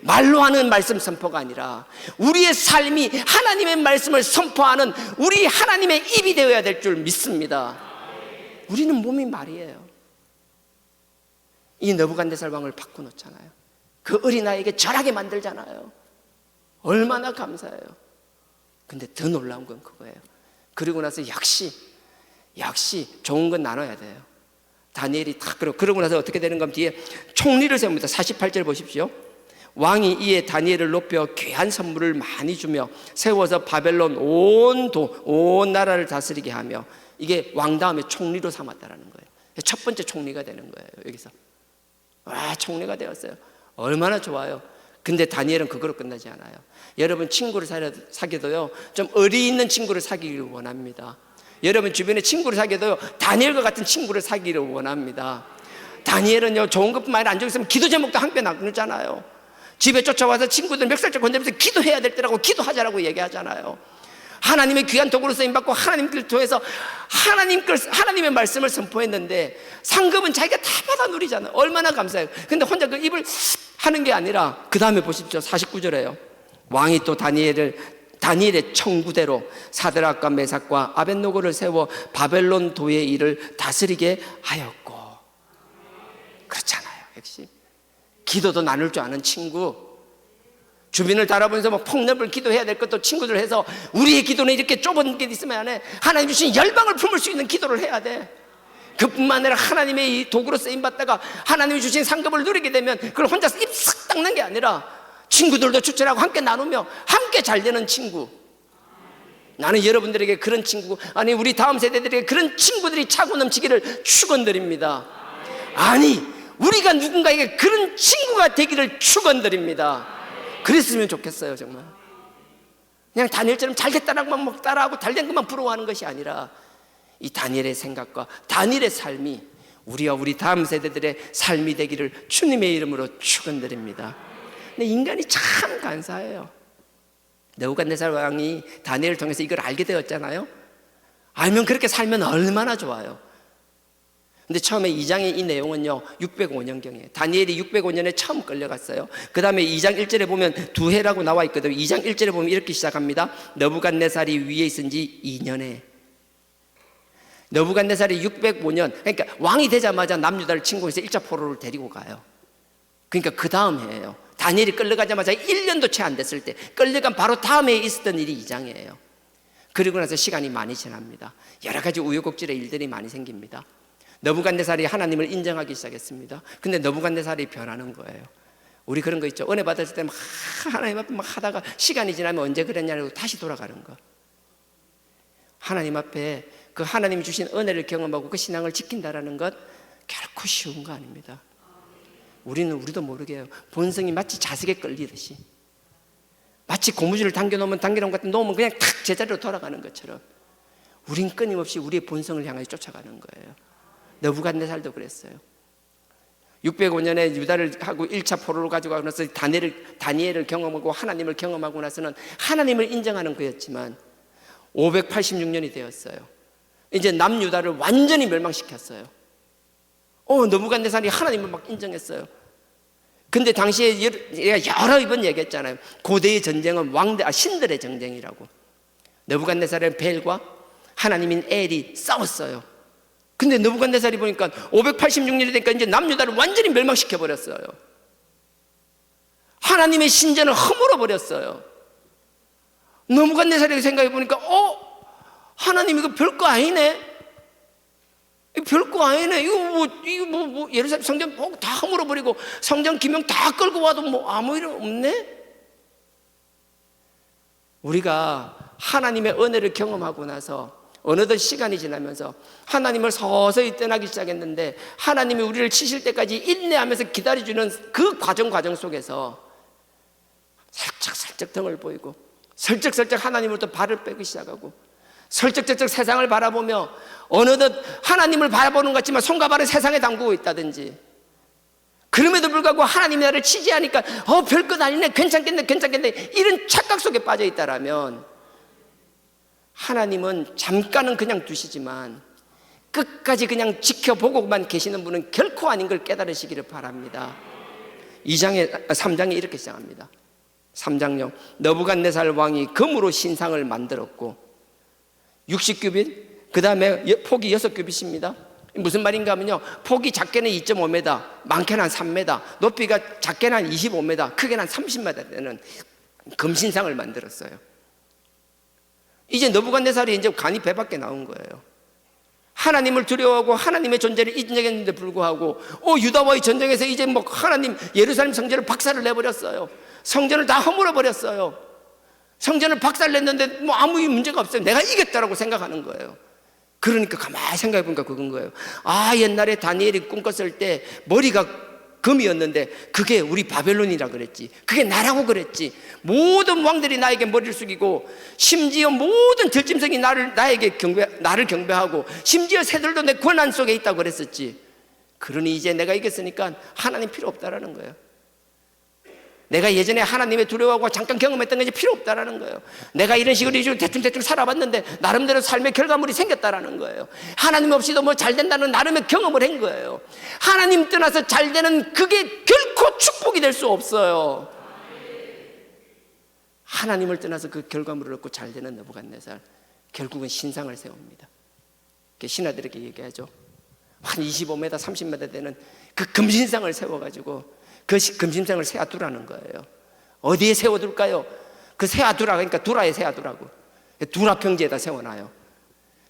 Speaker 6: 말로 하는 말씀 선포가 아니라 우리의 삶이 하나님의 말씀을 선포하는 우리 하나님의 입이 되어야 될 줄 믿습니다. 우리는 몸이 말이에요. 이 느부갓네살 왕을 바꿔놓잖아요. 그 어린아이에게 절하게 만들잖아요. 얼마나 감사해요. 근데 더 놀라운 건 그거예요. 그리고 나서 역시 좋은 건 나눠야 돼요. 다니엘이 다 그러고 나서 어떻게 되는 건 뒤에 총리를 세웁니다. 48절 보십시오. 왕이 이에 다니엘을 높여 귀한 선물을 많이 주며 세워서 바벨론 온 나라를 다스리게 하며, 이게 왕 다음에 총리로 삼았다라는 거예요. 첫 번째 총리가 되는 거예요. 여기서 총리가 되었어요. 얼마나 좋아요. 근데 다니엘은 그거로 끝나지 않아요. 여러분 친구를 사귀어도요, 좀 의리 있는 친구를 사귀기를 원합니다. 여러분 주변에 친구를 사귀어도요, 다니엘과 같은 친구를 사귀기를 원합니다. 다니엘은요, 좋은 것뿐만 아니라 안 좋은 있으면 기도 제목도 함께 나누잖아요. 집에 쫓아와서 친구들 멱살짝 건드리면서 기도해야 될 때라고 기도하자라고 얘기하잖아요. 하나님의 귀한 도구로 쓰임받고 하나님을 통해서 하나님의 말씀을 선포했는데 상급은 자기가 다 받아 누리잖아요. 얼마나 감사해요. 근데 혼자 그 입을 하는 게 아니라 그 다음에 보십시오. 49절에요. 왕이 또 다니엘의 청구대로 사드락과 메삭과 아벳노고를 세워 바벨론 도의 일을 다스리게 하였고. 그렇잖아요. 역시 기도도 나눌 줄 아는 친구, 주변을 바라보면서 뭐 폭넓을 기도해야 될 것도 친구들 해서 우리의 기도는 이렇게 좁은 게 있으면 안 해. 하나님 주신 열방을 품을 수 있는 기도를 해야 돼. 그뿐만 아니라 하나님의 이 도구로 쓰임받다가 하나님이 주신 상급을 누리게 되면 그걸 혼자서 입 싹 닦는 게 아니라 친구들도 추천하고 함께 나누며 함께 잘 되는 친구. 나는 여러분들에게 그런 친구, 아니 우리 다음 세대들에게 그런 친구들이 차고 넘치기를 축원드립니다. 아니 우리가 누군가에게 그런 친구가 되기를 축원드립니다. 그랬으면 좋겠어요. 정말 그냥 다니엘처럼 잘됐다라고만 막 따라하고 잘된 것만 부러워하는 것이 아니라 이 다니엘의 생각과 다니엘의 삶이 우리와 우리 다음 세대들의 삶이 되기를 주님의 이름으로 축원드립니다. 근데 인간이 참 간사해요. 느부갓네살 왕이 다니엘을 통해서 이걸 알게 되었잖아요. 알면 그렇게 살면 얼마나 좋아요. 근데 처음에 2장의 이 내용은요 605년경이에요. 다니엘이 605년에 처음 끌려갔어요. 그 다음에 2장 1절에 보면 두 해라고 나와 있거든요. 2장 1절에 보면 이렇게 시작합니다. 느부갓네살이 위에 있은 지 2년에, 느부갓네살이 605년, 그러니까 왕이 되자마자 남유다를 침공해서 1차 포로를 데리고 가요. 그러니까 그 다음 해예요. 다니엘이 끌려가자마자 1년도 채 안 됐을 때, 끌려간 바로 다음 해에 있었던 일이 2장이에요. 그리고 나서 시간이 많이 지납니다. 여러 가지 우여곡절의 일들이 많이 생깁니다. 느부갓네살이 하나님을 인정하기 시작했습니다. 근데 느부갓네살이 변하는 거예요. 우리 그런 거 있죠. 은혜 받았을 때 막 하나님 앞에 막 하다가 시간이 지나면 언제 그랬냐고 다시 돌아가는 거. 하나님 앞에 그 하나님이 주신 은혜를 경험하고 그 신앙을 지킨다라는 것 결코 쉬운 거 아닙니다. 우리도 모르게 해요. 본성이 마치 자석에 끌리듯이, 마치 고무줄을 당겨놓으면 당겨놓은 것 같은 놓으면 그냥 탁 제자리로 돌아가는 것처럼 우린 끊임없이 우리의 본성을 향해 쫓아가는 거예요. 느부갓네살도 그랬어요. 605년에 유다를 하고 1차 포로를 가지고 나서 다니엘을 경험하고 하나님을 경험하고 나서는 하나님을 인정하는 거였지만 586년이 되었어요. 이제 남유다를 완전히 멸망시켰어요. 느부갓네살이 하나님을 막 인정했어요. 근데 당시에 여러 번 얘기했잖아요. 고대의 전쟁은 신들의 전쟁이라고. 느부갓네살의 벨과 하나님인 엘이 싸웠어요. 근데 느부갓네살이 보니까 586년이 되니까 이제 남유다를 완전히 멸망시켜 버렸어요. 하나님의 신전을 허물어 버렸어요. 느부갓네살이 생각해 보니까 하나님 이거 별거 아니네. 별거 아니네. 이거 뭐 예루살렘 성전 다 허물어 버리고 성전 기명 다 끌고 와도 뭐 아무 일 없네. 우리가 하나님의 은혜를 경험하고 나서 어느덧 시간이 지나면서 하나님을 서서히 떠나기 시작했는데, 하나님이 우리를 치실 때까지 인내하면서 기다려주는 그 과정 속에서 살짝 등을 보이고 슬쩍슬쩍 하나님으로부터 발을 빼기 시작하고 슬쩍슬쩍 세상을 바라보며 어느덧 하나님을 바라보는 것 같지만 손과 발은 세상에 담그고 있다든지, 그럼에도 불구하고 하나님이 나를 치지하니까 별것 아니네, 괜찮겠네 이런 착각 속에 빠져 있다라면, 하나님은 잠깐은 그냥 두시지만 끝까지 그냥 지켜보고만 계시는 분은 결코 아닌 걸 깨달으시기를 바랍니다. 3장에 이렇게 시작합니다. 3장요. 느부갓네살 왕이 금으로 신상을 만들었고 60규빗, 그 다음에 폭이 6규빗입니다. 무슨 말인가 하면요, 폭이 작게는 2.5m, 많게는 한 3m, 높이가 작게는 한 25m, 크게는 한 30m 되는 금신상을 만들었어요. 이제 느부갓네살이 이제 간이 배밖에 나온 거예요. 하나님을 두려워하고 하나님의 존재를 인정했는데 불구하고 유다와의 전쟁에서 이제 뭐 하나님 예루살렘 성전을 박살을 내버렸어요. 성전을 다 허물어 버렸어요. 성전을 박살냈는데 뭐 아무 문제가 없어요. 내가 이겼다라고 생각하는 거예요. 그러니까 가만히 생각해 보니까 그건 거예요. 옛날에 다니엘이 꿈 꿨을 때 머리가 금이었는데 그게 우리 바벨론이라 그랬지, 그게 나라고 그랬지. 모든 왕들이 나에게 머리를 숙이고 심지어 모든 들짐승이 나를 경배하고 심지어 새들도 내 권한 속에 있다고 그랬었지. 그러니 이제 내가 이겼으니까 하나님 필요 없다라는 거예요. 내가 예전에 하나님의 두려워하고 잠깐 경험했던 게 이제 필요 없다라는 거예요. 내가 이런 식으로 대충 살아봤는데 나름대로 삶의 결과물이 생겼다라는 거예요. 하나님 없이도 뭐 잘 된다는 나름의 경험을 한 거예요. 하나님 떠나서 잘 되는 그게 결코 축복이 될 수 없어요. 하나님을 떠나서 그 결과물을 얻고 잘 되는 느부갓네살, 결국은 신상을 세웁니다. 신하들에게 얘기하죠. 한 25m, 30m 되는 그 금신상을 세워가지고 그 금신상을 세워두라는 거예요. 어디에 세워둘까요? 그 세워두라, 그러니까 두라에 세워두라고. 두라 평지에다 세워놔요.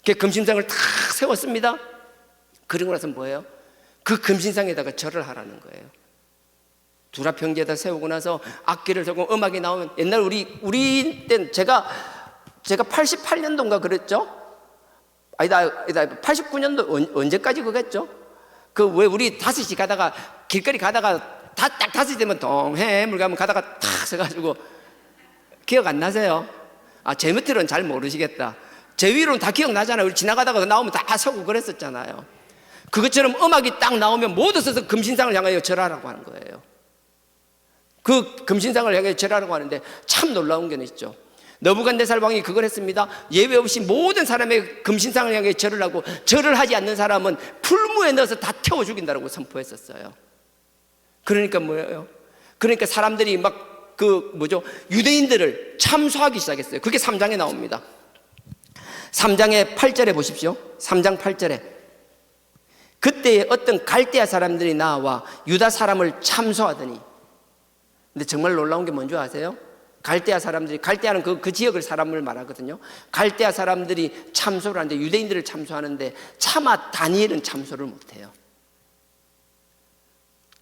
Speaker 6: 그 금신상을 탁 세웠습니다. 그리고 나서 뭐예요? 그 금신상에다가 절을 하라는 거예요. 두라 평지에다 세우고 나서 악기를 들고 음악이 나오면, 옛날 우리 때는 제가 88년도인가 그랬죠? 아니다 89년도 언제까지 그랬죠? 왜 우리 5시 가다가 길거리 가다가 딱 5시 되면 동해물 가면 가다가 탁 서가지고, 기억 안 나세요? 제 밑으로는 잘 모르시겠다. 제 위로는 다 기억나잖아요. 우리 지나가다가 나오면 다 서고 그랬었잖아요. 그것처럼 음악이 딱 나오면 모두 서서 금신상을 향하여 절하라고 하는 거예요. 그 금신상을 향하여 절하라고 하는데 참 놀라운 게 있죠. 느부갓네살 왕이 그걸 했습니다. 예외 없이 모든 사람의 금신상을 향해 절을 하고, 절을 하지 않는 사람은 풀무에 넣어서 다 태워 죽인다고 선포했었어요. 그러니까 뭐예요? 그러니까 사람들이 유대인들을 참소하기 시작했어요. 그게 3장에 나옵니다. 3장의 8절에 보십시오. 3장 8절에 그때에 어떤 갈대아 사람들이 나와 유다 사람을 참소하더니, 근데 정말 놀라운 게 뭔지 아세요? 갈대아는 그 지역을 사람을 말하거든요. 갈대아 사람들이 참소를 하는데, 유대인들을 참소하는데 차마 다니엘은 참소를 못해요.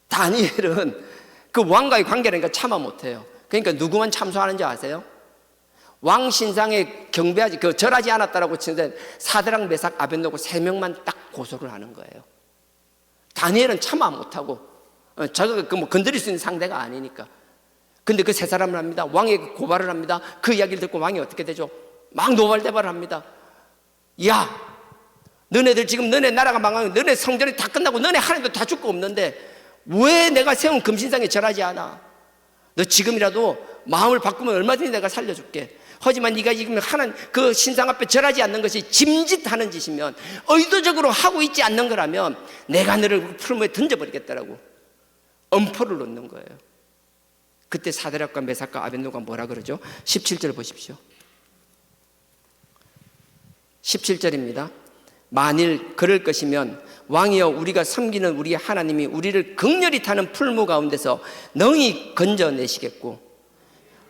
Speaker 6: 다니엘은 그 왕과의 관계라니까 차마 못해요. 그러니까 누구만 참소하는지 아세요? 왕 신상에 절하지 않았다라고 치는데 사드락, 메삭, 아벳느고 3명만 딱 고소를 하는 거예요. 다니엘은 차마 못하고, 자기가 건드릴 수 있는 상대가 아니니까. 근데 그 3사람을 합니다. 왕에게 고발을 합니다. 그 이야기를 듣고 왕이 어떻게 되죠? 막 노발대발을 합니다. 야, 너네들 지금 너네 나라가 망하고 너네 성전이 다 끝나고 너네 하나님도 다 죽고 없는데 왜 내가 세운 금신상에 절하지 않아? 너 지금이라도 마음을 바꾸면 얼마든지 내가 살려줄게. 하지만 네가 지금 하는 그 신상 앞에 절하지 않는 것이 짐짓하는 짓이면, 의도적으로 하고 있지 않는 거라면 내가 너를 풀무에 던져버리겠다라고. 엄포를 놓는 거예요. 그때 사드락과 메삭과 아벳노가 뭐라 그러죠? 17절 보십시오. 17절입니다. 만일 그럴 것이면 왕이여 우리가 섬기는 우리 하나님이 우리를 극렬히 타는 풀무 가운데서 능히 건져내시겠고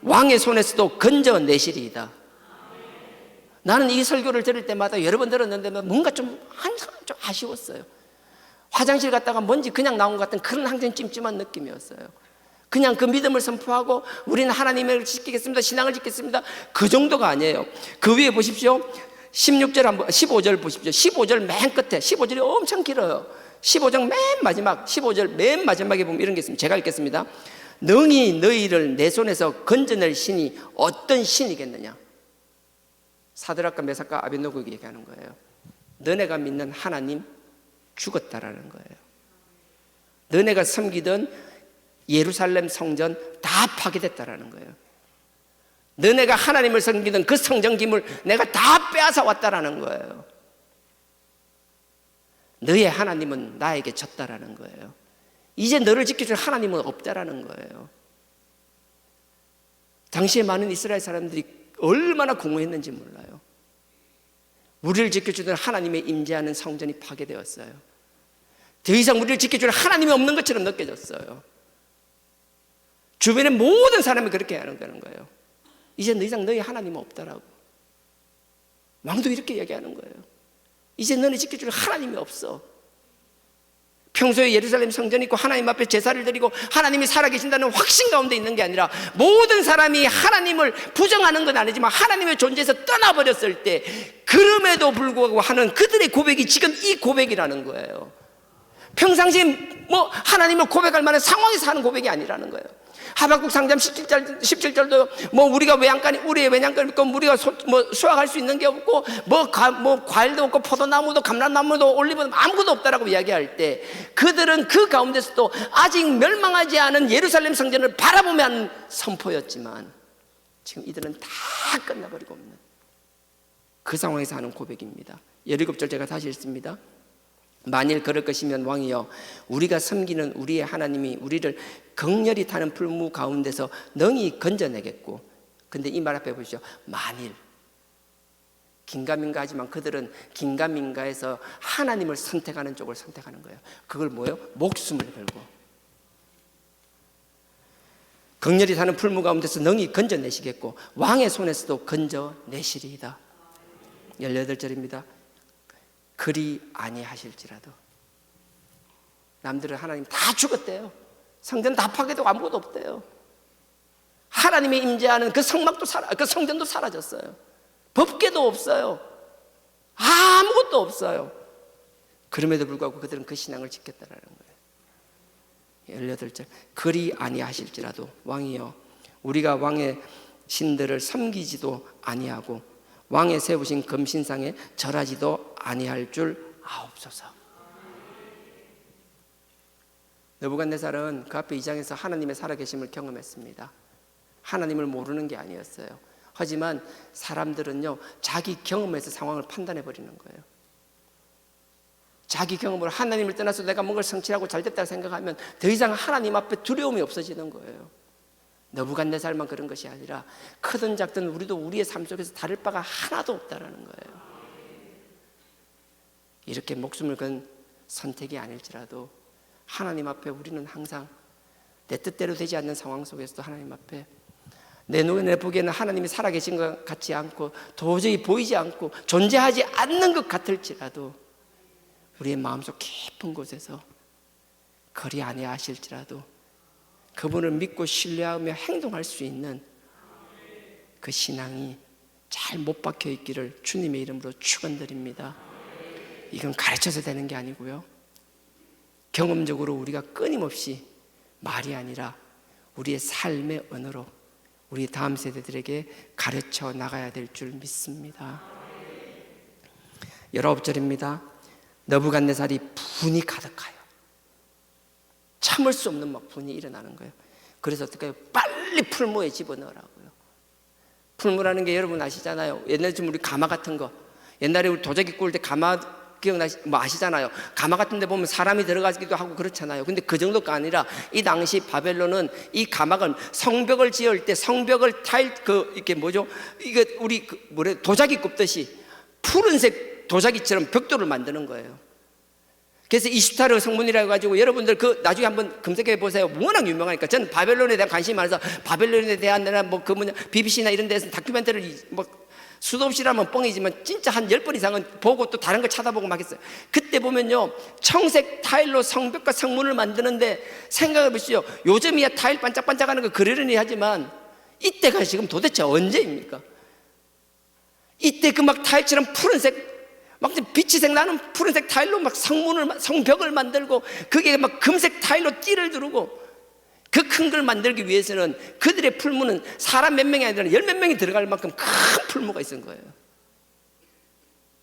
Speaker 6: 왕의 손에서도 건져내시리이다. 나는 이 설교를 들을 때마다 여러 번 들었는데 뭔가 좀 항상 좀 아쉬웠어요. 화장실 갔다가 뭔지 그냥 나온 것 같은 그런 항상 찜찜한 느낌이었어요. 그냥 그 믿음을 선포하고 우리는 하나님을 지키겠습니다, 신앙을 지키겠습니다, 그 정도가 아니에요. 그 위에 보십시오. 16절 한번 15절 보십시오. 15절 맨 끝에 15절이 엄청 길어요. 15장 맨 마지막 15절 맨 마지막에 보면 이런 게 있습니다. 제가 읽겠습니다. 능히 너희를 내 손에서 건져낼 신이 어떤 신이겠느냐. 사드락과 메삭과 아벳노고에게 얘기하는 거예요. 너네가 믿는 하나님 죽었다라는 거예요. 너네가 섬기던 예루살렘 성전 다 파괴됐다라는 거예요. 너네가 하나님을 섬기던 그 성전 기물 내가 다 빼앗아 왔다라는 거예요. 너의 하나님은 나에게 졌다라는 거예요. 이제 너를 지켜줄 하나님은 없다라는 거예요. 당시에 많은 이스라엘 사람들이 얼마나 공허했는지 몰라요. 우리를 지켜주던 하나님의 임재하는 성전이 파괴되었어요. 더 이상 우리를 지켜줄 하나님이 없는 것처럼 느껴졌어요. 주변의 모든 사람이 그렇게 하는 거예요. 이제 더 이상 너희 하나님은 없다라고. 왕도 이렇게 얘기하는 거예요. 이제 너네 지켜줄 하나님이 없어. 평소에 예루살렘 성전이 있고 하나님 앞에 제사를 드리고 하나님이 살아계신다는 확신 가운데 있는 게 아니라 모든 사람이 하나님을 부정하는 건 아니지만 하나님의 존재에서 떠나버렸을 때 그럼에도 불구하고 하는 그들의 고백이 지금 이 고백이라는 거예요. 평상시에 뭐 하나님을 고백할 만한 상황에서 하는 고백이 아니라는 거예요. 하박국 3장 17절도 뭐 우리가 외양간이 우리의 외양간이 있고 우리가 수확할 수 있는 게 없고 뭐 과일도 없고 포도나무도 감람나무도 올리브도 아무것도 없다라고 이야기할 때 그들은 그 가운데서도 아직 멸망하지 않은 예루살렘 성전을 바라보며 하는 선포였지만 지금 이들은 다 끝나버리고 없는 그 상황에서 하는 고백입니다. 17절 제가 다시 읽습니다. 만일 그럴 것이면 왕이여 우리가 섬기는 우리의 하나님이 우리를 극렬히 타는 풀무 가운데서 능히 건져내겠고. 근데 이 말 앞에 보시죠. 만일 긴가민가 하지만 그들은 긴가민가에서 하나님을 선택하는 쪽을 선택하는 거예요. 그걸 뭐예요? 목숨을 걸고 극렬히 타는 풀무 가운데서 능히 건져내시겠고 왕의 손에서도 건져내시리이다. 18절입니다. 그리 아니하실지라도. 남들은 하나님 다 죽었대요. 성전 다 파괴되고 아무것도 없대요. 하나님의 임재하는 그 성막도 그 성전도 사라졌어요. 법궤도 없어요. 아무것도 없어요. 그럼에도 불구하고 그들은 그 신앙을 지켰다라는 거예요. 18절. 그리 아니하실지라도 왕이여 우리가 왕의 신들을 섬기지도 아니하고 왕의 세우신 금신상에 절하지도 아니할 줄 아옵소서. 느부갓네살은 그 앞에 2장에서 하나님의 살아계심을 경험했습니다. 하나님을 모르는 게 아니었어요. 하지만 사람들은요 자기 경험에서 상황을 판단해 버리는 거예요. 자기 경험으로 하나님을 떠나서 내가 뭔가를 성취하고 잘됐다고 생각하면 더 이상 하나님 앞에 두려움이 없어지는 거예요. 느부갓네살만 그런 것이 아니라 크든 작든 우리도 우리의 삶 속에서 다를 바가 하나도 없다라는 거예요. 이렇게 목숨을 건 선택이 아닐지라도 하나님 앞에 우리는 항상 내 뜻대로 되지 않는 상황 속에서도 하나님 앞에 내 눈에 보기에는 하나님이 살아계신 것 같지 않고 도저히 보이지 않고 존재하지 않는 것 같을지라도 우리의 마음속 깊은 곳에서 그리 아니하실지라도 그분을 믿고 신뢰하며 행동할 수 있는 그 신앙이 잘 못 박혀 있기를 주님의 이름으로 축원드립니다. 이건 가르쳐서 되는 게 아니고요. 경험적으로 우리가 끊임없이 말이 아니라 우리의 삶의 언어로 우리 다음 세대들에게 가르쳐 나가야 될 줄 믿습니다. 19절입니다. 느부갓네살이 분이 가득하여 참을 수 없는 막 분이 일어나는 거예요. 그래서 어떻게 해요? 빨리 풀무에 집어넣으라고요. 풀무라는 게 여러분 아시잖아요. 옛날에 좀 우리 가마 같은 거 옛날에 우리 도자기 구울 때 가마 뭐 아시잖아요. 가마 같은 데 보면 사람이 들어가기도 하고 그렇잖아요. 근데 그 정도가 아니라 이 당시 바벨론은 이 가막을 성벽을 지을 때 성벽을 타일 이게 뭐죠? 이게 우리 도자기 굽듯이 푸른색 도자기처럼 벽돌을 만드는 거예요. 그래서 이슈타르 성문이라 해가지고 여러분들 그 나중에 한번 검색해 보세요. 워낙 유명하니까. 저는 바벨론에 대한 관심이 많아서 바벨론에 대한 BBC나 이런 데서 다큐멘터리를 수도 없이라면 뻥이지만 진짜 한 10번 이상은 보고 또 다른 거 찾아보고 막 했어요. 그때 보면요, 청색 타일로 성벽과 성문을 만드는데 생각해 보시죠. 요즘이야 타일 반짝반짝하는 거 그러려니 하지만 이때가 지금 도대체 언제입니까? 이때 그 막 타일처럼 푸른색 막 빛이 나는 푸른색 타일로 막 성벽을 만들고 그게 막 금색 타일로 띠를 두르고 그 큰 걸 만들기 위해서는 그들의 풀무는 사람 몇 명이 아니라 10몇 명이 들어갈 만큼 큰 풀무가 있은 거예요.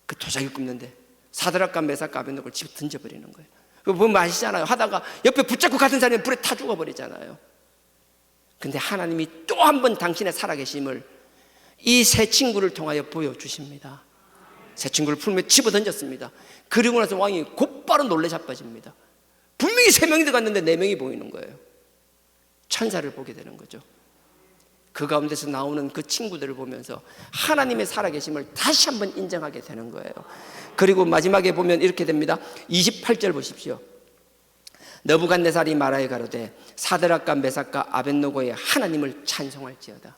Speaker 6: 그 도자기 굽는데 사드락과 메삭과 아벤노고를 집어 던져버리는 거예요. 그거 보면 아시잖아요. 하다가 옆에 붙잡고 가던 사람이 불에 타 죽어버리잖아요. 근데 하나님이 또 한 번 당신의 살아계심을 이 세 친구를 통하여 보여주십니다. 세 친구를 풀며 집어 던졌습니다. 그리고 나서 왕이 곧바로 놀래 자빠집니다. 분명히 3명이 들어갔는데 4명이 보이는 거예요. 천사를 보게 되는 거죠. 그 가운데서 나오는 그 친구들을 보면서 하나님의 살아계심을 다시 한번 인정하게 되는 거예요. 그리고 마지막에 보면 이렇게 됩니다. 28절 보십시오. 느부갓네살이 말하여 가로되 사드락과 메삭과 아벳노고의 하나님을 찬송할지어다.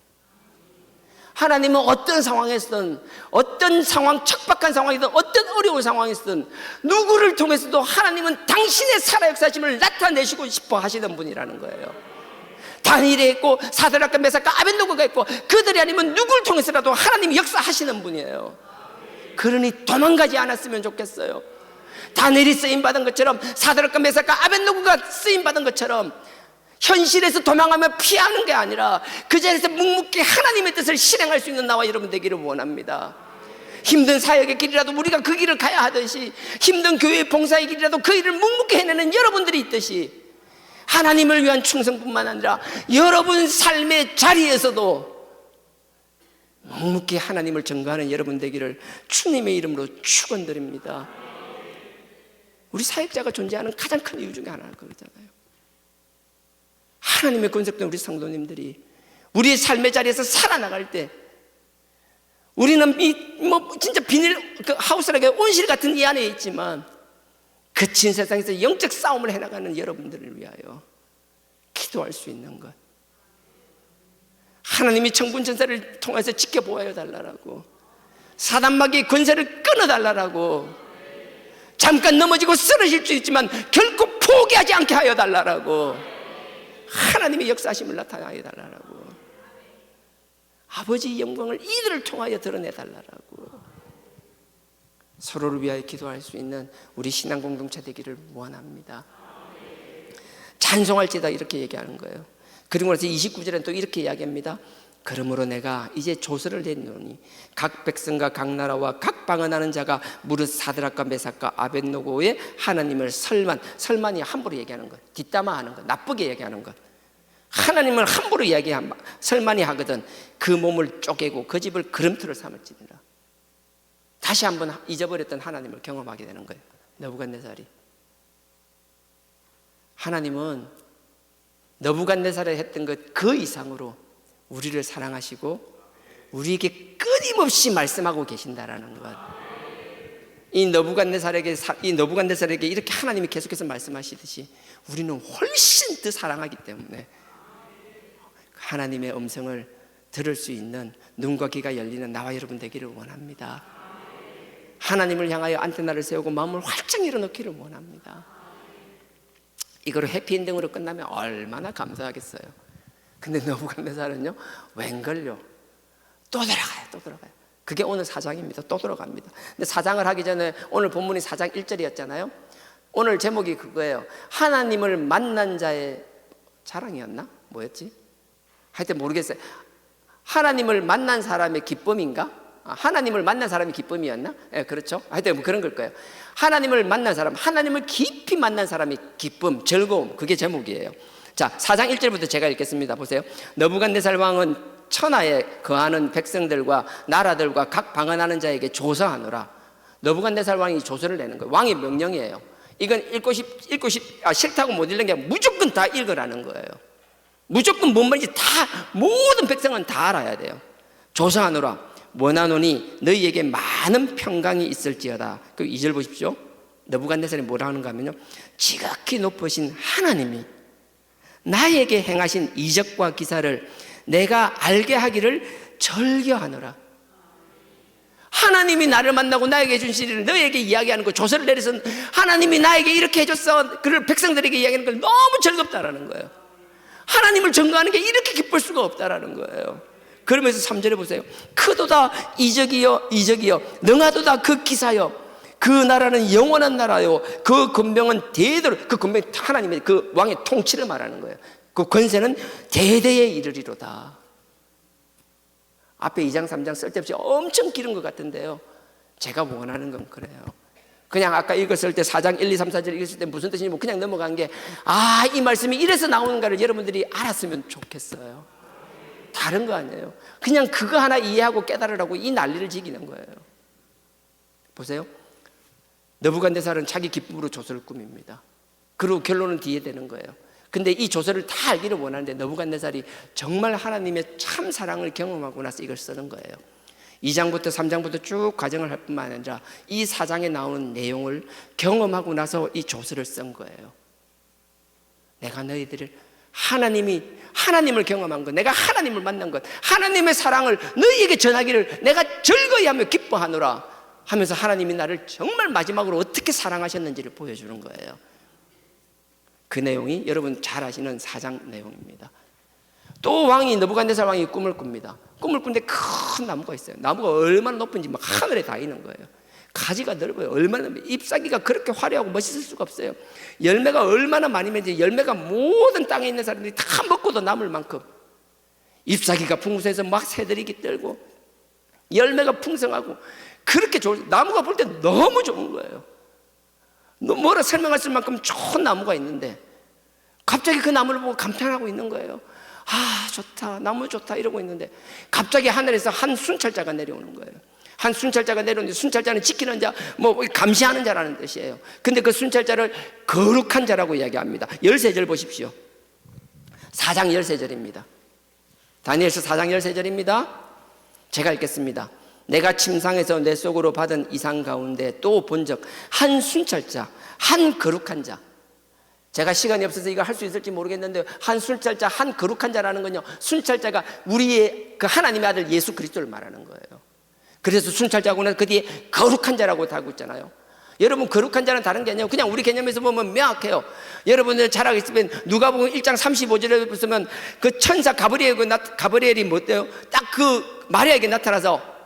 Speaker 6: 하나님은 어떤 상황에서든, 어떤 상황, 척박한 상황이든, 어떤 어려운 상황에서든 누구를 통해서도 하나님은 당신의 살아 역사심을 나타내시고 싶어 하시는 분이라는 거예요. 다니엘이 있고 사드락과 메삭과 아벳노고가 있고 그들이 아니면 누구를 통해서라도 하나님이 역사하시는 분이에요. 그러니 도망가지 않았으면 좋겠어요. 다니엘이 쓰임받은 것처럼 사드락과 메삭과 아벳노고가 쓰임받은 것처럼 현실에서 도망하며 피하는 게 아니라 그 자리에서 묵묵히 하나님의 뜻을 실행할 수 있는 나와 여러분 되기를 원합니다. 힘든 사역의 길이라도 우리가 그 길을 가야 하듯이 힘든 교회의 봉사의 길이라도 그 일을 묵묵히 해내는 여러분들이 있듯이 하나님을 위한 충성뿐만 아니라 여러분 삶의 자리에서도 묵묵히 하나님을 전가하는 여러분 되기를 주님의 이름으로 축원드립니다. 우리 사역자가 존재하는 가장 큰 이유 중에 하나가 그거잖아요. 하나님의 건설된 우리 성도님들이 우리의 삶의 자리에서 살아나갈 때 우리는 진짜 비닐 하우스라게 온실 같은 이 안에 있지만 거친 세상에서 영적 싸움을 해나가는 여러분들을 위하여 기도할 수 있는 것, 하나님이 천군 천사를 통해서 지켜보아야 달라고, 사단마귀의 권세를 끊어달라고, 잠깐 넘어지고 쓰러질 수 있지만 결코 포기하지 않게 하여 달라고, 하나님의 역사심을 나타나게 달라고, 아버지의 영광을 이들을 통하여 드러내 달라고, 서로를 위하여 기도할 수 있는 우리 신앙 공동체 되기를 원합니다. 찬송할지다 이렇게 얘기하는 거예요. 그리고 나서 29절에는 또 이렇게 이야기합니다. 그러므로 내가 이제 조서를 내노니 각 백성과 각 나라와 각 방언하는 자가 무릇 사드락과 메삭과 아벳노고의 하나님을 설만이 함부로 얘기하는 것, 뒷담화하는 것, 나쁘게 얘기하는 것, 하나님을 함부로 설만이 하거든 그 몸을 쪼개고 그 집을 그름터를 삼을지니라. 다시 한번 잊어버렸던 하나님을 경험하게 되는 거예요. 느부갓네살이. 하나님은 느부갓네살이 했던 것 그 이상으로 우리를 사랑하시고 우리에게 끊임없이 말씀하고 계신다라는 것. 이 느부갓네살에게 이렇게 하나님이 계속해서 말씀하시듯이 우리는 훨씬 더 사랑하기 때문에 하나님의 음성을 들을 수 있는 눈과 귀가 열리는 나와 여러분 되기를 원합니다. 하나님을 향하여 안테나를 세우고 마음을 활짝 열어놓기를 원합니다. 이거를 해피엔딩으로 끝나면 얼마나 감사하겠어요. 근데 느부갓네살은요, 웬걸요, 또 들어가요. 그게 오늘 4장입니다. 또 들어갑니다. 근데 4장을 하기 전에 오늘 본문이 4장 1절이었잖아요. 오늘 제목이 그거예요. 하나님을 만난 자의 자랑이었나? 뭐였지? 하여튼 모르겠어요. 하나님을 만난 사람의 기쁨인가? 하나님을 만난 사람이 기쁨이었나? 예, 그렇죠. 하여튼 뭐 그런 걸 거예요. 하나님을 만난 사람, 하나님을 깊이 만난 사람이 기쁨, 즐거움, 그게 제목이에요. 자, 4장 1절부터 제가 읽겠습니다. 보세요. 느부갓네살 왕은 천하에 거하는 백성들과 나라들과 각 방언하는 자에게 조서하노라. 느부갓네살 왕이 조서를 내는 거예요. 왕의 명령이에요. 이건 싫다고 못 읽는 게 아니라 무조건 다 읽으라는 거예요. 무조건 뭔 말인지 다 모든 백성은 다 알아야 돼요. 조서하노라 원하노니 너희에게 많은 평강이 있을지어다. 그 2절 보십시오. 느부갓네살이 뭐라 하는가 하면요, 지극히 높으신 하나님이 나에게 행하신 이적과 기사를 내가 알게 하기를 절겨하노라. 하나님이 나를 만나고 나에게 해준 일을 너에게 이야기하는 거, 조서를 내려서 하나님이 나에게 이렇게 해줬어, 그를 백성들에게 이야기하는 걸 너무 즐겁다라는 거예요. 하나님을 증거하는 게 이렇게 기쁠 수가 없다라는 거예요. 그러면서 3절에 보세요. 크도다 이적이여 이적이여 능하도다 그 기사여 그 나라는 영원한 나라요 그 권병은 대대로, 그 권병이 하나님의 그 왕의 통치를 말하는 거예요. 그 권세는 대대에 이르리로다. 앞에 2장 3장 쓸데없이 엄청 길은 것 같은데요, 제가 원하는 건 그래요. 그냥 아까 읽었을 때 4장 1, 2, 3, 4절 읽었을 때 무슨 뜻인지 뭐 그냥 넘어간 게, 이 말씀이 이래서 나오는가를 여러분들이 알았으면 좋겠어요. 다른 거 아니에요. 그냥 그거 하나 이해하고 깨달으라고 이 난리를 지기는 거예요. 보세요. 느부갓네살은 자기 기쁨으로 조서를 꾸밉니다. 그리고 결론은 뒤에 되는 거예요. 근데 이 조서를 다 알기를 원하는데 느부갓네살이 정말 하나님의 참 사랑을 경험하고 나서 이걸 쓰는 거예요. 2장부터 3장부터 쭉 과정을 할 뿐만 아니라 이 4장에 나오는 내용을 경험하고 나서 이 조서를 쓴 거예요. 내가 너희들을 하나님을 경험한 것, 내가 하나님을 만난 것, 하나님의 사랑을 너희에게 전하기를 내가 즐거이 하며 기뻐하노라 하면서 하나님이 나를 정말 마지막으로 어떻게 사랑하셨는지를 보여주는 거예요. 그 내용이 여러분 잘 아시는 4장 내용입니다. 또 왕이, 느부갓네살 왕이 꿈을 꿉니다. 꿈을 꾸는데 큰 나무가 있어요. 나무가 얼마나 높은지 막 하늘에 닿이는 거예요. 가지가 넓어요. 얼마나, 잎사귀가 그렇게 화려하고 멋있을 수가 없어요. 열매가 얼마나 많이 맺는지, 열매가 모든 땅에 있는 사람들이 다 먹고도 남을 만큼 잎사귀가 풍성해서 막 새들이 떨고 열매가 풍성하고 그렇게 좋은, 나무가 볼 때 너무 좋은 거예요. 뭐라 설명할 수 만큼 좋은 나무가 있는데 갑자기 그 나무를 보고 감탄하고 있는 거예요. 좋다, 나무 좋다 이러고 있는데 갑자기 하늘에서 한 순찰자가 내려오는 거예요. 한 순찰자가 내려오는데, 순찰자는 지키는 자, 감시하는 자라는 뜻이에요. 근데 그 순찰자를 거룩한 자라고 이야기합니다. 13절 보십시오. 4장 13절입니다. 다니엘서 4장 13절입니다. 제가 읽겠습니다. 내가 침상에서 내 속으로 받은 이상 가운데 또 본적 한 순찰자, 한 거룩한 자. 제가 시간이 없어서 이거 할 수 있을지 모르겠는데, 한 순찰자, 한 거룩한 자라는 건요, 순찰자가 우리의 그 하나님의 아들 예수 그리스도를 말하는 거예요. 그래서 순찰자고는 그 뒤에 거룩한 자라고 다고 있잖아요. 여러분, 거룩한 자는 다른 게 아니에요. 그냥 우리 개념에서 보면 명확해요. 여러분들 잘 알겠지만 누가복음 1장 35절에 보시면 그 천사 가브리엘이 뭐대요? 딱 그 마리아에게 나타나서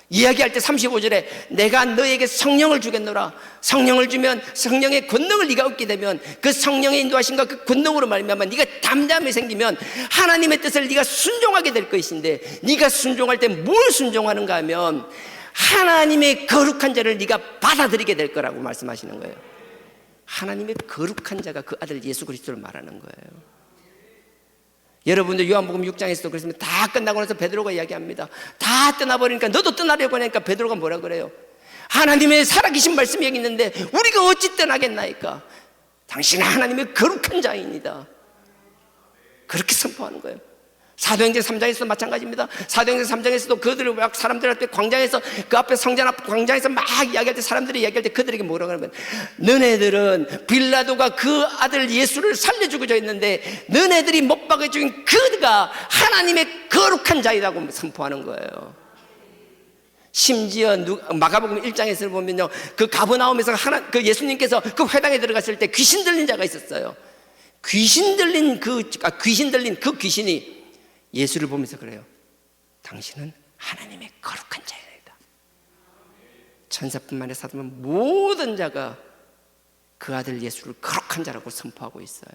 Speaker 6: 이야기할 때 35절에 내가 너에게 성령을 주겠노라. 성령을 주면 성령의 권능을 네가 얻게 되면 그 성령의 인도하심과 그 권능으로 말미암아 네가 담대함이 생기면 하나님의 뜻을 네가 순종하게 될 것인데, 네가 순종할 때 뭘 순종하는가 하면 하나님의 거룩한 자를 네가 받아들이게 될 거라고 말씀하시는 거예요. 하나님의 거룩한 자가 그 아들 예수 그리스도를 말하는 거예요. 여러분들 요한복음 6장에서도 그랬습니다. 다 끝나고 나서 베드로가 이야기합니다. 다 떠나버리니까 너도 떠나려고 하니까 베드로가 뭐라 그래요? 하나님의 살아계신 말씀이 여기 있는데 우리가 어찌 떠나겠나이까? 당신은 하나님의 거룩한 자입니다. 그렇게 선포하는 거예요. 사도행전 3장에서도 마찬가지입니다. 사도행전 3장에서도 그들을 막 사람들한테 광장에서, 그 앞에 성전 앞 광장에서 막 이야기할 때, 사람들이 이야기할 때 그들에게 뭐라고 하냐면, 너네들은 빌라도가 그 아들 예수를 살려주고자 했는데 너네들이 못 박아 죽인 그가 하나님의 거룩한 자이라고 선포하는 거예요. 심지어 마가복음 1장에서 보면요, 그 가버나움에서 그 예수님께서 그 회당에 들어갔을 때 귀신 들린 자가 있었어요. 귀신 들린 그 귀신이 예수를 보면서 그래요. 당신은 하나님의 거룩한 자이다. 천사뿐만 아니라 사도만 모든 자가 그 아들 예수를 거룩한 자라고 선포하고 있어요.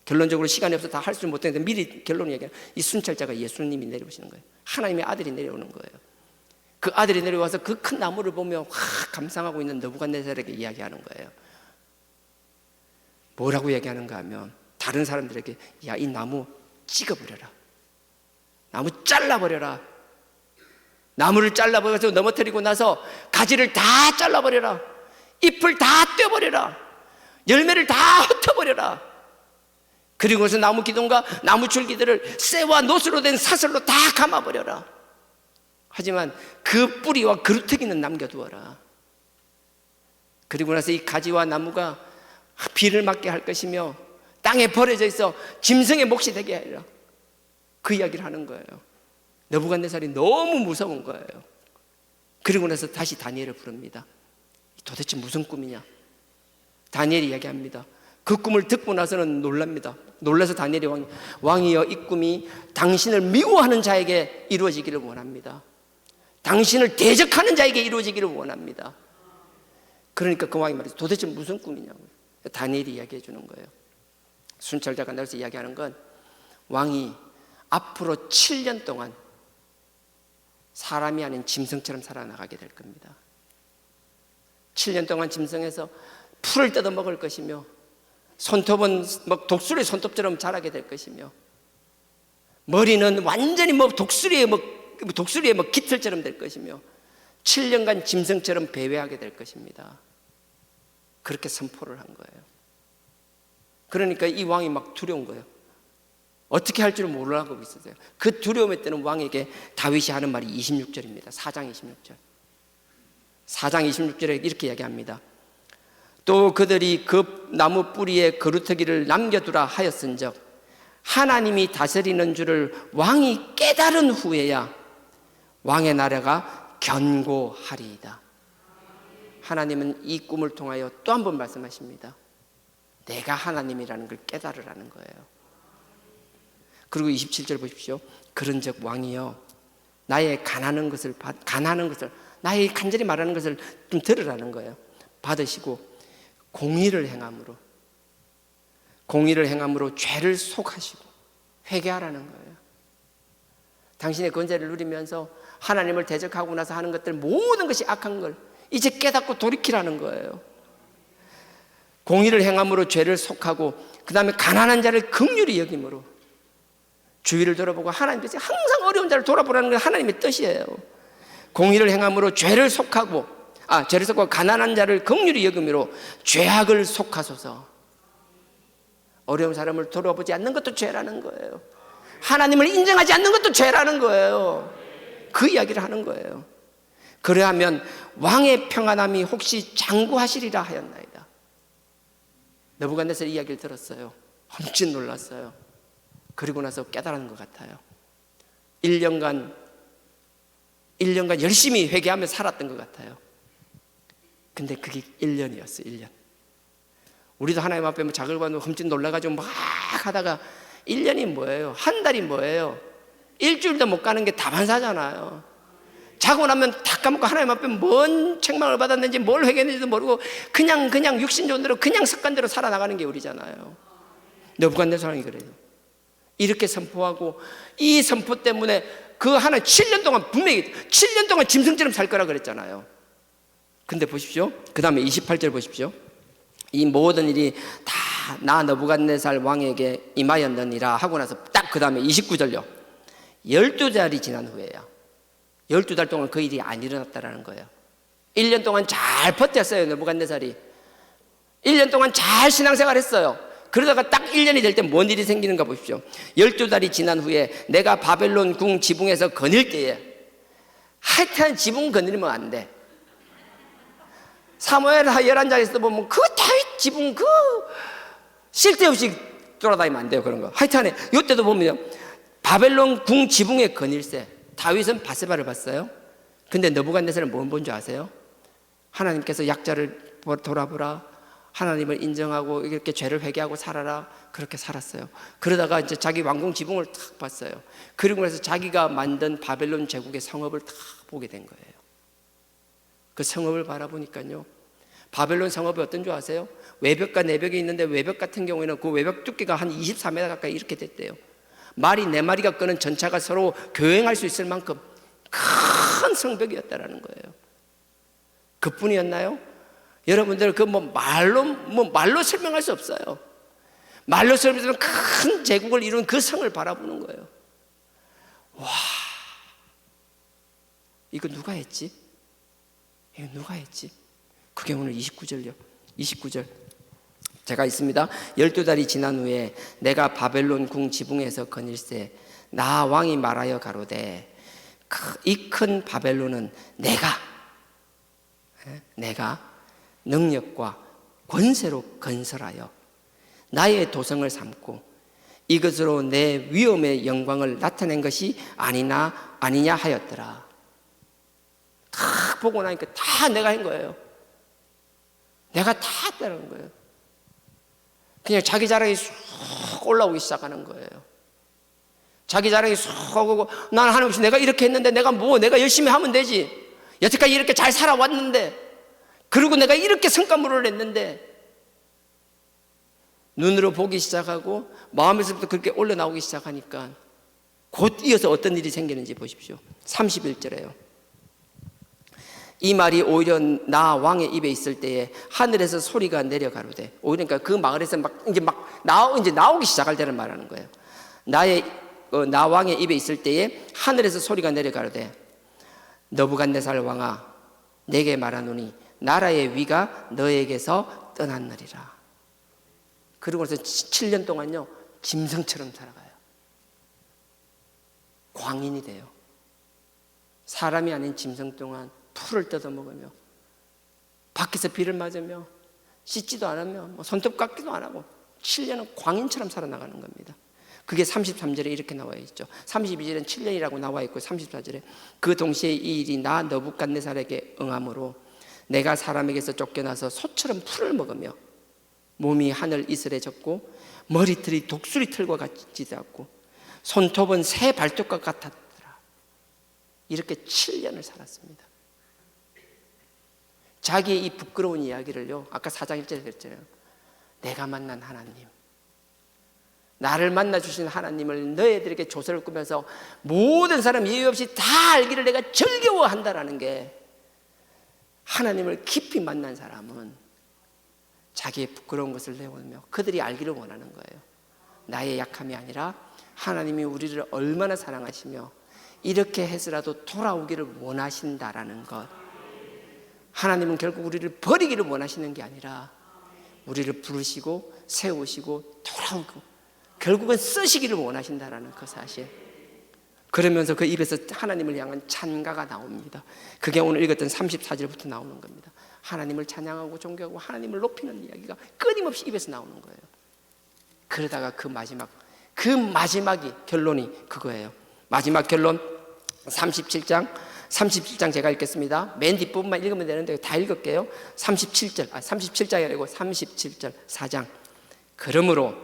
Speaker 6: 결론적으로 시간이 없어서 다 할 수 못했는데 미리 결론 얘기해요. 이 순찰자가 예수님이 내려오시는 거예요. 하나님의 아들이 내려오는 거예요. 그 아들이 내려와서 그 큰 나무를 보며 감상하고 있는 느부갓네살에게 이야기하는 거예요. 뭐라고 얘기하는가 하면, 다른 사람들에게 야, 이 나무 찍어버려라. 나무 잘라버려라. 나무를 잘라버려서 넘어뜨리고 나서 가지를 다 잘라버려라. 잎을 다 떼버려라. 열매를 다 흩어버려라. 그리고서 나무 기둥과 나무 줄기들을 쇠와 노스로 된 사슬로 다 감아버려라. 하지만 그 뿌리와 그루터기는 남겨두어라. 그리고 나서 이 가지와 나무가 비를 맞게 할 것이며 땅에 버려져 있어 짐승의 몫이 되게 하리라. 그 이야기를 하는 거예요. 느부갓네살이 너무 무서운 거예요. 그리고 나서 다시 다니엘을 부릅니다. 도대체 무슨 꿈이냐? 다니엘이 이야기합니다. 그 꿈을 듣고 나서는 놀랍니다. 놀라서 다니엘이 왕이여, 이 꿈이 당신을 미워하는 자에게 이루어지기를 원합니다. 당신을 대적하는 자에게 이루어지기를 원합니다. 그러니까 그 왕이 말이죠. 도대체 무슨 꿈이냐고. 다니엘이 이야기해 주는 거예요. 순찰자가 나와서 이야기하는 건 왕이 앞으로 7년 동안 사람이 아닌 짐승처럼 살아나가게 될 겁니다. 7년 동안 짐승에서 풀을 뜯어 먹을 것이며 손톱은 막 독수리 손톱처럼 자라게 될 것이며 머리는 완전히 독수리의 깃털처럼 될 것이며 7년간 짐승처럼 배회하게 될 것입니다. 그렇게 선포를 한 거예요. 그러니까 이 왕이 막 두려운 거예요. 어떻게 할 줄을 몰라하고 있었어요. 그 두려움에 때는 왕에게 다윗이 하는 말이 26절입니다. 4장 26절. 4장 26절에 이렇게 이야기합니다. 또 그들이 그 나무 뿌리에 그루터기를 남겨두라 하였은즉 하나님이 다스리는 줄을 왕이 깨달은 후에야 왕의 나라가 견고하리이다. 하나님은 이 꿈을 통하여 또 한 번 말씀하십니다. 내가 하나님이라는 걸 깨달으라는 거예요. 그리고 27절 보십시오. 그런즉 왕이여, 나의 가난한 것을 나의 간절히 말하는 것을 좀 들으라는 거예요. 받으시고 공의를 행함으로 죄를 속하시고 회개하라는 거예요. 당신의 권세를 누리면서 하나님을 대적하고 나서 하는 것들 모든 것이 악한 걸 이제 깨닫고 돌이키라는 거예요. 공의를 행함으로 죄를 속하고 그 다음에 가난한 자를 긍휼히 여김으로 주위를 돌아보고 하나님께서 항상 어려운 자를 돌아보라는 게 하나님의 뜻이에요. 공의를 행함으로 죄를 속하고 가난한 자를 긍휼히 여김으로 죄악을 속하소서. 어려운 사람을 돌아보지 않는 것도 죄라는 거예요. 하나님을 인정하지 않는 것도 죄라는 거예요. 그 이야기를 하는 거예요. 그래야면 왕의 평안함이 혹시 장구하시리라 하였나이다. 느부갓네살 이야기를 들었어요. 험칫 놀랐어요. 그리고 나서 깨달은 것 같아요. 1년간 열심히 회개하며 살았던 것 같아요. 근데 그게 1년이었어요. 1년. 우리도 하나님 앞에 작을 받고 험칫 놀라가지고 막 하다가 1년이 뭐예요? 한 달이 뭐예요? 일주일도 못 가는 게 다반사잖아요. 자고 나면 다 까먹고 하나님 앞에 뭔 책망을 받았는지 뭘 회개했는지도 모르고 그냥 육신존대로 그냥 습관대로 살아나가는 게 우리잖아요. 느부갓네살이 그래요. 이렇게 선포하고 이 선포 때문에 그 하나 7년 동안 분명히 7년 동안 짐승처럼 살 거라 그랬잖아요. 근데 보십시오. 그 다음에 28절 보십시오. 이 모든 일이 다 나 느부갓네살 왕에게 임하였느니라 하고 나서 딱 그 다음에 29절요. 12달이 지난 후에요. 12달 동안 그 일이 안 일어났다라는 거예요. 1년 동안 잘 버텼어요. 느부갓네살이 1년 동안 잘 신앙생활 했어요. 그러다가 딱 1년이 될 때 뭔 일이 생기는가 보십시오. 12달이 지난 후에 내가 바벨론 궁 지붕에서 거닐 때에 하여튼 지붕 거닐면 안 돼. 사무엘 11장에서도 보면 그 다윗 지붕 쓸데없이 돌아다니면 안 돼요. 그런 거 하여튼 이때도 보면 바벨론 궁 지붕에 거닐세. 다윗은 바세바를 봤어요. 근데 느부갓네살은 뭘 본 줄 아세요? 하나님께서 약자를 돌아보라, 하나님을 인정하고 이렇게 죄를 회개하고 살아라. 그렇게 살았어요. 그러다가 이제 자기 왕궁 지붕을 탁 봤어요. 그리고 나서 자기가 만든 바벨론 제국의 성읍을 탁 보게 된 거예요. 그 성읍을 바라보니까요, 바벨론 성읍이 어떤 줄 아세요? 외벽과 내벽이 있는데 외벽 같은 경우에는 그 외벽 두께가 한 24m 가까이 이렇게 됐대요. 말이 4마리가 끄는 전차가 서로 교행할 수 있을 만큼 큰 성벽이었다라는 거예요. 그뿐이었나요? 여러분들 말로 설명할 수 없어요. 말로 설명하면 큰 제국을 이룬 그 성을 바라보는 거예요. 와, 이거 누가 했지? 이거 누가 했지? 그게 오늘 29절요. 29절 제가 있습니다. 12달이 지난 후에 내가 바벨론 궁 지붕에서 거닐세 나 왕이 말하여 가로되 이 큰 바벨론은 내가 능력과 권세로 건설하여 나의 도성을 삼고 이것으로 내 위엄의 영광을 나타낸 것이 아니냐 하였더라. 다 보고 나니까 다 내가 한 거예요. 내가 다 했다는 거예요. 그냥 자기 자랑이 쑥 올라오기 시작하는 거예요. 자기 자랑이 쑥 오고 나는 하나님 없이 내가 이렇게 했는데 내가 열심히 하면 되지. 여태까지 이렇게 잘 살아왔는데 그리고 내가 이렇게 성과물을 냈는데 눈으로 보기 시작하고 마음에서부터 그렇게 올라나오기 시작하니까 곧 이어서 어떤 일이 생기는지 보십시오. 31절에요. 이 말이 오히려 나 왕의 입에 있을 때에 하늘에서 소리가 내려가로되 오히려 그러니까 그 마을에서 이제 나오기 시작할 때를 말하는 거예요. 나 왕의 입에 있을 때에 하늘에서 소리가 내려가로되 너부갓네살 왕아 내게 말하노니 나라의 위가 너에게서 떠났느리라. 그리고 나서 7년 동안요 짐승처럼 살아가요. 광인이 돼요. 사람이 아닌 짐승 동안 풀을 뜯어먹으며 밖에서 비를 맞으며 씻지도 않으며 손톱 깎기도 안 하고 7년은 광인처럼 살아나가는 겁니다. 그게 33절에 이렇게 나와 있죠. 32절엔 7년이라고 나와 있고 34절에 그 동시에 이 일이 나 너부갓네살에게 응함으로 내가 사람에게서 쫓겨나서 소처럼 풀을 먹으며 몸이 하늘 이슬에 젖고 머리털이 독수리 털과 같이 되었고 손톱은 새 발톱과 같았더라. 이렇게 7년을 살았습니다. 자기의 이 부끄러운 이야기를요 아까 4장 1절에 그랬잖아요. 내가 만난 하나님, 나를 만나주신 하나님을 너희들에게 조서를 꾸면서 모든 사람 예외 없이 다 알기를 내가 즐거워한다라는 게, 하나님을 깊이 만난 사람은 자기의 부끄러운 것을 내오며 그들이 알기를 원하는 거예요. 나의 약함이 아니라 하나님이 우리를 얼마나 사랑하시며 이렇게 해서라도 돌아오기를 원하신다라는 것. 하나님은 결국 우리를 버리기를 원하시는 게 아니라 우리를 부르시고 세우시고 돌아오고 결국은 쓰시기를 원하신다라는 그 사실. 그러면서 그 입에서 하나님을 향한 찬가가 나옵니다. 그게 오늘 읽었던 34절부터 나오는 겁니다. 하나님을 찬양하고 존경하고 하나님을 높이는 이야기가 끊임없이 입에서 나오는 거예요. 그러다가 그 마지막이 결론이 그거예요. 마지막 결론 37장 제가 읽겠습니다. 맨 뒷부분만 읽으면 되는데 다 읽을게요. 37장이 아니고 37절 4장. 그러므로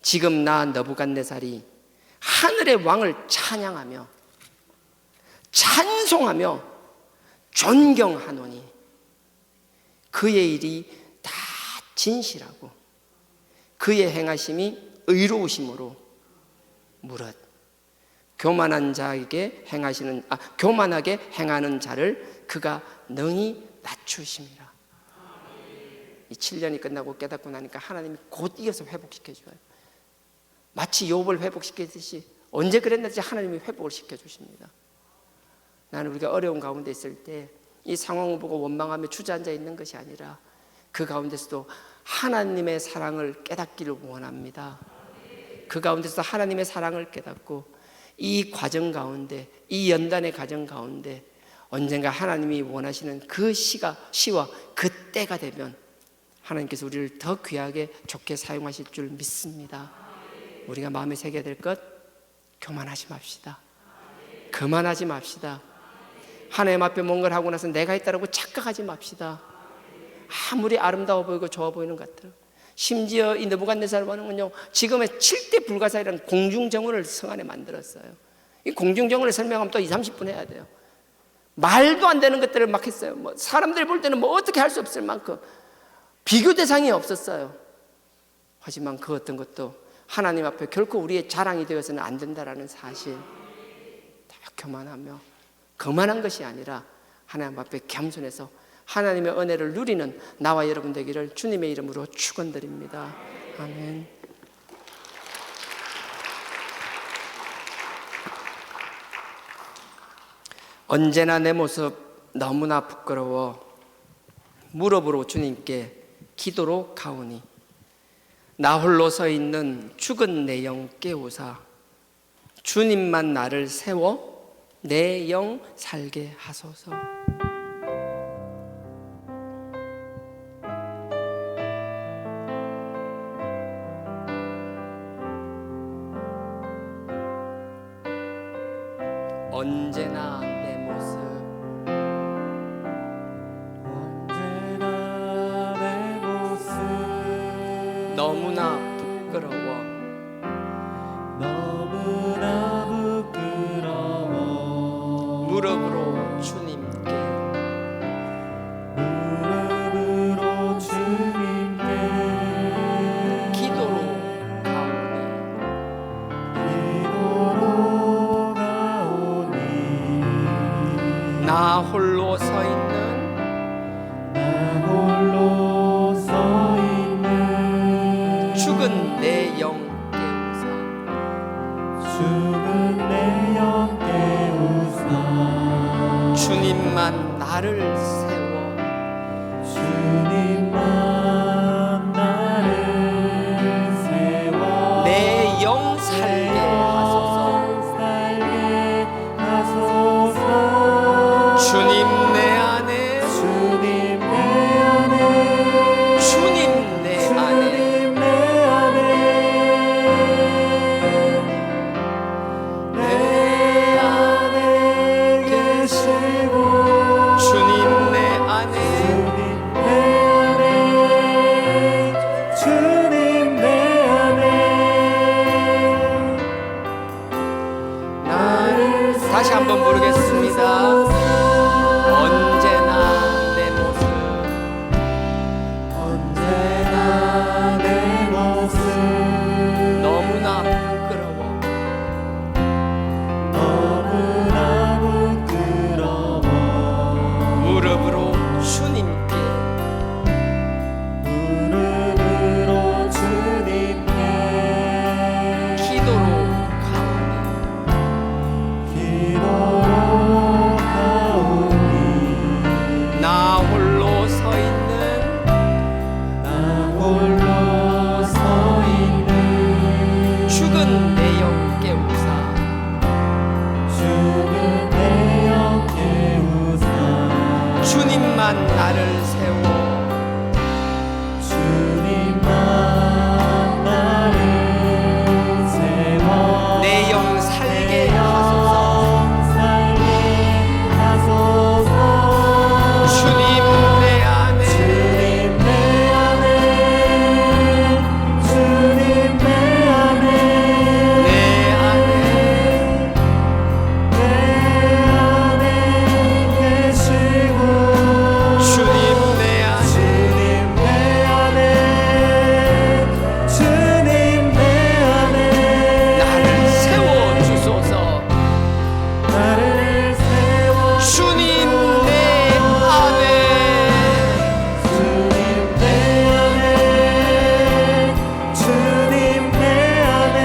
Speaker 6: 지금 나 너부갓네살이 하늘의 왕을 찬양하며 찬송하며 존경하노니 그의 일이 다 진실하고 그의 행하심이 의로우심으로 무릇 교만하게 행하는 자를 그가 능히 낮추심이라. 이 7년이 끝나고 깨닫고 나니까 하나님이 곧 이어서 회복시켜줘요. 마치 욥을 회복시키듯이 언제 그랬는지 하나님이 회복을 시켜주십니다. 나는 우리가 어려운 가운데 있을 때 이 상황을 보고 원망하며 주저앉아 있는 것이 아니라 그 가운데서도 하나님의 사랑을 깨닫기를 원합니다. 그 가운데서 하나님의 사랑을 깨닫고 이 과정 가운데, 이 연단의 과정 가운데 언젠가 하나님이 원하시는 그 시와 그 때가 되면 하나님께서 우리를 더 귀하게 좋게 사용하실 줄 믿습니다. 우리가 마음에 새겨야 될 것, 교만하지 맙시다. 그만하지 맙시다. 하나님 앞에 뭔가를 하고 나서 내가 했다라고 착각하지 맙시다. 아무리 아름다워 보이고 좋아 보이는 것 같아요. 심지어 이 느부갓네살 왕은요 지금의 7대 불가사의라는 공중정원을 성 안에 만들었어요. 이 공중정원을 설명하면 또 20-30분 해야 돼요. 말도 안 되는 것들을 막 했어요. 사람들이 볼 때는 어떻게 할 수 없을 만큼 비교 대상이 없었어요. 하지만 그 어떤 것도 하나님 앞에 결코 우리의 자랑이 되어서는 안 된다라는 사실. 다 교만하며 거만한 것이 아니라 하나님 앞에 겸손해서 하나님의 은혜를 누리는 나와 여러분 되기를 주님의 이름으로 축원드립니다. 아멘. 언제나 내 모습 너무나 부끄러워 무릎으로 주님께 기도로 가오니 나 홀로 서 있는 죽은 내 영 깨우사 주님만 나를 세워 내 영 살게 하소서. 언제나 내 모습
Speaker 1: 언제나 내 모습
Speaker 6: 너무나 부끄러워
Speaker 1: 너무나 부끄러워
Speaker 6: 무릎으로 주님께
Speaker 1: 무릎으로 주님께
Speaker 6: 기도로 가오니
Speaker 1: 기도로 가오니
Speaker 6: 나 홀로 서 있는
Speaker 1: 나 홀로 서 있는
Speaker 6: 죽은 내 영 깨우사
Speaker 1: 죽은 내 영 깨우사
Speaker 6: 주님만 나를 세워
Speaker 1: 주님만 나를 세워
Speaker 6: 내 영 살게 하소서.
Speaker 1: 살게 하소서
Speaker 6: 주님 내 안에
Speaker 1: 주님 내 안에
Speaker 6: 주님 내 안에
Speaker 1: 주님 내 안에 내 안에 계시고
Speaker 6: 주님 내 안에
Speaker 1: 주님 내 안에 나를
Speaker 6: 다시 한번 부르겠습니다. 언제나 내 모습
Speaker 1: 언제나 내 모습
Speaker 6: 너무나 부끄러워
Speaker 1: 너무나 부끄러워
Speaker 6: 무릎으로 주님께
Speaker 1: 무릎으로 주님께
Speaker 6: 기도로 가오니
Speaker 1: 기도로 가오니
Speaker 6: 나 홀로 서 있는
Speaker 1: 나 홀로 서 있는
Speaker 6: 죽은 내 영 깨우사
Speaker 1: 죽은 내 영 깨우사
Speaker 6: 주님만 나를 세워
Speaker 1: 주님만 나를 세워
Speaker 6: 내 영 살게 하소서.
Speaker 1: 살게 하소서
Speaker 6: 주님 내 안에
Speaker 1: 주님 내 안에 주님 내 안에
Speaker 6: 내 안에
Speaker 1: 내 안에 계시고
Speaker 6: 주님 내 안에
Speaker 1: 주님 내 안에 주님 내 안에
Speaker 6: 나를 세워 주소서.
Speaker 1: 나를 세워
Speaker 6: 주님 내 안에
Speaker 1: 주님 내 안에 주님 내 안에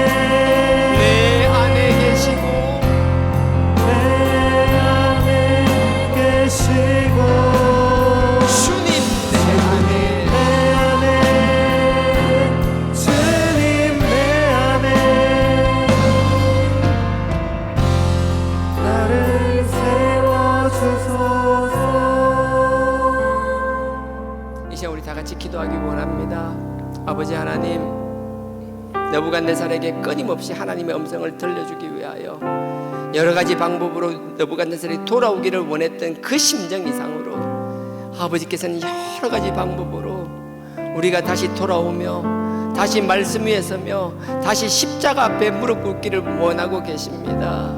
Speaker 6: 내 안에 계시고
Speaker 1: 내 안에 계시고
Speaker 6: 주님 내 안에
Speaker 1: 내 안에 주님 내 안에 나를 세워 주소서
Speaker 6: 이 시간 우리 다 같이 기도하기 원합니다. 아버지 하나님, 느부갓네살에게 끊임없이 하나님의 음성을 들려주기 위하여 여러 가지 방법으로 느부갓네살이 돌아오기를 원했던 그 심정 이상으로 아버지께서는 여러 가지 방법으로 우리가 다시 돌아오며 다시 말씀 위에 서며 다시 십자가 앞에 무릎 꿇기를 원하고 계십니다.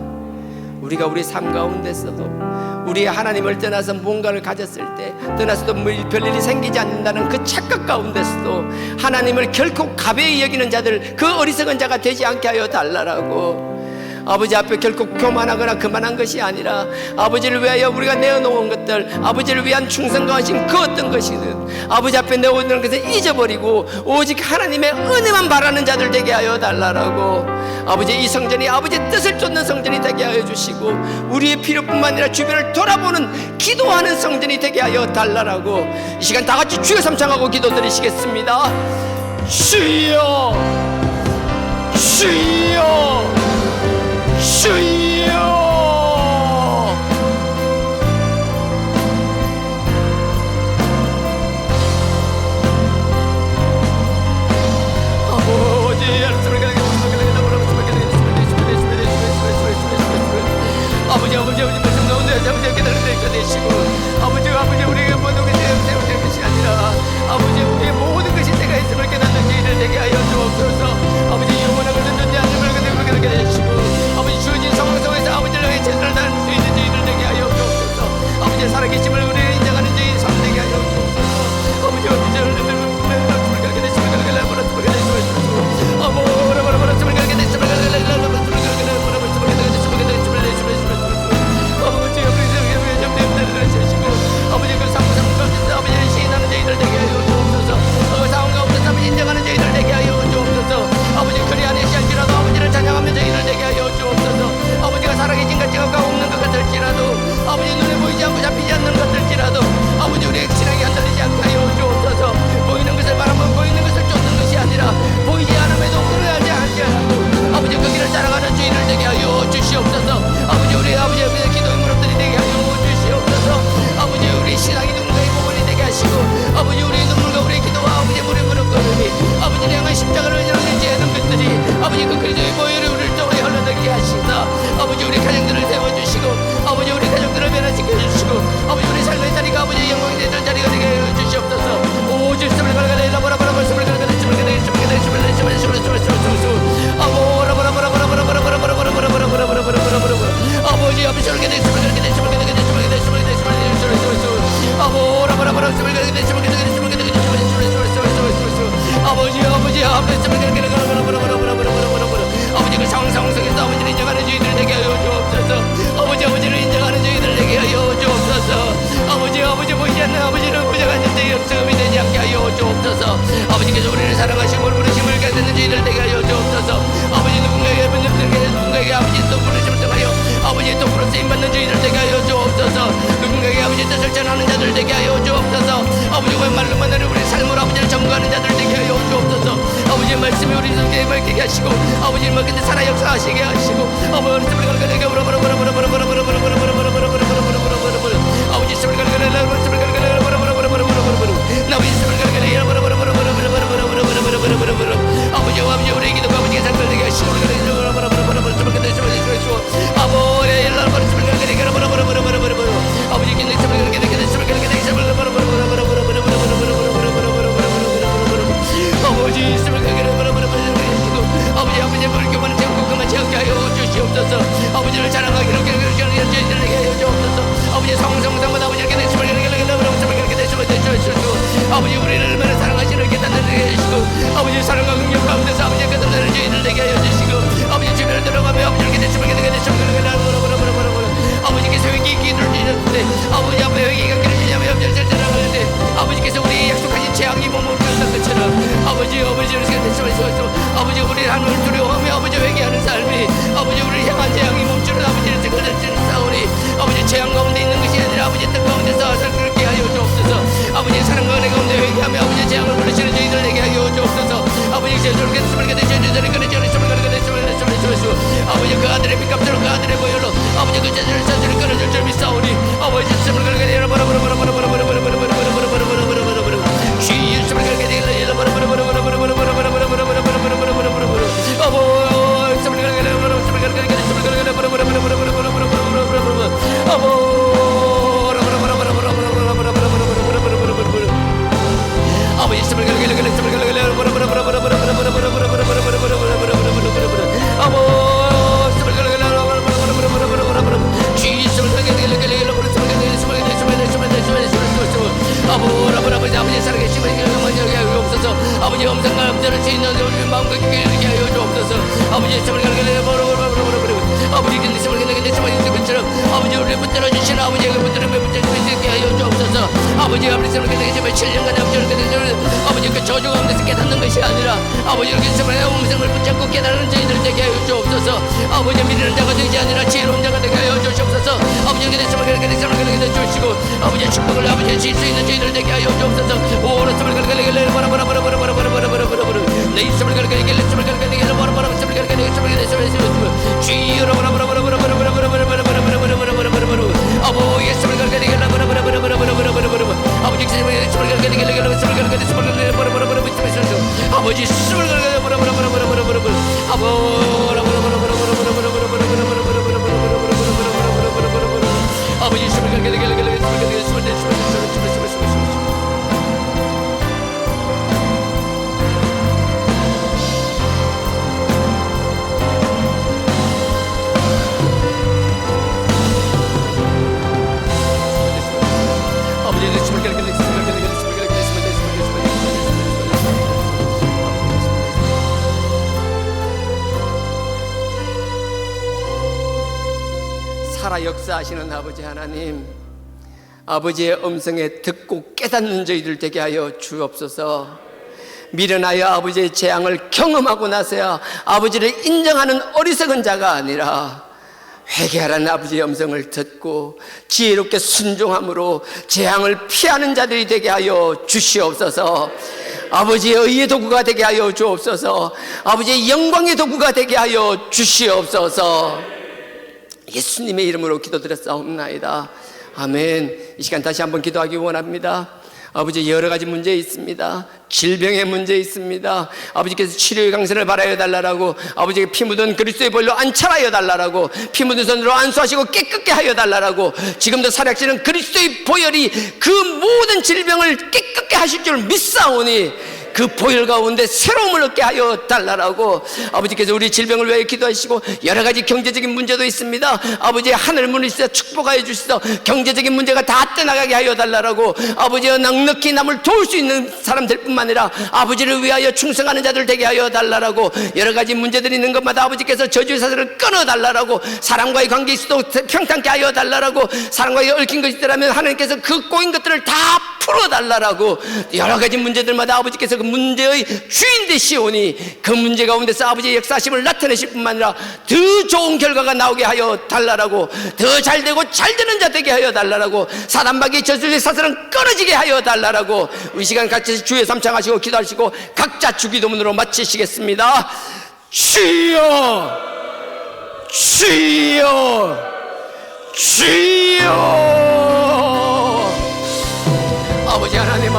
Speaker 6: 우리가 우리 삶 가운데서도 우리 하나님을 떠나서 뭔가를 가졌을 때 떠나서도 별일이 생기지 않는다는 그 착각 가운데서도 하나님을 결코 가벼이 여기는 자들, 그 어리석은 자가 되지 않게 하여 달라라고 아버지 앞에 결코 교만하거나 그만한 것이 아니라 아버지를 위하여 우리가 내어놓은 것들, 아버지를 위한 충성과 하신 그 어떤 것이든 아버지 앞에 내 오는 것을 잊어버리고 오직 하나님의 은혜만 바라는 자들 되게 하여 달라라고. 아버지, 이 성전이 아버지의 뜻을 쫓는 성전이 되게 하여 주시고 우리의 필요뿐만 아니라 주변을 돌아보는 기도하는 성전이 되게 하여 달라라고. 이 시간 다 같이 주여 삼창하고 기도드리시겠습니다. 주여, 주여, 주여. 아버지, 아버지, 아버지, 말씀 가운데 아버지 깨달은 되시고 아버지, 아버지, 우리가 모든 것이 세우는 것이 아니라 아버지, 우리의 모든 것이 내가 있음을 깨닫는 죄를 되게 하여 주옵소서. 아버지, 영원한 것을 듣지 않는 걸 그렇게 되시고 아버지, 주어진 상황 속에서 아버지를 향해 최선을 다할 수 있는 죄를 되게 하여 주옵소서. 아버지, 살아계심을 우리가 인정하는 죄의 삶 되게 하여 주옵소서. 아버지, 아버지, 말씀을 그렇게 되시면 그렇게 말씀을 그렇게 되시면 아버지, 말씀을 그렇게 되시면 아버지, 그 상황 가운데서 아버지를 시인하는 저희들 되게 하여 주옵소서. 그 상황 가운데서 아버지 인정하는 저희들 되게 하여 주옵소서. 아버지, 그리 안에 시할지라도 아버지를 찬양하며 저희들 되게 하여 주옵소서. 아버지가 살아계신 가치가 없는 것 같을지라도 아버지, 눈에 보이지 않고 잡히지 않는 것들지라도 아버지, 우리의 신앙이 흔들리지 않게 하여 주옵소서. 보이는 것을 바라보고 보이는 것을 쫓는 것이 아니라 보이지 않음에도 그러하지 않게 하고 아버지, 그 길을 따라가는 저희들 되게 하여 주시옵소서. 아버지, 우리 아버지의 기도의 무릎들이 되게 하여 주시옵소서. 아버지, 우리 신앙이 누군가의 부분이 되게 하시고 아버지, 우리의 눈물과 우리의 기도와 아버지 무릎 꿇음이 아버지를 향한 십자가를 열는지 하는 것들이 아버지, 그 그리스도의 보혈이 우리를 통해 흘러들게 하시다. 아버지, 우리 가정들을 세워주시고 아버지, 우리 가정들을 변화시켜주시고 아버지, 우리 삶의 자리가 아버지 영광이 되는 자리가 되게 해주시옵소서. 오, 질서를 갈가내 라보라보라 말씀을 갈가내 주을 갈가내 주을 갈가내 주을 갈가내 주을 갈가내 주을 아버지, 아버지, 저렇게 내 주을 갈가내 주을 갈가내 주을 갈가내 주을 갈가내 주을 아버지, 그 상황 속에서 아버지를 인정하는 저희들 되게 하여 주옵소서. 아버지, 아버지를 인정하는 저희들 되게 하여 주옵소서. 아버지, 아버지, 보이지 않는 아버지를 부정하는 저희 없음이 되지 않게 하여 주옵소서. 아버지께서 우리를 사랑하시고 부르심을 깨닫는 저희들 되게 하여 주옵소서. 아버지, 누군가에게 아버지 또 부르심을 통하여 아버지 또 부르 쓰임 받는 저희들 되게 하여 주옵소서. 누군가에게 아버지 뜻을 전하는 자들 되게 하여 주옵소서. 아버지, 말로만 하는 우리 삶으로 아버지를 전가하는 자들 되게 하여 주옵소서. 아버지, 말씀이 우리 속에 밝히게 하시고 아버지, 근데 살아 역사하시게 하시고 아버지, 말씀을 갈가내게 아버지, 말씀을 갈가내 말씀을 갈가내 나비 말씀을 갈가내 아버지, 아버지, 우리 기도가 아버지의 삶을 되게 하시고 아버지, 기도의 삶을 갈가내 아버지, 있음을 아버지, 아버지의 불교만은 제고 그만 채우게 하여 주시옵소서. 아버지를 자랑하기로 저희들에게 하여 주옵소서. 아버지, 성성마다 아버지에게 내 힘을 아버지, 우리를 얼마나 사랑하시는 깨닫는 되게 해주시고 아버지, 사랑과 긍휼 가운데서 아버지의 깨닫는 저희들 되게 하여 주시고 아버지, 주변을 들어가며 아버지에게 내 힘을 아버지께서 회개의 기도를 주셨는데 아버지 앞에 회개가 깨어지냐며 염려를 들어가는데 아버지께서 우리의 약속하신 재앙이 몸을 부였던 것처럼 아버지를 아버지, 우리를 하늘을 두려워하며 아버지 회개하는 삶이 아버지, 우리를 향한 재앙이 멈추는 아버지를 지켜주시는 싸우리 아버지, 재앙 가운데 있는 것이 아니라 아버지 뜻 가운데서 그렇게 하여 주옵소서. 아버지, 사랑과 은혜 가운데 회개하며 아버지 재앙을 부르시는 저희들 내게 하여 주옵소서. 아버지, 저렇게 숨을 가대 저희들을 가대 숨을 가대 아버지, 그 아들의 빛값으로 그 아들의 보혈로 아버지, 그 자들을 자들을 끊어줄 줄 믿사오니 아버지, 숨을 가대 아버지, 살아계심을 없어서 아버지, 엄상과 엄전을 수 있는 우리 마음과 깊게 하여 주옵소서. 아버지, 힘을 아버지, 근데 힘을 것처럼 아버지, 우리를 붙들어 주시는 아버지에게 붙들어 매 붙들게 하여 주옵소서.
Speaker 7: 주시옵소서. 아버지 아버지 정말 7년간 아버지 그 저주 가운데서 깨닫는 것이 아니라 아버지 이렇게 음성을 붙잡고 깨달은 저희들 되게 하여 주옵소서. 아버지 미리는 자가 되지 아니라 지혜로운 자가 되게 하여 주옵소서. 아버지 이렇게 됐으면 그렇게 됐으면 그렇게 되주시고 아버지의 축복을 아버지 질 수 있는 저희들 되게 하여 주옵소서. 오른손을 그렇게 바라바라바라바라바라바라바라바라바라 내 입술을 그렇게 입술을 그렇게 바라바라바라 입술을 그렇게 주여라 바라바라바라바라바라바라바라바라바라바라바라바라 아버지 입술을 그렇게 바라바라바라바라바라바라바라바라 아버지 입술을 그렇게 아버지 입술을 그렇게 바라바라바라바라바라바라바라 아버지 입술을 그렇게
Speaker 6: 살아 역사하시는 아버지 하나님, 아버지의 음성에 듣고 깨닫는 저희들 되게 하여 주옵소서. 미련하여 아버지의 재앙을 경험하고 나서야 아버지를 인정하는 어리석은 자가 아니라 회개하라는 아버지의 음성을 듣고 지혜롭게 순종함으로 재앙을 피하는 자들이 되게 하여 주시옵소서. 아버지의 의의 도구가 되게 하여 주옵소서. 아버지의 영광의 도구가 되게 하여 주시옵소서. 예수님의 이름으로 기도드렸사옵나이다. 아멘. 이 시간 다시 한번 기도하기 원합니다. 아버지, 여러 가지 문제 있습니다. 질병의 문제 있습니다. 아버지께서 치료의 강선을 바라여 달라고, 아버지께 피 묻은 그리스도의 보혈로 안찰하여 달라고, 피 묻은 손으로 안수하시고 깨끗게 하여 달라고, 지금도 살아계시는 그리스도의 보혈이 그 모든 질병을 깨끗게 하실 줄 믿사오니 그 보혈 가운데 새로움을 얻게 하여 달라고. 아버지께서 우리 질병을 위하여 기도하시고, 여러 가지 경제적인 문제도 있습니다. 아버지, 하늘 문을 씻어 축복하여 주시서 경제적인 문제가 다 떠나가게 하여 달라고. 아버지여, 넉넉히 남을 도울 수 있는 사람들 뿐만 아니라 아버지를 위하여 충성하는 자들 되게 하여 달라고. 여러 가지 문제들이 있는 것마다 아버지께서 저주의 사슬을 끊어 달라고. 사람과의 관계 있어도 평탄케 하여 달라고. 사람과의 얽힌 것이 있더라면 하나님께서 그 꼬인 것들을 다 풀어 달라고. 여러 가지 문제들마다 아버지께서 그 문제의 주인 되시오니 그 문제 가운데서 아버지의 역사심을 나타내실 뿐만 아니라 더 좋은 결과가 나오게 하여 달라고. 더 잘되고 잘되는 자 되게 하여 달라고. 사단마귀의 저주의 사슬은 끊어지게 하여 달라고. 우리 시간 같이 주의 삼창하시고 기도하시고 각자 주기도문으로 마치시겠습니다. 주여, 주여, 주여. 아버지 하나님,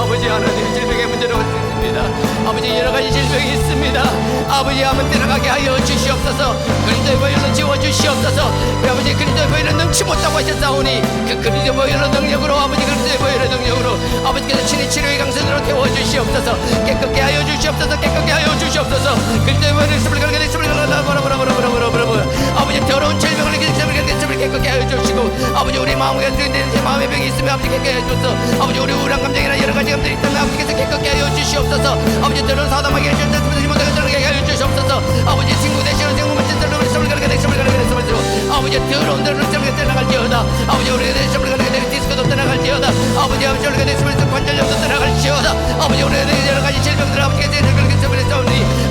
Speaker 6: 질병의 문제로 있습니다. 아버지, 여러 가지 질병이 있습니다. 아버지, 한번 떠나가게 하여 주시옵소서. 그리스도의 보혈로 지워주시옵소서. 아버지, 그리스도의 보혈은 능치 못하고 하셨사오니 그 그리스도의 보혈로 능력으로, 아버지 그리스도의 보혈의 능력으로 아버지께서 친히 치료의 강선으로 태워주시옵소서. 깨끗게 하여 주시옵소서. 깨끗게 하여 주시옵소서. 그리스도의 보혈을 아버지, 더러운 질병을 깨끗게 하여 주시고, 아버지, 우리 마음에 마음의 병이 있으면 아버지 깨끗게 하여 주소서. 아버지, 우리 우울한 감정이나 여러 가지 감정이 있다면 아버지께서 깨끗게 하여 주시옵소서. 아버지, 더러운 사담하게 해주시옵소서. 못하게 하여 주시옵소서. 아버지, 친구 되시는 친구 같은 사람을 아버지, 더러운 데로 떠나갈지어다. 아버지, 우리가 내 디스코도 떠나갈지어다. 아버지, 우리가 내 관절염도 떠나갈지어다. 아버지, 우리가 여러 가지 질병들 아버지께서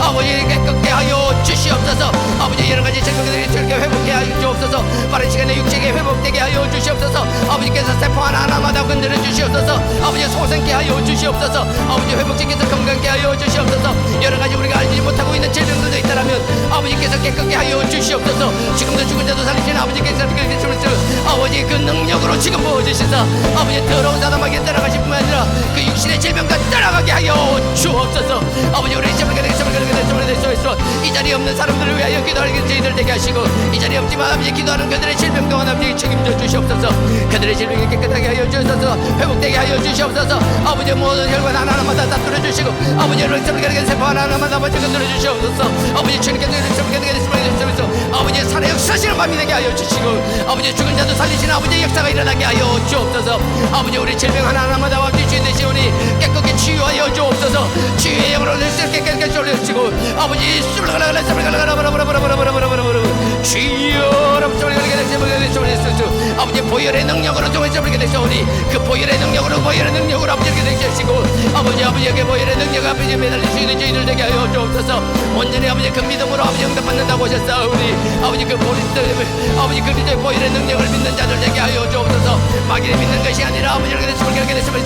Speaker 6: 아버지 깨끗게 하여 주시옵소서. 아버지, 여러 가지 질병들이 즐겨 회복해 하여 주옵소서. 빠른 시간에 육체가 회복되게 하여 주시옵소서. 아버지께서 세포 하나하나마다 건드려 주시옵소서. 아버지, 소생케 하여 주시옵소서. 아버지, 회복시켜서 건강케 하여 주시옵소서. 여러 가지 우리가 알지 못하고 있는 질병들도 있다면 아버지께서 깨끗게 하여 주시옵소서. 지금도 죽은 자도 살리시는 아버지께서 아버지 그 능력으로 지금 부어주시사 아버지, 더러운 사람에게 따라가실 뿐만 아니라 그 육신의 질병과 따라가게 하여 주옵소서. 아버지, 우리 이 자리에 없는 사람들을 위하여 기도하는 저희들 되게 하시고, 이 자리에 없지만 아버지 기도하는 그들의 질병 동안 아버지 책임져 주시옵소서. 그들의 질병이 깨끗하게 하여 주옵소서. 회복되게 하여 주시옵소서. 아버지, 모든 혈관 하나하나마다 다 뚫어주시고, 아버지, 세포 하나하나마다 아버지 건드려 주시옵소서. 아버지, 주님께 아버지, 살의 역사시는 밤이 되게 하여 주시고, 아버지, 죽은 자도 살리시는 아버지의 역사가 일어나게 하여 주옵소서. 아버지, 우리 질병 하나하나마다 아버지 주인 되시오니 깨끗게 치유하여 주옵소서. 치유의 영으로 깨끗게 올려주시고, 아버지, 주여,
Speaker 7: 아버지 보혈의 능력으로 통해서 우리에게 되시오니 그 보혈의 능력으로 아버지에게 되시고 아버지에게 보혈의 능력 아버지 매달릴 수 있는 저희들 되게 하여 주옵소서. 온전히 아버지 그 믿음으로 아버지 응답받는다고 하셨사오니 아버지 그 아버지 그리스도의 보혈의 능력을 믿는 자들 되게 하여 주옵소서. 마귀를 믿는 것이 아니라 아버지에게 되시면 그렇게 되시면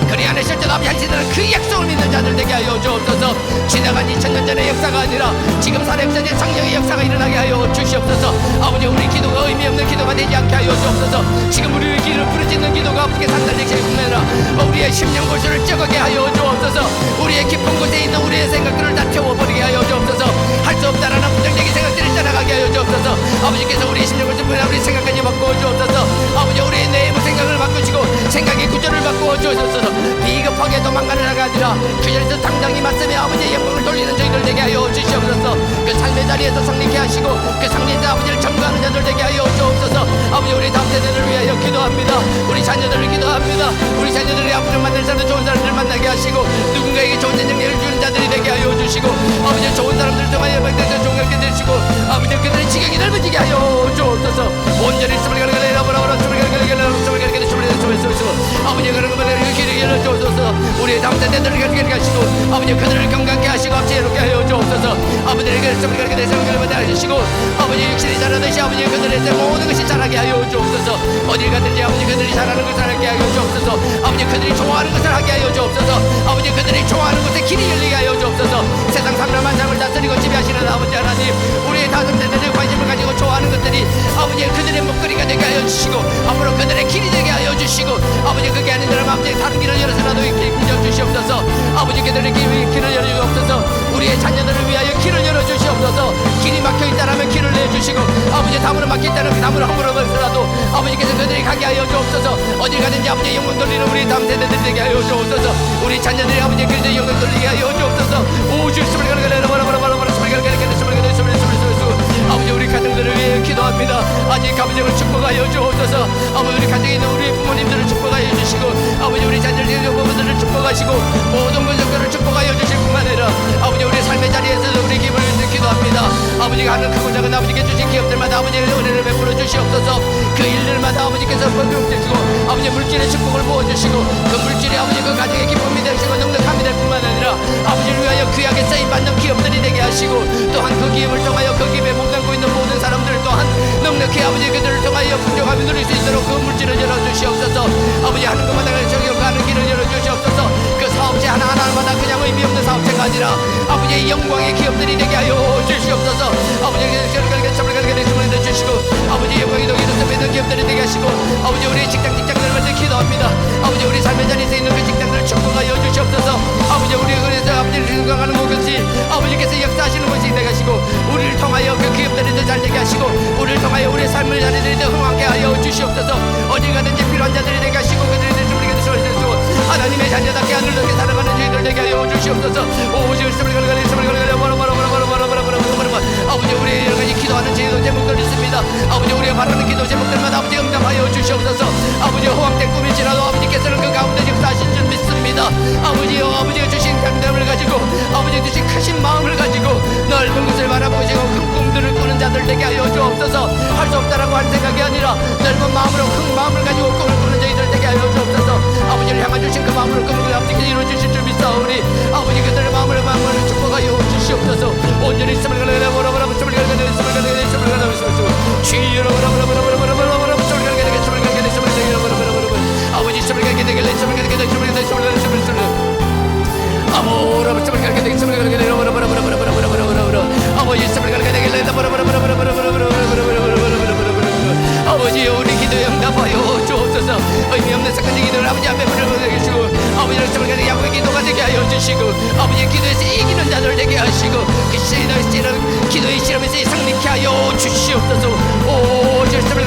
Speaker 7: 그리 안에 실제로 아버지 한시들은 그 약속을 믿는 자들 되게 하여 주옵소서. 지나간 2000년 전의 역사가 아니라 지금 살아역사의 성령의 역사가 일어나게 하여 주시옵소서. 아버지 우리 기도가 의미 없는 기도가 되지 않게 하여 주옵소서. 지금 우리의 기도를 부르짖는 기도가 아버지께 산달되게 뿐만 아니라 우리의 심령 골수를 쩍게 하여 주옵소서. 우리의 깊은 곳에 있는 우리의 생각들을 다 태워버리게 하여 주옵소서. 할 수 없다라는 부정적인 생각들을 떠나가게 하여 주옵소서. 아버지께서 우리의 심령 골수를 우리 생각까지 바꾸어 주옵소서. 아버지 우리의 내부 생각을 바꾸시고 생각의 구조를 바꾸어 주옵소서. 비겁하게 도망가는 자가 아니라 그 자리에서 당당히 맞서며 아버지의 영광을 돌리는 저희들 되게 하여 주시옵소서. 그 삶의 자리에서 성립케 하시고 그 성리에서 아버지를 전가하는 자들 되게 하여 주옵소서. 아버지 우리 다음 세대를 위하여 기도합니다. 우리 자녀들을 기도합니다. 우리 자녀들이 앞으로 만날 사람 좋은 사람들을 만나게 하시고 누군가에게 좋은 영향을 주는 자들이 되게 하여 주시고 아버지 좋은 사람들을 통하여 백대에서 종결게 되시고 아버지 그들의 지경이 넓어지게 하여 주옵소서. 온전히 숨을 가르게 내려보라 숨을 가르게 아버지 그런 것을 길을 열어 주옵소서. 우리의 다음 세대들을 가르게 하시고 아버지 그들을 건강케 하시고 지혜롭게 하여 주옵소서. 아버지에게 숨을 가르게 내세우게 하시고 아버지 육신이 자라듯이 아버지 그들의 모든 것이 자라게 하여 주옵소서. 어딜 가든지 아버지 그들이 잘하는 것을 하게 하여 주옵소서. 아버지 그들이 좋아하는 것을 하게 하여 주옵소서. 아버지 그들이 좋아하는 곳에 길이 열리게 하여 주옵소서. 세상 삼라만상을 다스리고 지배하시는 아버지 하나님 우리의 다음 세대들의 관심을 가지고 좋아하는 것들이 아버지 그들의 목걸이가 되게 하여 주시고 앞으로 그들의 길이 되게 하여 주시고 아버지 그게 아닌다면 아버지 다른 길을 열어서라도 길을 주시옵소서. 아버지 그들의 길을 열어 주옵소서. 우리의 자녀들을 위하여 길을 열어 주시옵소서. 길이 막혀 있다라면 길을 내 주시고 아버지 담으로 막혀 있다면 그 담으로 함부로 벌서라도 아버지께서 그들이 가게 하여 주옵소서. 어딜 가든지 아버지 영광 돌리는 우리 다음 세대들이 되게 하여 주옵소서. 우리 자녀들이 아버지 그들의 영광 돌리게 하여 주옵소서. 오 주님을 가르가르 아버지 우리 가정들을 위해 기도합니다. 아직 가정을 축복하여 주옵소서. 아버지 우리 가정에 있는 우리 부모님들을 축복하여 주시고 아버지 우리 자녀들의 부모들을 축복하시고 모든 분들을 축복하여 주실 뿐만 아니라 아버지 우리 삶의 자리에서 우리 기분을 기도합니다. 아버지가 하는 크고 작은 아버지께 주신 기업들마다 아버지의 은혜를 베풀어 주시옵소서. 그 일들마다 아버지께서 번쩍 주시고 아버지 물질의 축복을 부어주시고 그 물질이 아버지 그 가정의 기쁨이 되시고 넉넉함이 될 뿐만 아니라 아버지를 위하여 귀하게 쓰임받는 기업들이 되게 하시고 또한 그 기업을 통하여 그 기업에 몸담고 있는 모든 사람들 또한 넉넉히 아버지 그들을 통하여 풍족함이 누릴 수 있도록 그 물질을 열어주시옵소서. 아버지 하는 것마다 저기가는 길을 열어주시옵소서. 그 사업체 하나하나마다 그냥 의미 없는 사업체가 아니라 아버지의 영광의 기업들이 되게 하여 주시옵소서. 아버지의 주시고 아버지 영광이 도기로서 믿는 기업들이 되게 하시고 아버지 우리 직장들을 먼저 기도합니다. 아버지 우리 삶의 자리에서 있는 그 직장들을 축복하여 주시옵소서. 아버지 우리 그래서 아버지를 생각하는 것이 아버지께서 역사하시는 것이 되게 하시고 우리를 통하여 그 기업들이 잘 되게 하시고 우리를 통하여 우리의 삶을 자리들이 더 흥하게 하여 주시옵소서. 어디 가든지 필요한 자들이 되게 하시고 그들이 우리에게 주시옵소서. 하나님의 자녀답게 하늘답게 살아가는 저희들 되게 하여 주시옵소서. 오 주님을 아버지 우리 여러 가지 기도하는 제도 제목들 있습니다. 아버지 우리가 바라는 기도 제목들마다 아버지 응답하여 주시옵소서. 아버지 허황된 꿈일지라도 아버지께서는 그 가운데 역사하신 줄 믿습니다. 아버지여 아버지가 주신 강담을 가지고 아버지 주신 크신 마음을 가지고 넓은 곳을 바라보시고 큰 꿈들을 꾸는 자들 되게 하여 주옵소서. 할 수 없다라고 할 생각이 아니라 넓은 마음으로 큰 마음을 가지고 꿈을 꾸는 저희들 되게 하여 주옵소서. 아버지를 향해 주신 그 마음으로 꿈을 아버지께서 이루어 주실 줄 믿사오니 아버지 그들의 마음을 축복하여 주시옵소서. 온전히 있음을 가르쳐 아버지 우리 기도 응답하여 주옵소서. 의미 없는 sakın 기도를 아버지 앞에 부르시고 아버지를 정말 야곱의 기도가 되게 하여 주시고 아버지 기도에서 이기는 자들 되게 하시고 그 시는 기도의 실험에서 성립케 하여 주시옵소서. 오 주님을